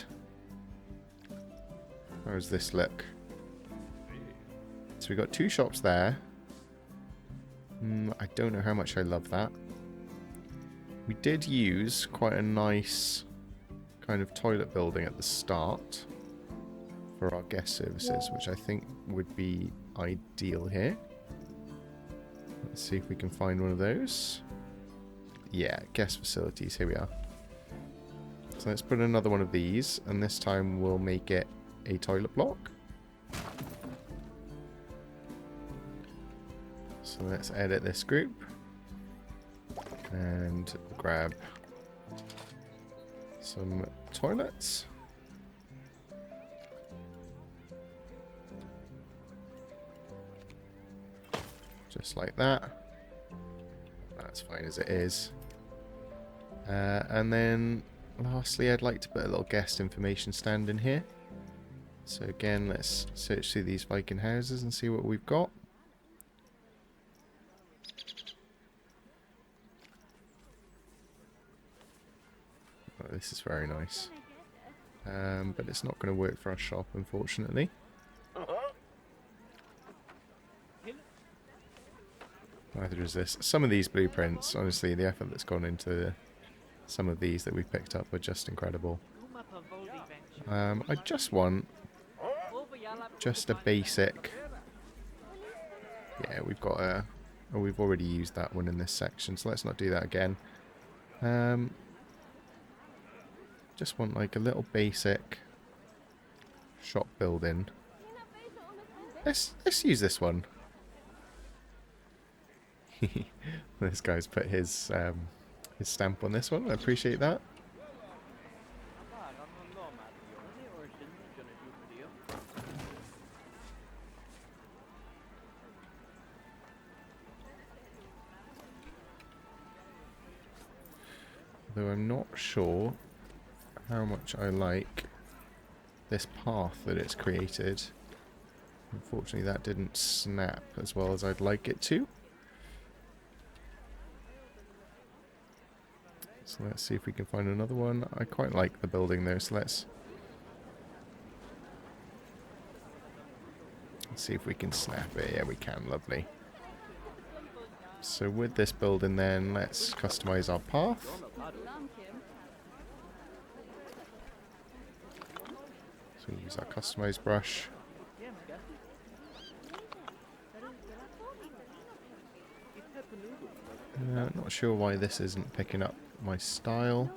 How does this look? So we've got 2 shops there. I don't know how much I love that. We did use quite a nice kind of toilet building at the start for our guest services, which I think would be ideal here. Let's see if we can find one of those. Yeah, guest facilities, here we are. So let's put another one of these, and this time we'll make it a toilet block. So let's edit this group and grab some toilets. Just like that. That's fine as it is. And then lastly, I'd like to put a little guest information stand in here. So again, let's search through these Viking houses and see what we've got. Oh, this is very nice. But it's not going to work for our shop, unfortunately. Neither is this. Some of these blueprints, honestly, the effort that's gone into some of these that we've picked up are just incredible. I just want just a basic... Yeah, we've got a... Oh, we've already used that one in this section, so let's not do that again. Just want like a little basic shop building. Let's use this one. This guy's put his stamp on this one. I appreciate that. Though I'm not sure how much I like this path that it's created. Unfortunately, that didn't snap as well as I'd like it to. So let's see if we can find another one. I quite like the building though, so let's see if we can snap it. Yeah, we can. Lovely. So with this building then, let's customize our path. So we use our customize brush. Not sure why this isn't picking up my style.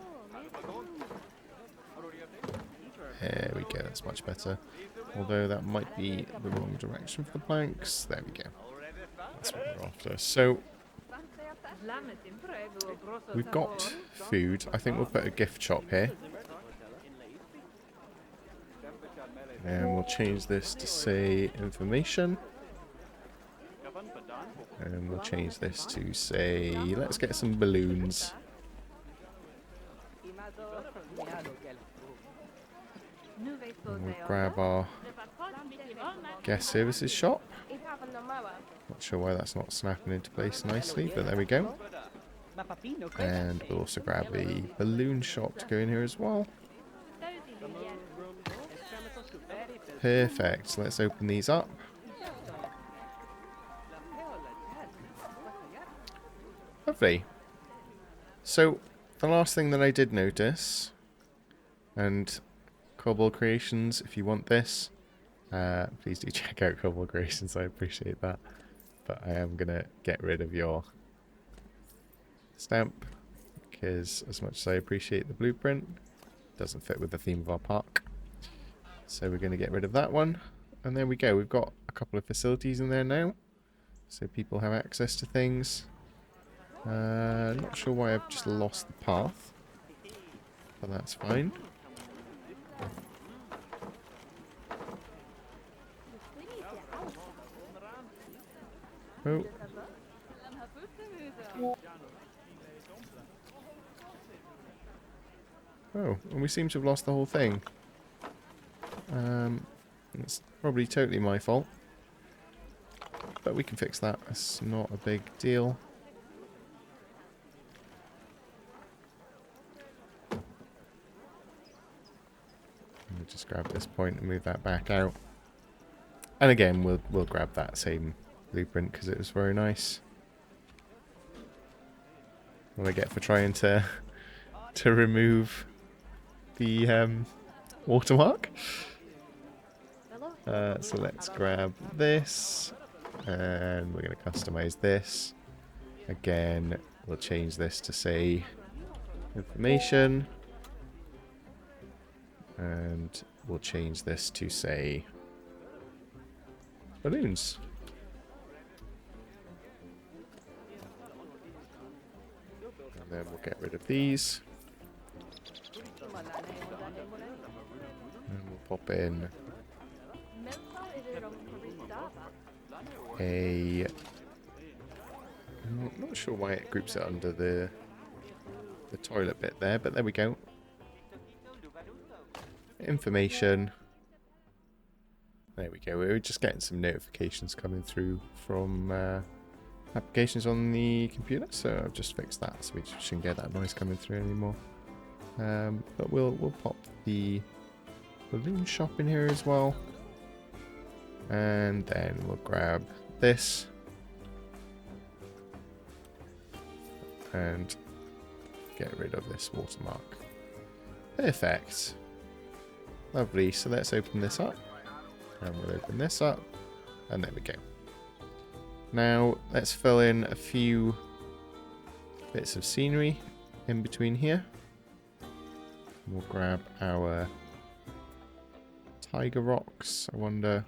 There we go, that's much better. Although that might be the wrong direction for the planks. There we go. That's what we're after. So we've got food. I think we'll put a gift shop here. And we'll change this to say information. And we'll change this to say, let's get some balloons. And we'll grab our guest services shop. Not sure why that's not snapping into place nicely, but there we go. And we'll also grab a balloon shop to go in here as well. Perfect. So let's open these up. Lovely. So, the last thing that I did notice, and Cobble Creations, if you want this, please do check out Cobble Creations, I appreciate that. But I am going to get rid of your stamp, because as much as I appreciate the blueprint, it doesn't fit with the theme of our park. So we're going to get rid of that one. And there we go. We've got a couple of facilities in there now, so people have access to things. Not sure why I've just lost the path, but that's fine. Oh. Oh, and we seem to have lost the whole thing. It's probably totally my fault, but we can fix that. It's not a big deal. We'll just grab this point and move that back out. And again, we'll grab that same blueprint because it was very nice. What I get for trying to remove the watermark. So let's grab this, and we're going to customize this. Again, we'll change this to say information, and we'll change this to say balloons. And then we'll get rid of these. And we'll pop in a... I'm not sure why it groups it under the toilet bit there, but there we go. Information. There we go. We were just getting some notifications coming through from applications on the computer, so I've just fixed that, so we shouldn't get that noise coming through anymore. But we'll pop the balloon shop in here as well, and then we'll grab this and get rid of this watermark. Perfect. Lovely. So let's open this up, and we'll open this up, and there we go. Now let's fill in a few bits of scenery in between here. We'll grab our tiger rocks. I wonder,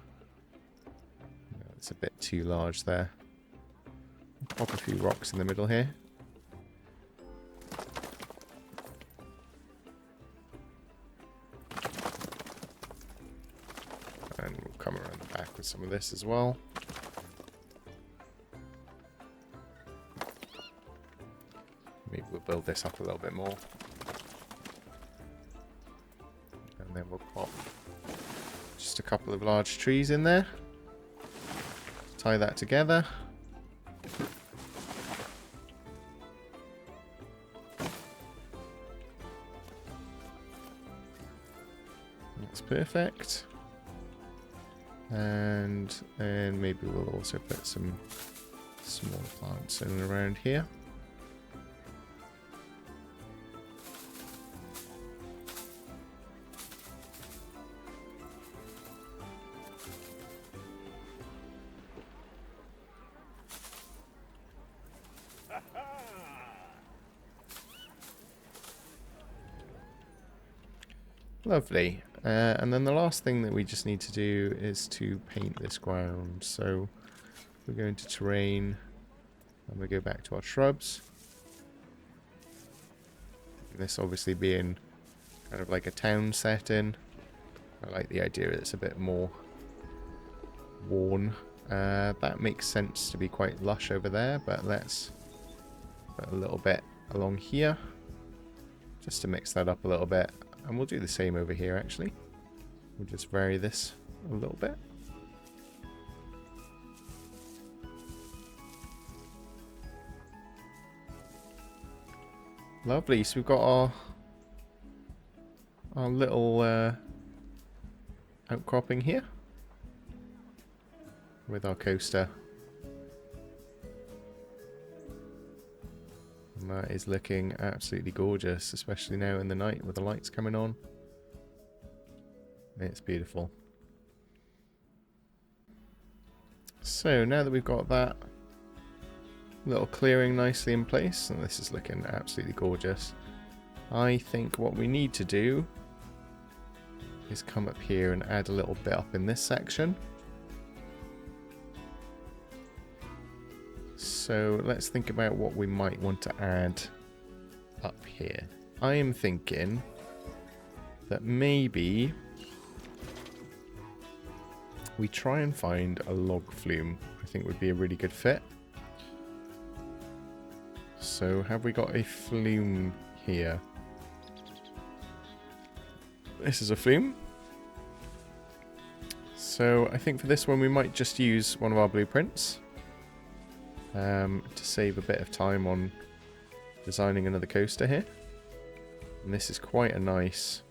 no, it's a bit too large there. Pop a few rocks in the middle here. And we'll come around the back with some of this as well. Maybe we'll build this up a little bit more. And then we'll pop just a couple of large trees in there. Tie that together. That's perfect. And then maybe we'll also put some small plants in and around here. Lovely. And then the last thing that we just need to do is to paint this ground. So we're going to terrain, and we go back to our shrubs. This obviously being kind of like a town setting. I like the idea that it's a bit more worn. That makes sense to be quite lush over there, but let's put a little bit along here just to mix that up a little bit. And we'll do the same over here, actually. We'll just vary this a little bit. Lovely. So we've got our little outcropping here with our coaster. And that is looking absolutely gorgeous, especially now in the night with the lights coming on. It's beautiful. So now that we've got that Little clearing nicely in place, and this is looking absolutely gorgeous. I think what we need to do is come up here and add a little bit up in this section. So let's think about what we might want to add up here. I am thinking that maybe we try and find a log flume. I think would be a really good fit. So have we got a flume here? This is a flume. So I think for this one we might just use one of our blueprints to save a bit of time on designing another coaster here. And this is quite a nice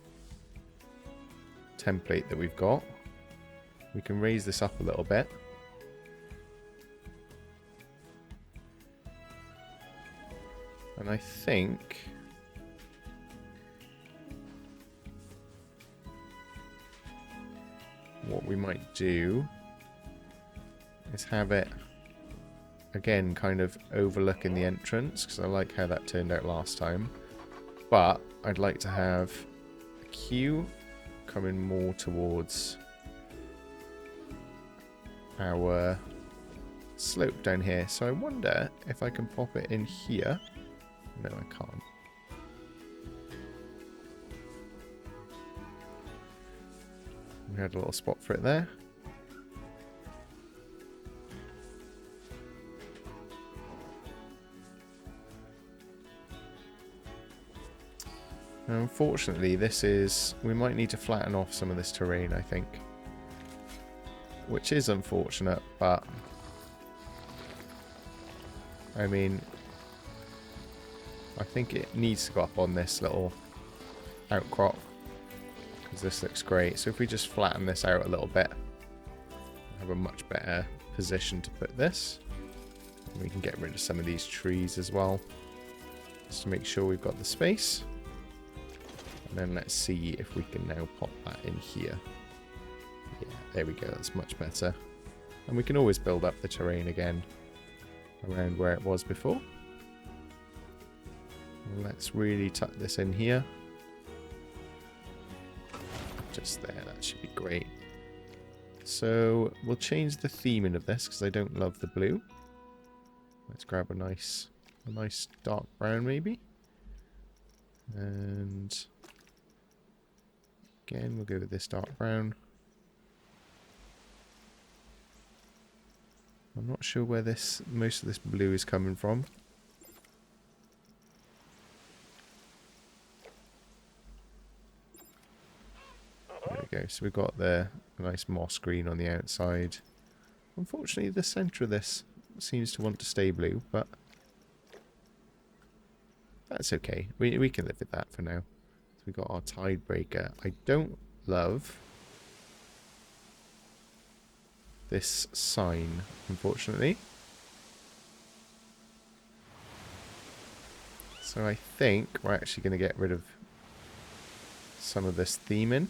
template that we've got. We can raise this up a little bit. And I think what we might do is have it again kind of overlooking the entrance, because I like how that turned out last time. But I'd like to have a queue coming more towards our slope down here. So I wonder if I can pop it in here. No, I can't. We had a little spot for it there. Now, unfortunately, we might need to flatten off some of this terrain, I think. Which is unfortunate, but I mean, I think it needs to go up on this little outcrop, because this looks great. So if we just flatten this out a little bit, we'll have a much better position to put this. And we can get rid of some of these trees as well, just to make sure we've got the space. And then let's see if we can now pop that in here. Yeah, there we go, that's much better. And we can always build up the terrain again around where it was before. Let's really tuck this in here. Just there, that should be great. So we'll change the theming of this, because I don't love the blue. Let's grab a nice dark brown maybe. And again, we'll go with this dark brown. I'm not sure where most of this blue is coming from. There we go. So we've got the nice moss green on the outside. Unfortunately, the centre of this seems to want to stay blue, but that's okay. We can live with that for now. So we've got our tide breaker. I don't love this sign, unfortunately. So I think we're actually going to get rid of some of this theming.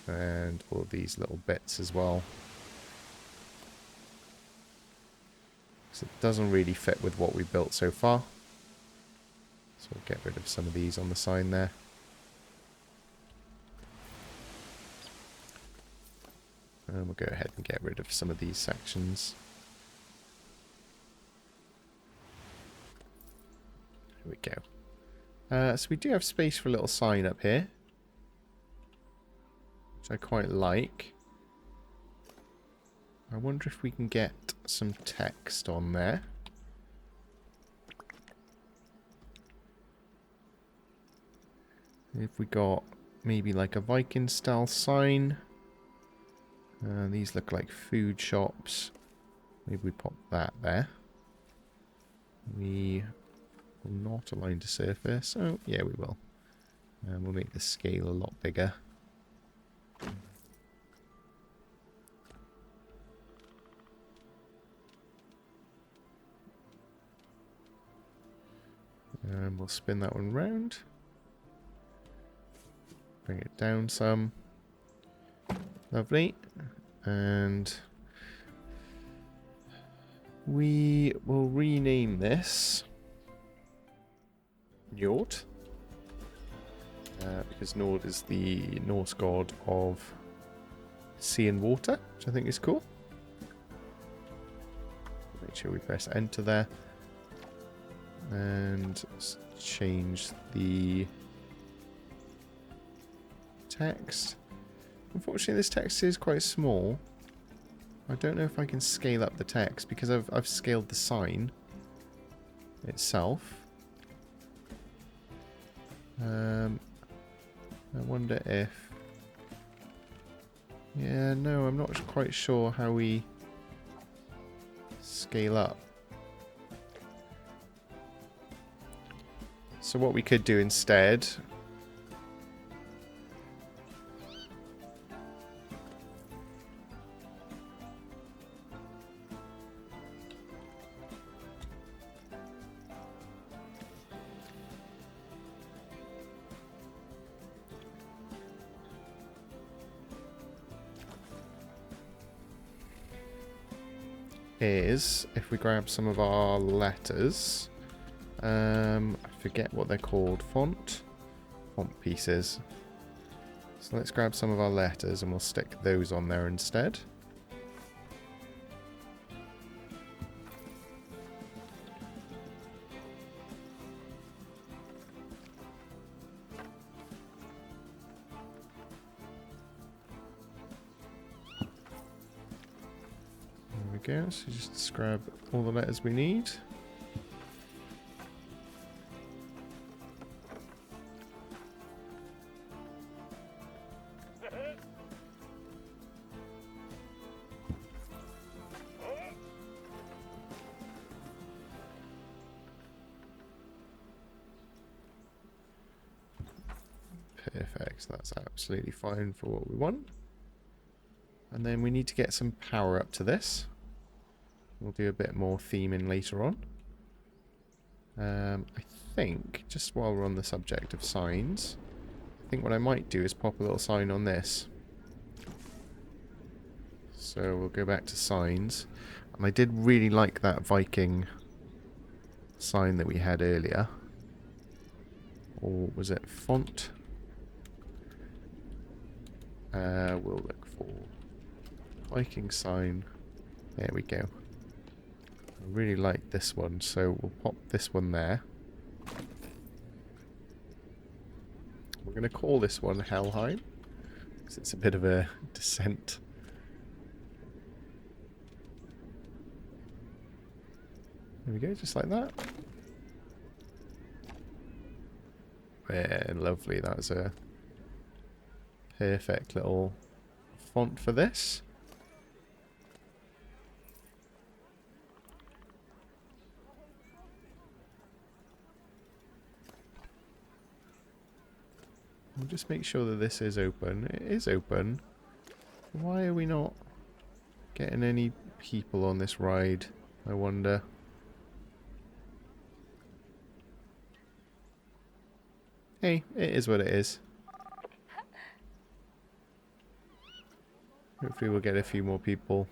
And all these little bits as well. So it doesn't really fit with what we built so far. So we'll get rid of some of these on the sign there. And we'll go ahead and get rid of some of these sections. Here we go. So we do have space for a little sign up here, which I quite like. I wonder if we can get some text on there. If we got maybe like a Viking style sign. These look like food shops. Maybe we pop that there. We will not align to surface. Oh, yeah, we will. And we'll make the scale a lot bigger. And we'll spin that one round. Bring it down some. Lovely. And We will rename this Njord. Because Nord is the Norse god of sea and water, which I think is cool. Make sure we press enter there. And change the text. Unfortunately, this text is quite small. I don't know if I can scale up the text because I've scaled the sign itself. I wonder if... Yeah, no, I'm not quite sure how we scale up. So what we could do instead... is if we grab some of our letters, I forget what they're called, font pieces. So let's grab some of our letters and we'll stick those on there instead. Go, so just grab all the letters we need. Perfect, that's absolutely fine for what we want. And then we need to get some power up to this. We'll do a bit more theming later on. I think, just while we're on the subject of signs, I think what I might do is pop a little sign on this. So we'll go back to signs. And I did really like that Viking sign that we had earlier. Or was it font? We'll look for Viking sign. There we go. I really like this one, so we'll pop this one there. We're going to call this one Helheim, because it's a bit of a descent. There we go, just like that. Yeah, lovely. That was a perfect little font for this. We'll just make sure that this is open. It is open. Why are we not getting any people on this ride, I wonder? Hey, it is what it is. Hopefully we'll get a few more people.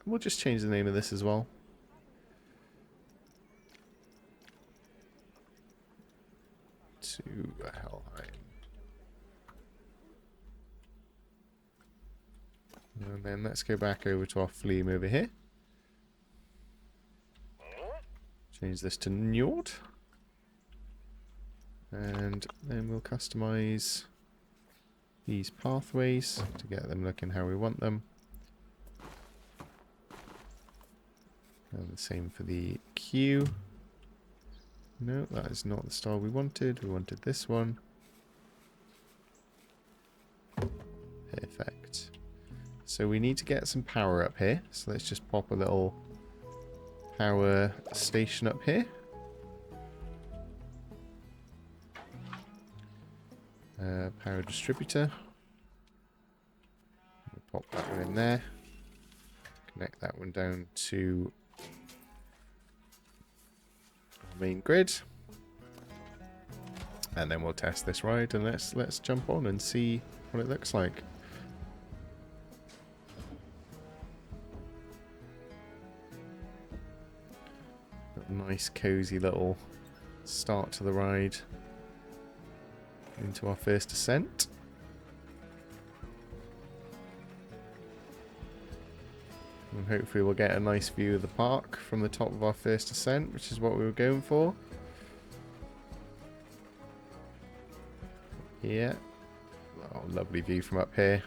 We'll just change the name of this as well. To Helheim. And then let's go back over to our fleam over here. Change this to Njord. And then we'll customize these pathways to get them looking how we want them. And the same for the queue. No, that is not the style we wanted. We wanted this one. Perfect. So we need to get some power up here. So let's just pop a little power station up here. Power distributor. We'll pop that one in there. Connect that one down to our main grid. And then we'll test this ride and let's jump on and see what it looks like. Nice cozy little start to the ride into our first ascent. And hopefully we'll get a nice view of the park from the top of our first ascent, which is what we were going for. Yeah. Oh, lovely view from up here.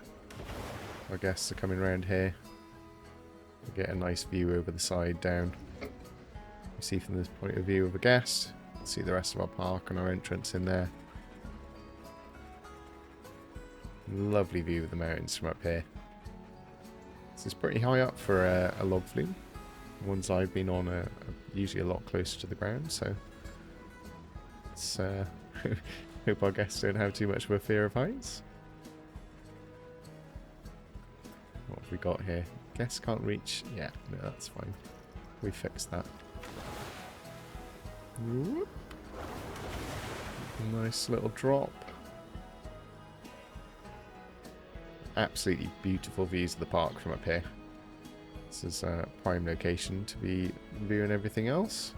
Our guests are coming around here. We get a nice view over the side down. You see from this point of view of a guest. See the rest of our park and our entrance in there. Lovely view of the mountains from up here. This is pretty high up for a log flume. The ones I've been on are usually a lot closer to the ground, so it's, hope our guests don't have too much of a fear of heights. What have we got here? Guests can't reach. Yeah, no, that's fine. We fixed that. Whoop. Nice little drop. Absolutely beautiful views of the park from up here. This is a prime location to be viewing everything else.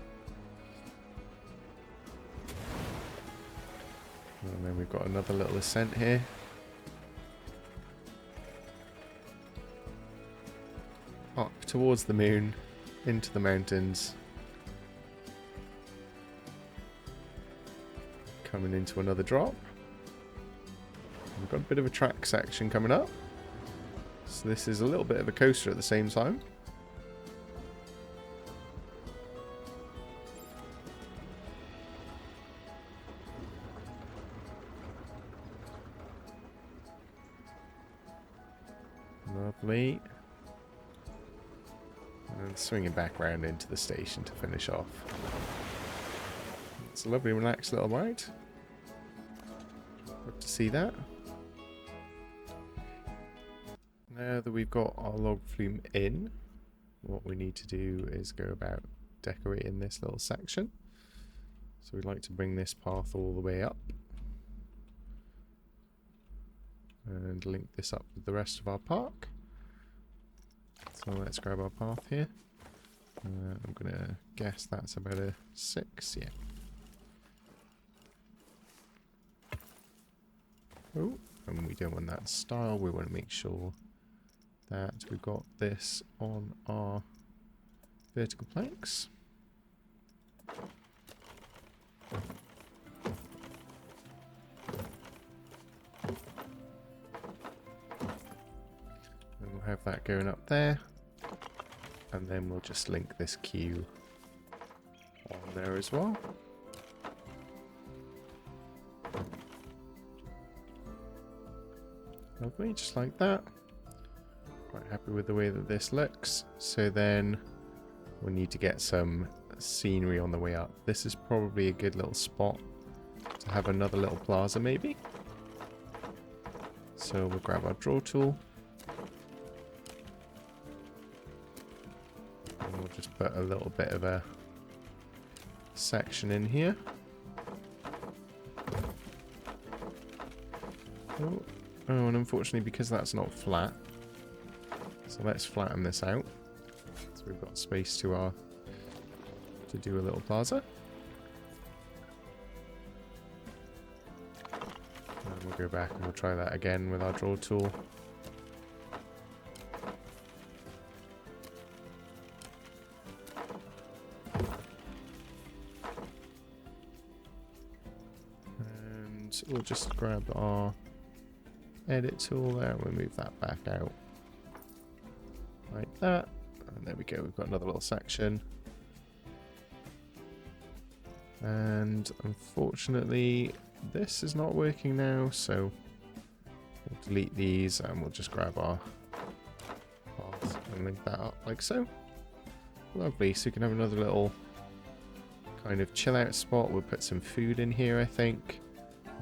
And then we've got another little ascent here. Up towards the moon, into the mountains. Coming into another drop. We've got a bit of a track section coming up. So this is a little bit of a coaster at the same time. Lovely. And swinging back round into the station to finish off. It's a lovely relaxed little ride. Good to see that. Now that we've got our log flume in, what we need to do is go about decorating this little section. So we'd like to bring this path all the way up and link this up with the rest of our park. So let's grab our path here. I'm going to guess that's about a 6, yeah. Oh, and we don't want that style, we want to make sure that we've got this on our vertical planks. And we'll have that going up there. And then we'll just link this queue on there as well. Lovely, just like that. Quite happy with the way that this looks. So then we need to get some scenery on the way up. This is probably a good little spot to have another little plaza maybe. So we'll grab our draw tool. And we'll just put a little bit of a section in here. Oh, and unfortunately because that's not flat, so let's flatten this out. So we've got space to do a little plaza. And we'll go back and we'll try that again with our draw tool. And we'll just grab our edit tool there and we'll move that back out like that. And there we go, we've got another little section. And unfortunately this is not working now, so we'll delete these and we'll just grab our path and link that up like so. Lovely, so you can have another little kind of chill out spot. We'll put some food in here, I think.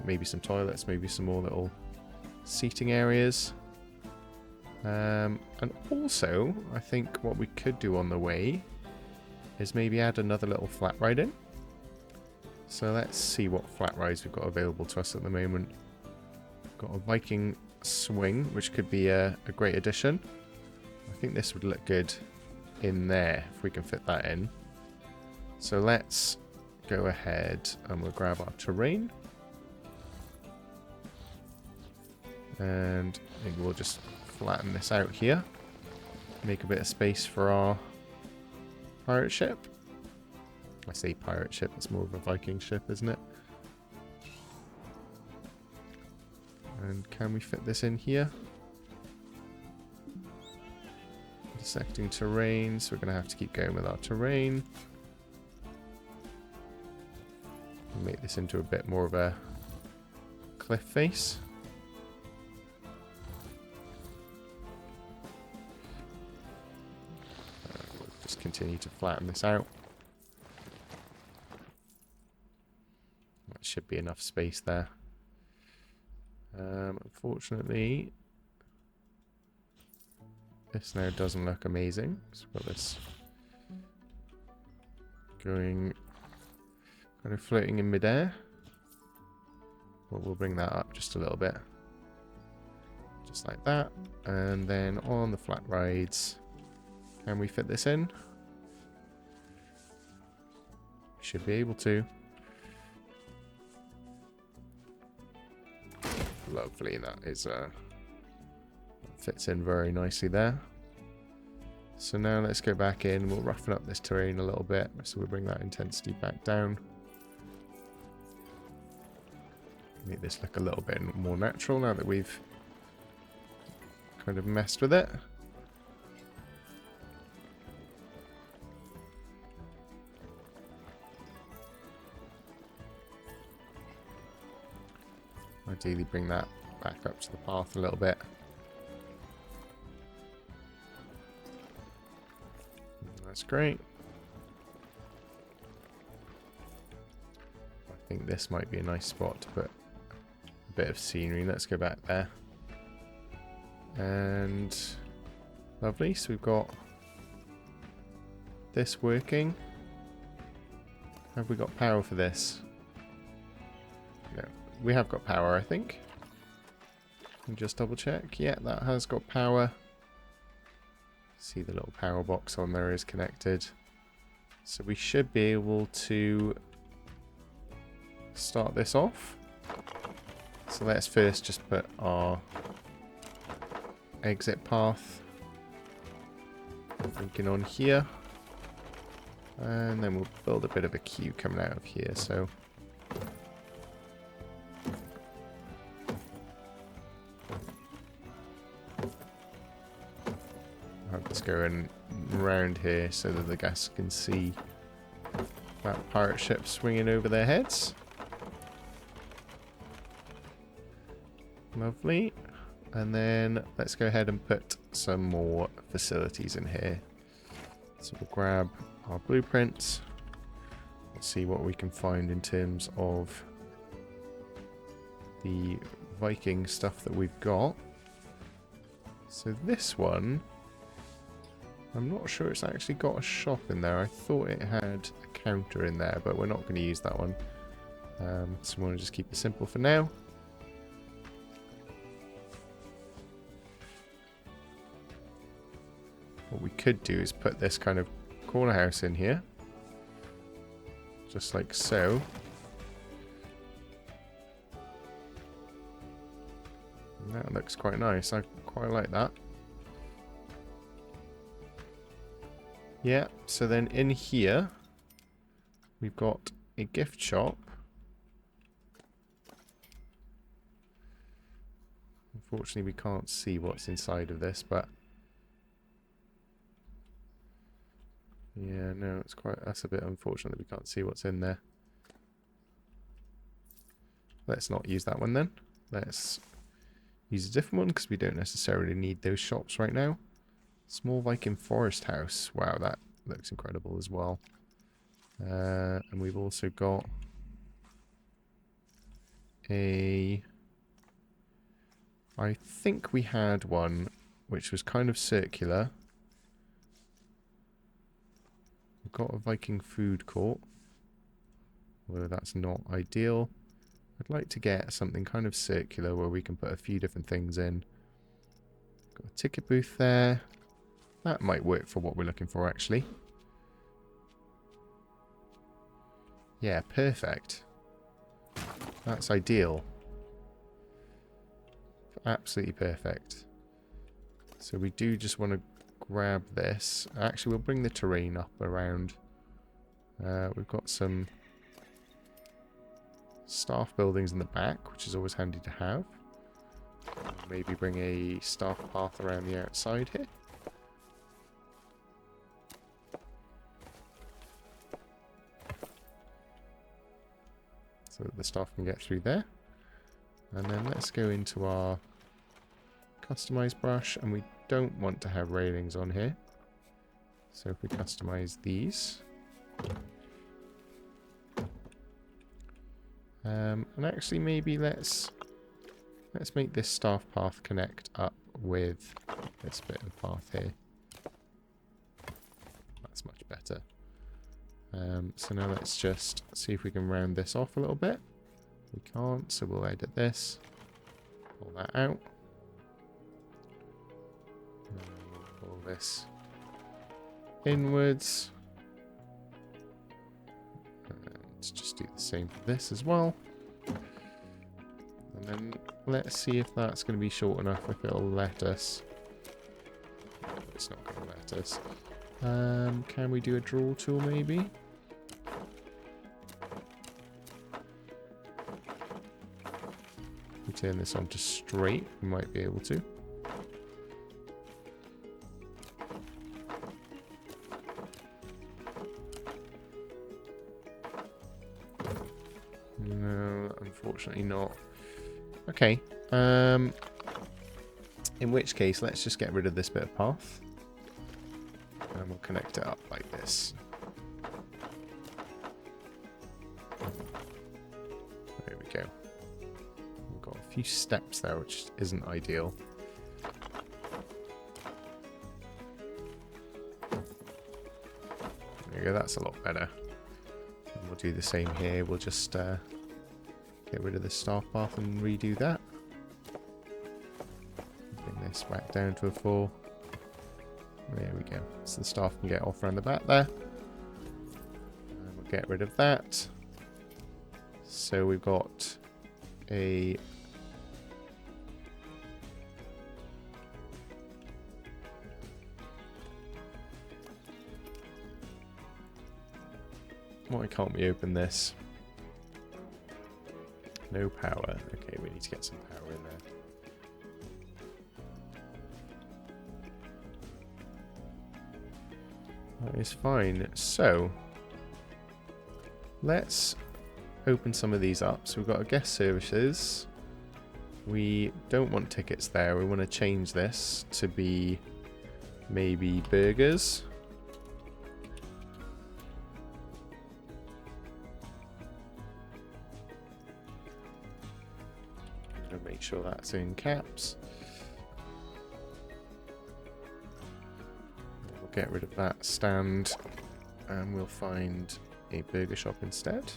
Maybe some toilets, maybe some more little seating areas. And also, I think what we could do on the way is maybe add another little flat ride in. So let's see what flat rides we've got available to us at the moment. We've got a Viking swing, which could be a great addition. I think this would look good in there if we can fit that in. So let's go ahead and we'll grab our terrain. And maybe we'll just flatten this out here. Make a bit of space for our pirate ship. I say pirate ship, it's more of a Viking ship, isn't it? And can we fit this in here? Intersecting terrain, so we're going to have to keep going with our terrain. Make this into a bit more of a cliff face. We'll just continue to flatten this out. That should be enough space there. Unfortunately, this now doesn't look amazing. So we've got this going kind of floating in midair. Well, we'll bring that up just a little bit. Just like that. And then on the flat rides, can we fit this in? Should be able to. Lovely, that is fits in very nicely there. So now let's go back in. We'll roughen up this terrain a little bit, so we'll bring that intensity back down. Make this look a little bit more natural now that we've kind of messed with it. Ideally bring that back up to the path a little bit. That's great. I think this might be a nice spot to put a bit of scenery. Let's go back there. And lovely. So we've got this working. Have we got power for this? No. We have got power, I think. And just double check. Yeah, that has got power. See the little power box on there is connected. So we should be able to start this off. So let's first just put our exit path linking on here. And then we'll build a bit of a queue coming out of here. So have this going around here so that the guests can see that pirate ship swinging over their heads. Lovely. And then let's go ahead and put some more facilities in here. So we'll grab our blueprints. Let's see what we can find in terms of the Viking stuff that we've got. So this one, I'm not sure it's actually got a shop in there. I thought it had a counter in there, but we're not going to use that one. So we want to just keep it simple for now. What we could do is put this kind of corner house in here. Just like so. And that looks quite nice. I quite like that. Yeah, so then in here, we've got a gift shop. Unfortunately, we can't see what's inside of this, but yeah, no, that's a bit unfortunate that we can't see what's in there. Let's not use that one then. Let's use a different one because we don't necessarily need those shops right now. Small Viking forest house. Wow, that looks incredible as well. And we've also got I think we had one which was kind of circular. We've got a Viking food court. Although that's not ideal. I'd like to get something kind of circular where we can put a few different things in. Got a ticket booth there. That might work for what we're looking for, actually. Yeah, perfect. That's ideal. Absolutely perfect. So we do just want to grab this. Actually, we'll bring the terrain up around. We've got some staff buildings in the back, which is always handy to have. Maybe bring a staff path around the outside here. So that the staff can get through there. And then let's go into our customize brush, and we don't want to have railings on here. So if we customize these. And actually maybe let's make this staff path connect up with this bit of path here. That's much better. So now let's just see if we can round this off a little bit. We can't, so we'll edit this. Pull that out. And we'll pull this inwards. Let's just do the same for this as well. And then let's see if that's going to be short enough, if it'll let us. No, it's not going to let us. Can we do a draw tool maybe? If we turn this on to straight, we might be able to. No, unfortunately not. Okay. In which case, let's just get rid of this bit of path. And we'll connect it up like this. There we go. We've got a few steps there, which isn't ideal. There we go, that's a lot better. And we'll do the same here. We'll just get rid of the staff path and redo that. Bring this back down to a 4. There we go. So the staff can get off around the back there. And we'll get rid of that. So we've got a... Why can't we open this? No power. Okay, we need to get some power in there. That is fine. So, let's open some of these up. So we've got our guest services. We don't want tickets there. We want to change this to be maybe burgers. Make sure that's in caps. We'll get rid of that stand and we'll find a burger shop instead.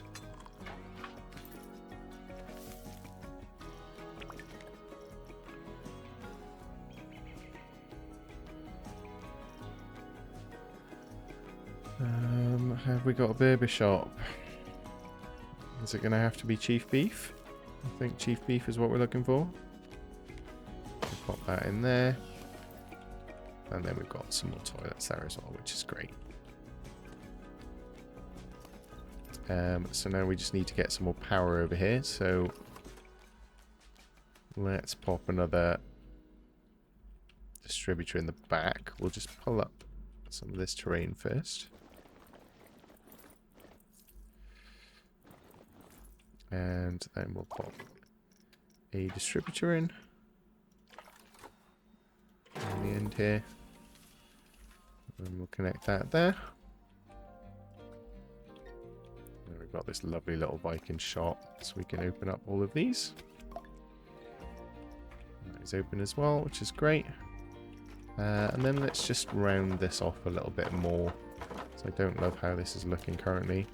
Have we got a burger shop? Is it going to have to be Chief Beef? I think Chief Beef is what we're looking for. We'll pop that in there. And then we've got some more toilets there as well, which is great. So now we just need to get some more power over here. So let's pop another distributor in the back. We'll just pull up some of this terrain first. And then we'll pop a distributor in on the end here. And we'll connect that there. And we've got this lovely little Viking shop, so we can open up all of these. That is open as well, which is great. And then let's just round this off a little bit more. So I don't love how this is looking currently.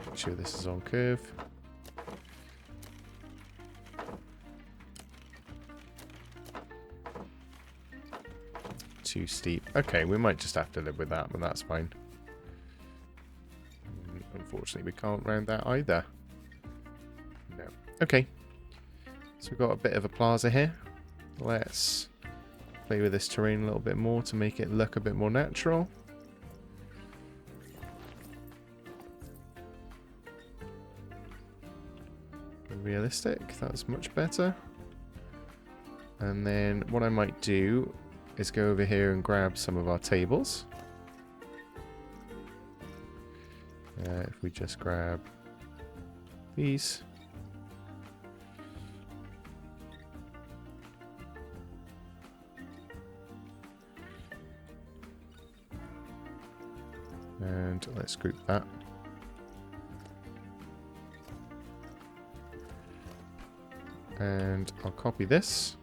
Make sure this is on curve. Too steep. Okay, we might just have to live with that, but that's fine. Unfortunately, we can't round that either. No. Okay. So we've got a bit of a plaza here. Let's play with this terrain a little bit more to make it look a bit more natural. Realistic, that's much better. And then what I might do is go over here and grab some of our tables. If we just grab these. And let's group that. And I'll copy this.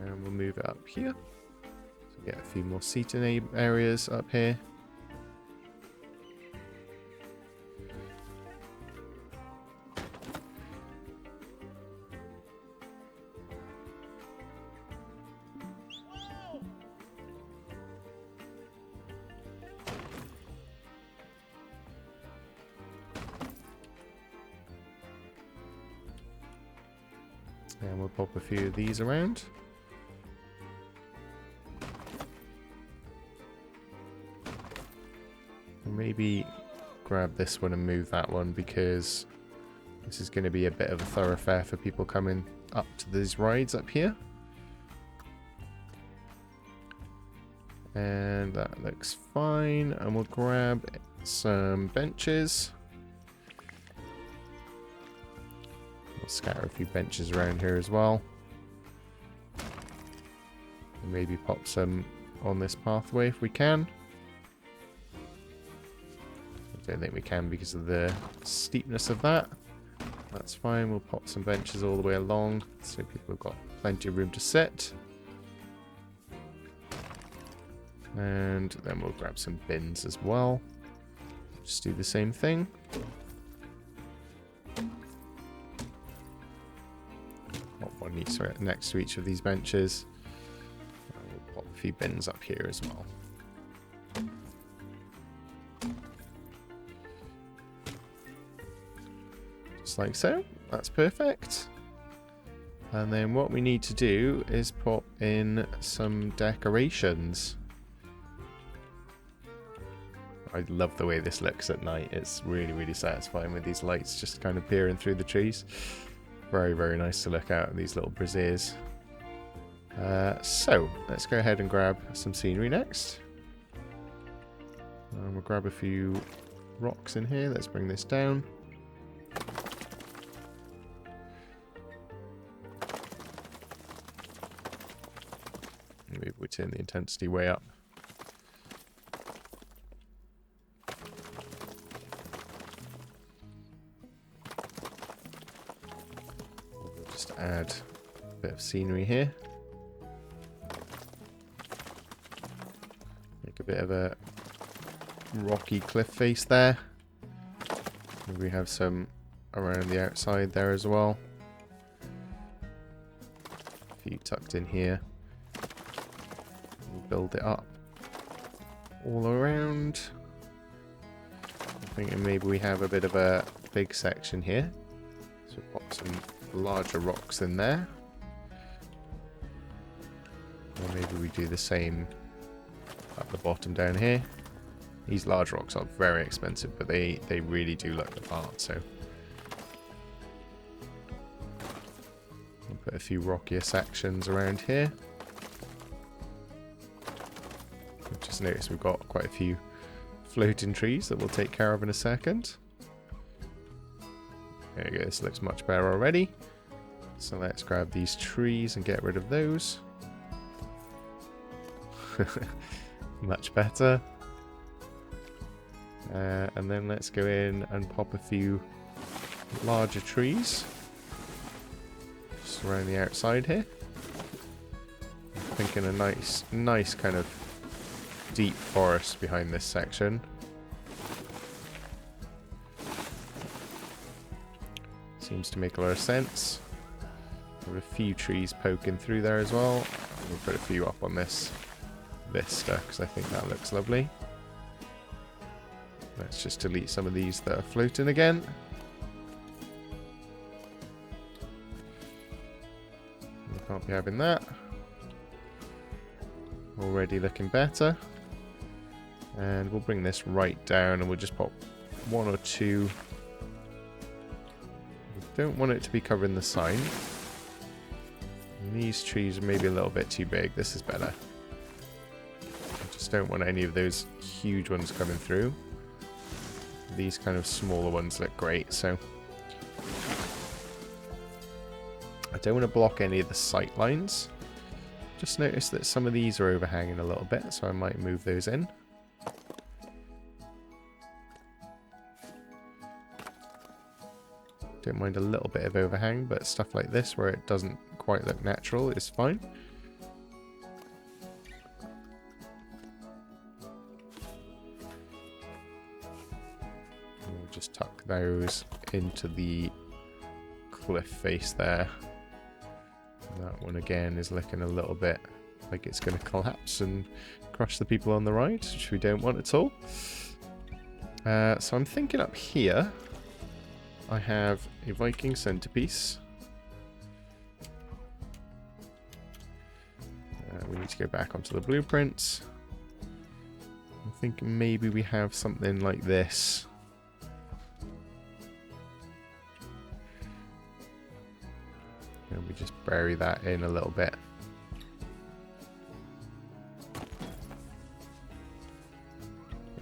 And we'll move it up here. So get a few more seating areas up here. And we'll pop a few of these around. And maybe grab this one and move that one, because this is going to be a bit of a thoroughfare for people coming up to these rides up here. And that looks fine. And we'll grab some benches. Scatter a few benches around here as well. And maybe pop some on this pathway if we can. I don't think we can because of the steepness of that. That's fine, we'll pop some benches all the way along so people have got plenty of room to sit. And then we'll grab some bins as well. Just do the same thing. One next to each of these benches. We'll pop a few bins up here as well. Just like so. That's perfect. And then what we need to do is pop in some decorations. I love the way this looks at night. It's really, really satisfying with these lights just kind of peering through the trees. Very, very nice to look at these little braziers. So, let's go ahead and grab some scenery next. We'll grab a few rocks in here. Let's bring this down. Maybe we turn the intensity way up. Add a bit of scenery here. Make a bit of a rocky cliff face there. Maybe we have some around the outside there as well. A few tucked in here. We'll build it up all around. I'm thinking maybe we have a bit of a big section here. So pop some larger rocks in there. Or maybe we do the same at the bottom down here. These large rocks are very expensive, but they really do look the part, so we'll put a few rockier sections around here. I've just noticed we've got quite a few floating trees that we'll take care of in a second. There we go, this looks much better already. So let's grab these trees and get rid of those. Much better. And then let's go in and pop a few larger trees. Just around the outside here. I'm thinking a nice kind of deep forest behind this section. Seems to make a lot of sense. We have a few trees poking through there as well. We'll put a few up on this vista because I think that looks lovely. Let's just delete some of these that are floating again. We can't be having that. Already looking better. And we'll bring this right down and we'll just pop one or two. We don't want it to be covering the sign. And these trees are maybe a little bit too big. This is better. I just don't want any of those huge ones coming through. These kind of smaller ones look great, so I don't want to block any of the sight lines. Just noticed that some of these are overhanging a little bit, so I might move those in. Don't mind a little bit of overhang, but stuff like this where it doesn't quite look natural is fine. We'll just tuck those into the cliff face there. And that one again is looking a little bit like it's going to collapse and crush the people on the ride, which we don't want at all. So I'm thinking up here I have a Viking centerpiece. We need to go back onto the blueprints. I'm thinking maybe we have something like this. And we just bury that in a little bit.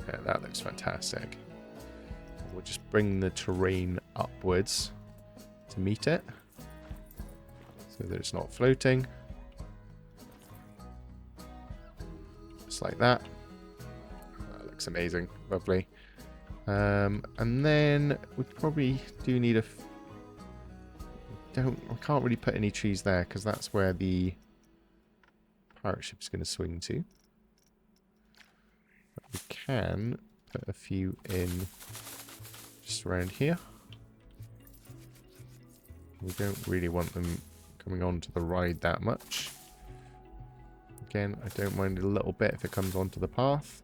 Yeah, that looks fantastic. We'll just bring the terrain upwards to meet it, so that it's not floating. Just like that. That looks amazing. Lovely. And then we probably do need I can't really put any trees there because that's where the pirate ship's going to swing to. But we can put a few in just around here. We don't really want them coming onto the ride that much. Again, I don't mind a little bit if it comes onto the path.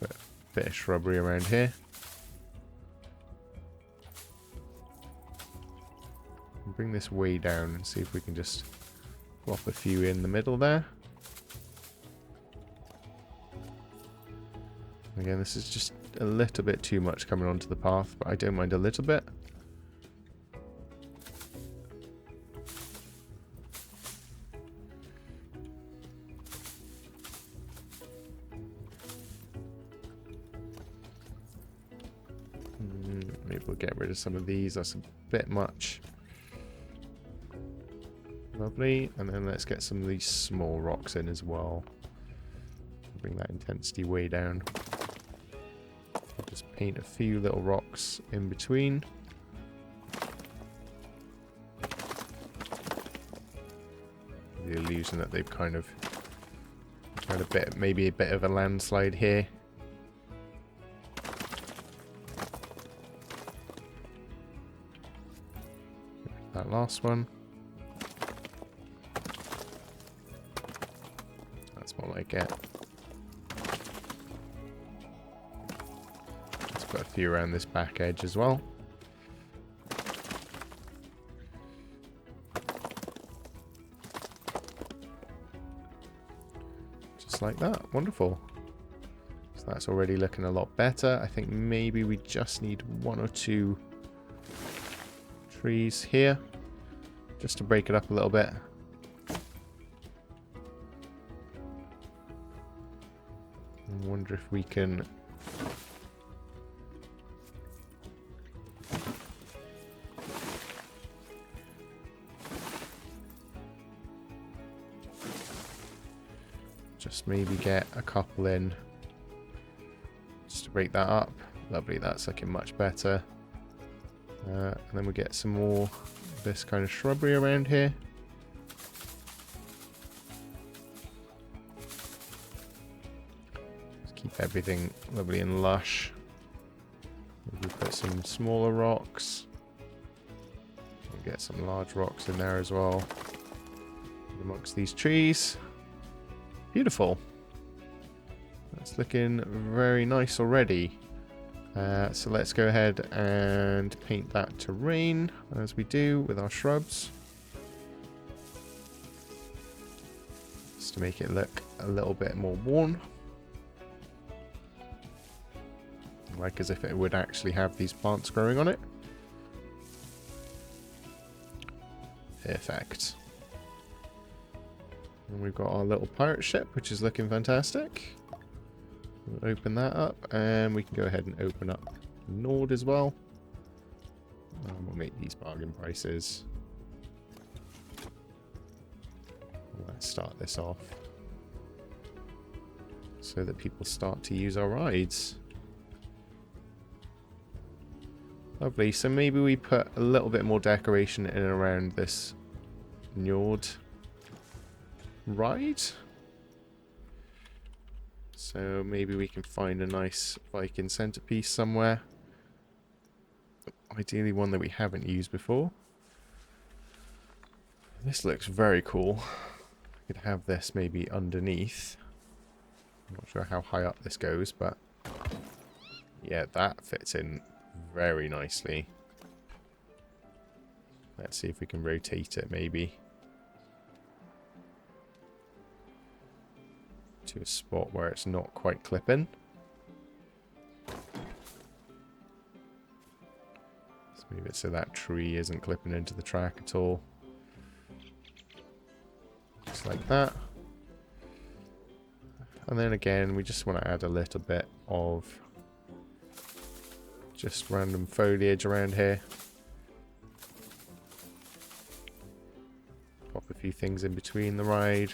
Put a bit of shrubbery around here. And bring this way down and see if we can just plop a few in the middle there. Again, this is just a little bit too much coming onto the path, but I don't mind a little bit. Maybe we'll get rid of some of these. That's a bit much. Lovely. And then let's get some of these small rocks in as well. Bring that intensity way down. Just paint a few little rocks in between. The illusion that they've kind of had a bit, maybe a bit of a landslide here. That last one. That's more like it. Put a few around this back edge as well. Just like that. Wonderful. So that's already looking a lot better. I think maybe we just need one or two trees here just to break it up a little bit. I wonder if we can just maybe get a couple in just to break that up. Lovely, that's looking much better. And then we get some more of this kind of shrubbery around here. Just keep everything lovely and lush. Maybe put some smaller rocks. We'll get some large rocks in there as well, amongst these trees. Beautiful. That's looking very nice already. So let's go ahead and paint that terrain as we do with our shrubs. Just to make it look a little bit more worn. Like as if it would actually have these plants growing on it. Perfect. And we've got our little pirate ship, which is looking fantastic. We'll open that up, and we can go ahead and open up Nord as well. And we'll make these bargain prices. Let's start this off so that people start to use our rides. Lovely. So maybe we put a little bit more decoration in and around this Njord ride. So maybe we can find a nice Viking centerpiece somewhere. Ideally one that we haven't used before. This looks very cool. I could have this maybe underneath. I'm not sure how high up this goes, but yeah, that fits in very nicely. Let's see if we can rotate it maybe to a spot where it's not quite clipping. Let's move it so that tree isn't clipping into the track at all. Just like that. And then again, we just want to add a little bit of just random foliage around here. Pop a few things in between the ride.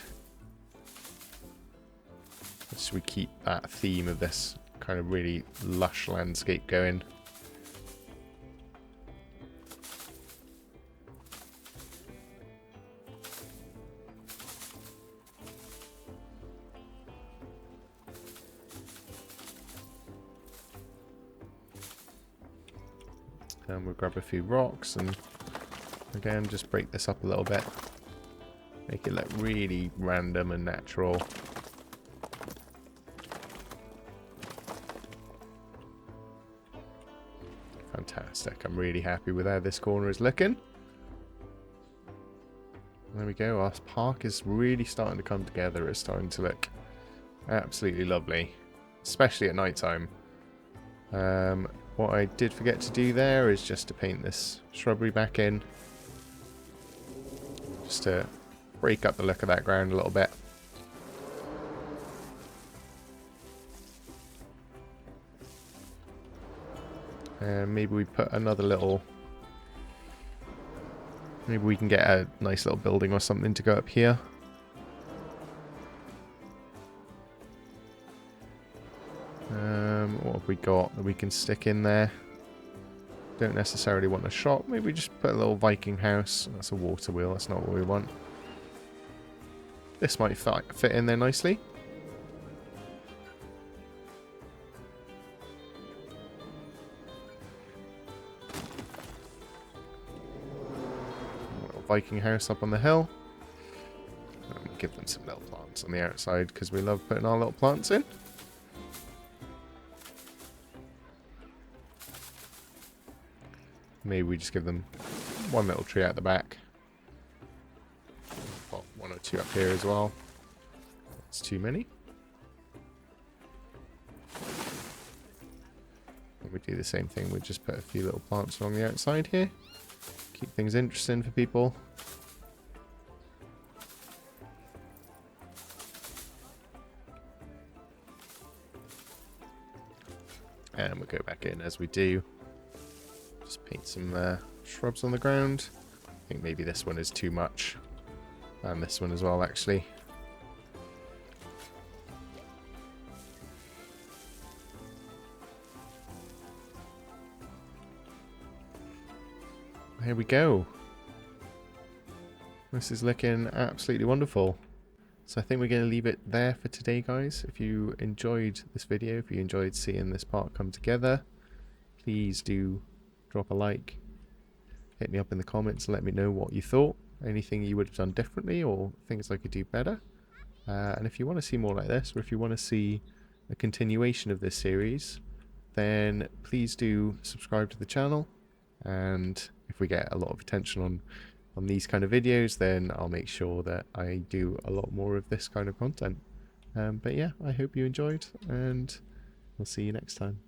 So we keep that theme of this kind of really lush landscape going. And we'll grab a few rocks and again just break this up a little bit. Make it look really random and natural. Fantastic. I'm really happy with how this corner is looking. There we go. Our park is really starting to come together. It's starting to look absolutely lovely, especially at night time. What I did forget to do there is just to paint this shrubbery back in. Just to break up the look of that ground a little bit. And maybe we put another little... Maybe we can get a nice little building or something to go up here. What have we got that we can stick in there? Don't necessarily want a shop. Maybe just put a little Viking house. That's a water wheel. That's not what we want. This might fit in there nicely. A little Viking house up on the hill. And we'll give them some little plants on the outside because we love putting our little plants in. Maybe we just give them one little tree out the back. Pop one or two up here as well. That's too many. And we do the same thing. We just put a few little plants along the outside here. Keep things interesting for people. And we'll go back in as we do. Just paint some shrubs on the ground. I think maybe this one is too much. And this one as well, actually. Here we go. This is looking absolutely wonderful. So I think we're going to leave it there for today, guys. If you enjoyed this video, if you enjoyed seeing this part come together, please do drop a like, hit me up in the comments and let me know what you thought, anything you would have done differently or things I could do better. And if you want to see more like this, or if you want to see a continuation of this series, then please do subscribe to the channel. And if we get a lot of attention on these kind of videos, then I'll make sure that I do a lot more of this kind of content. But yeah, I hope you enjoyed, and we'll see you next time.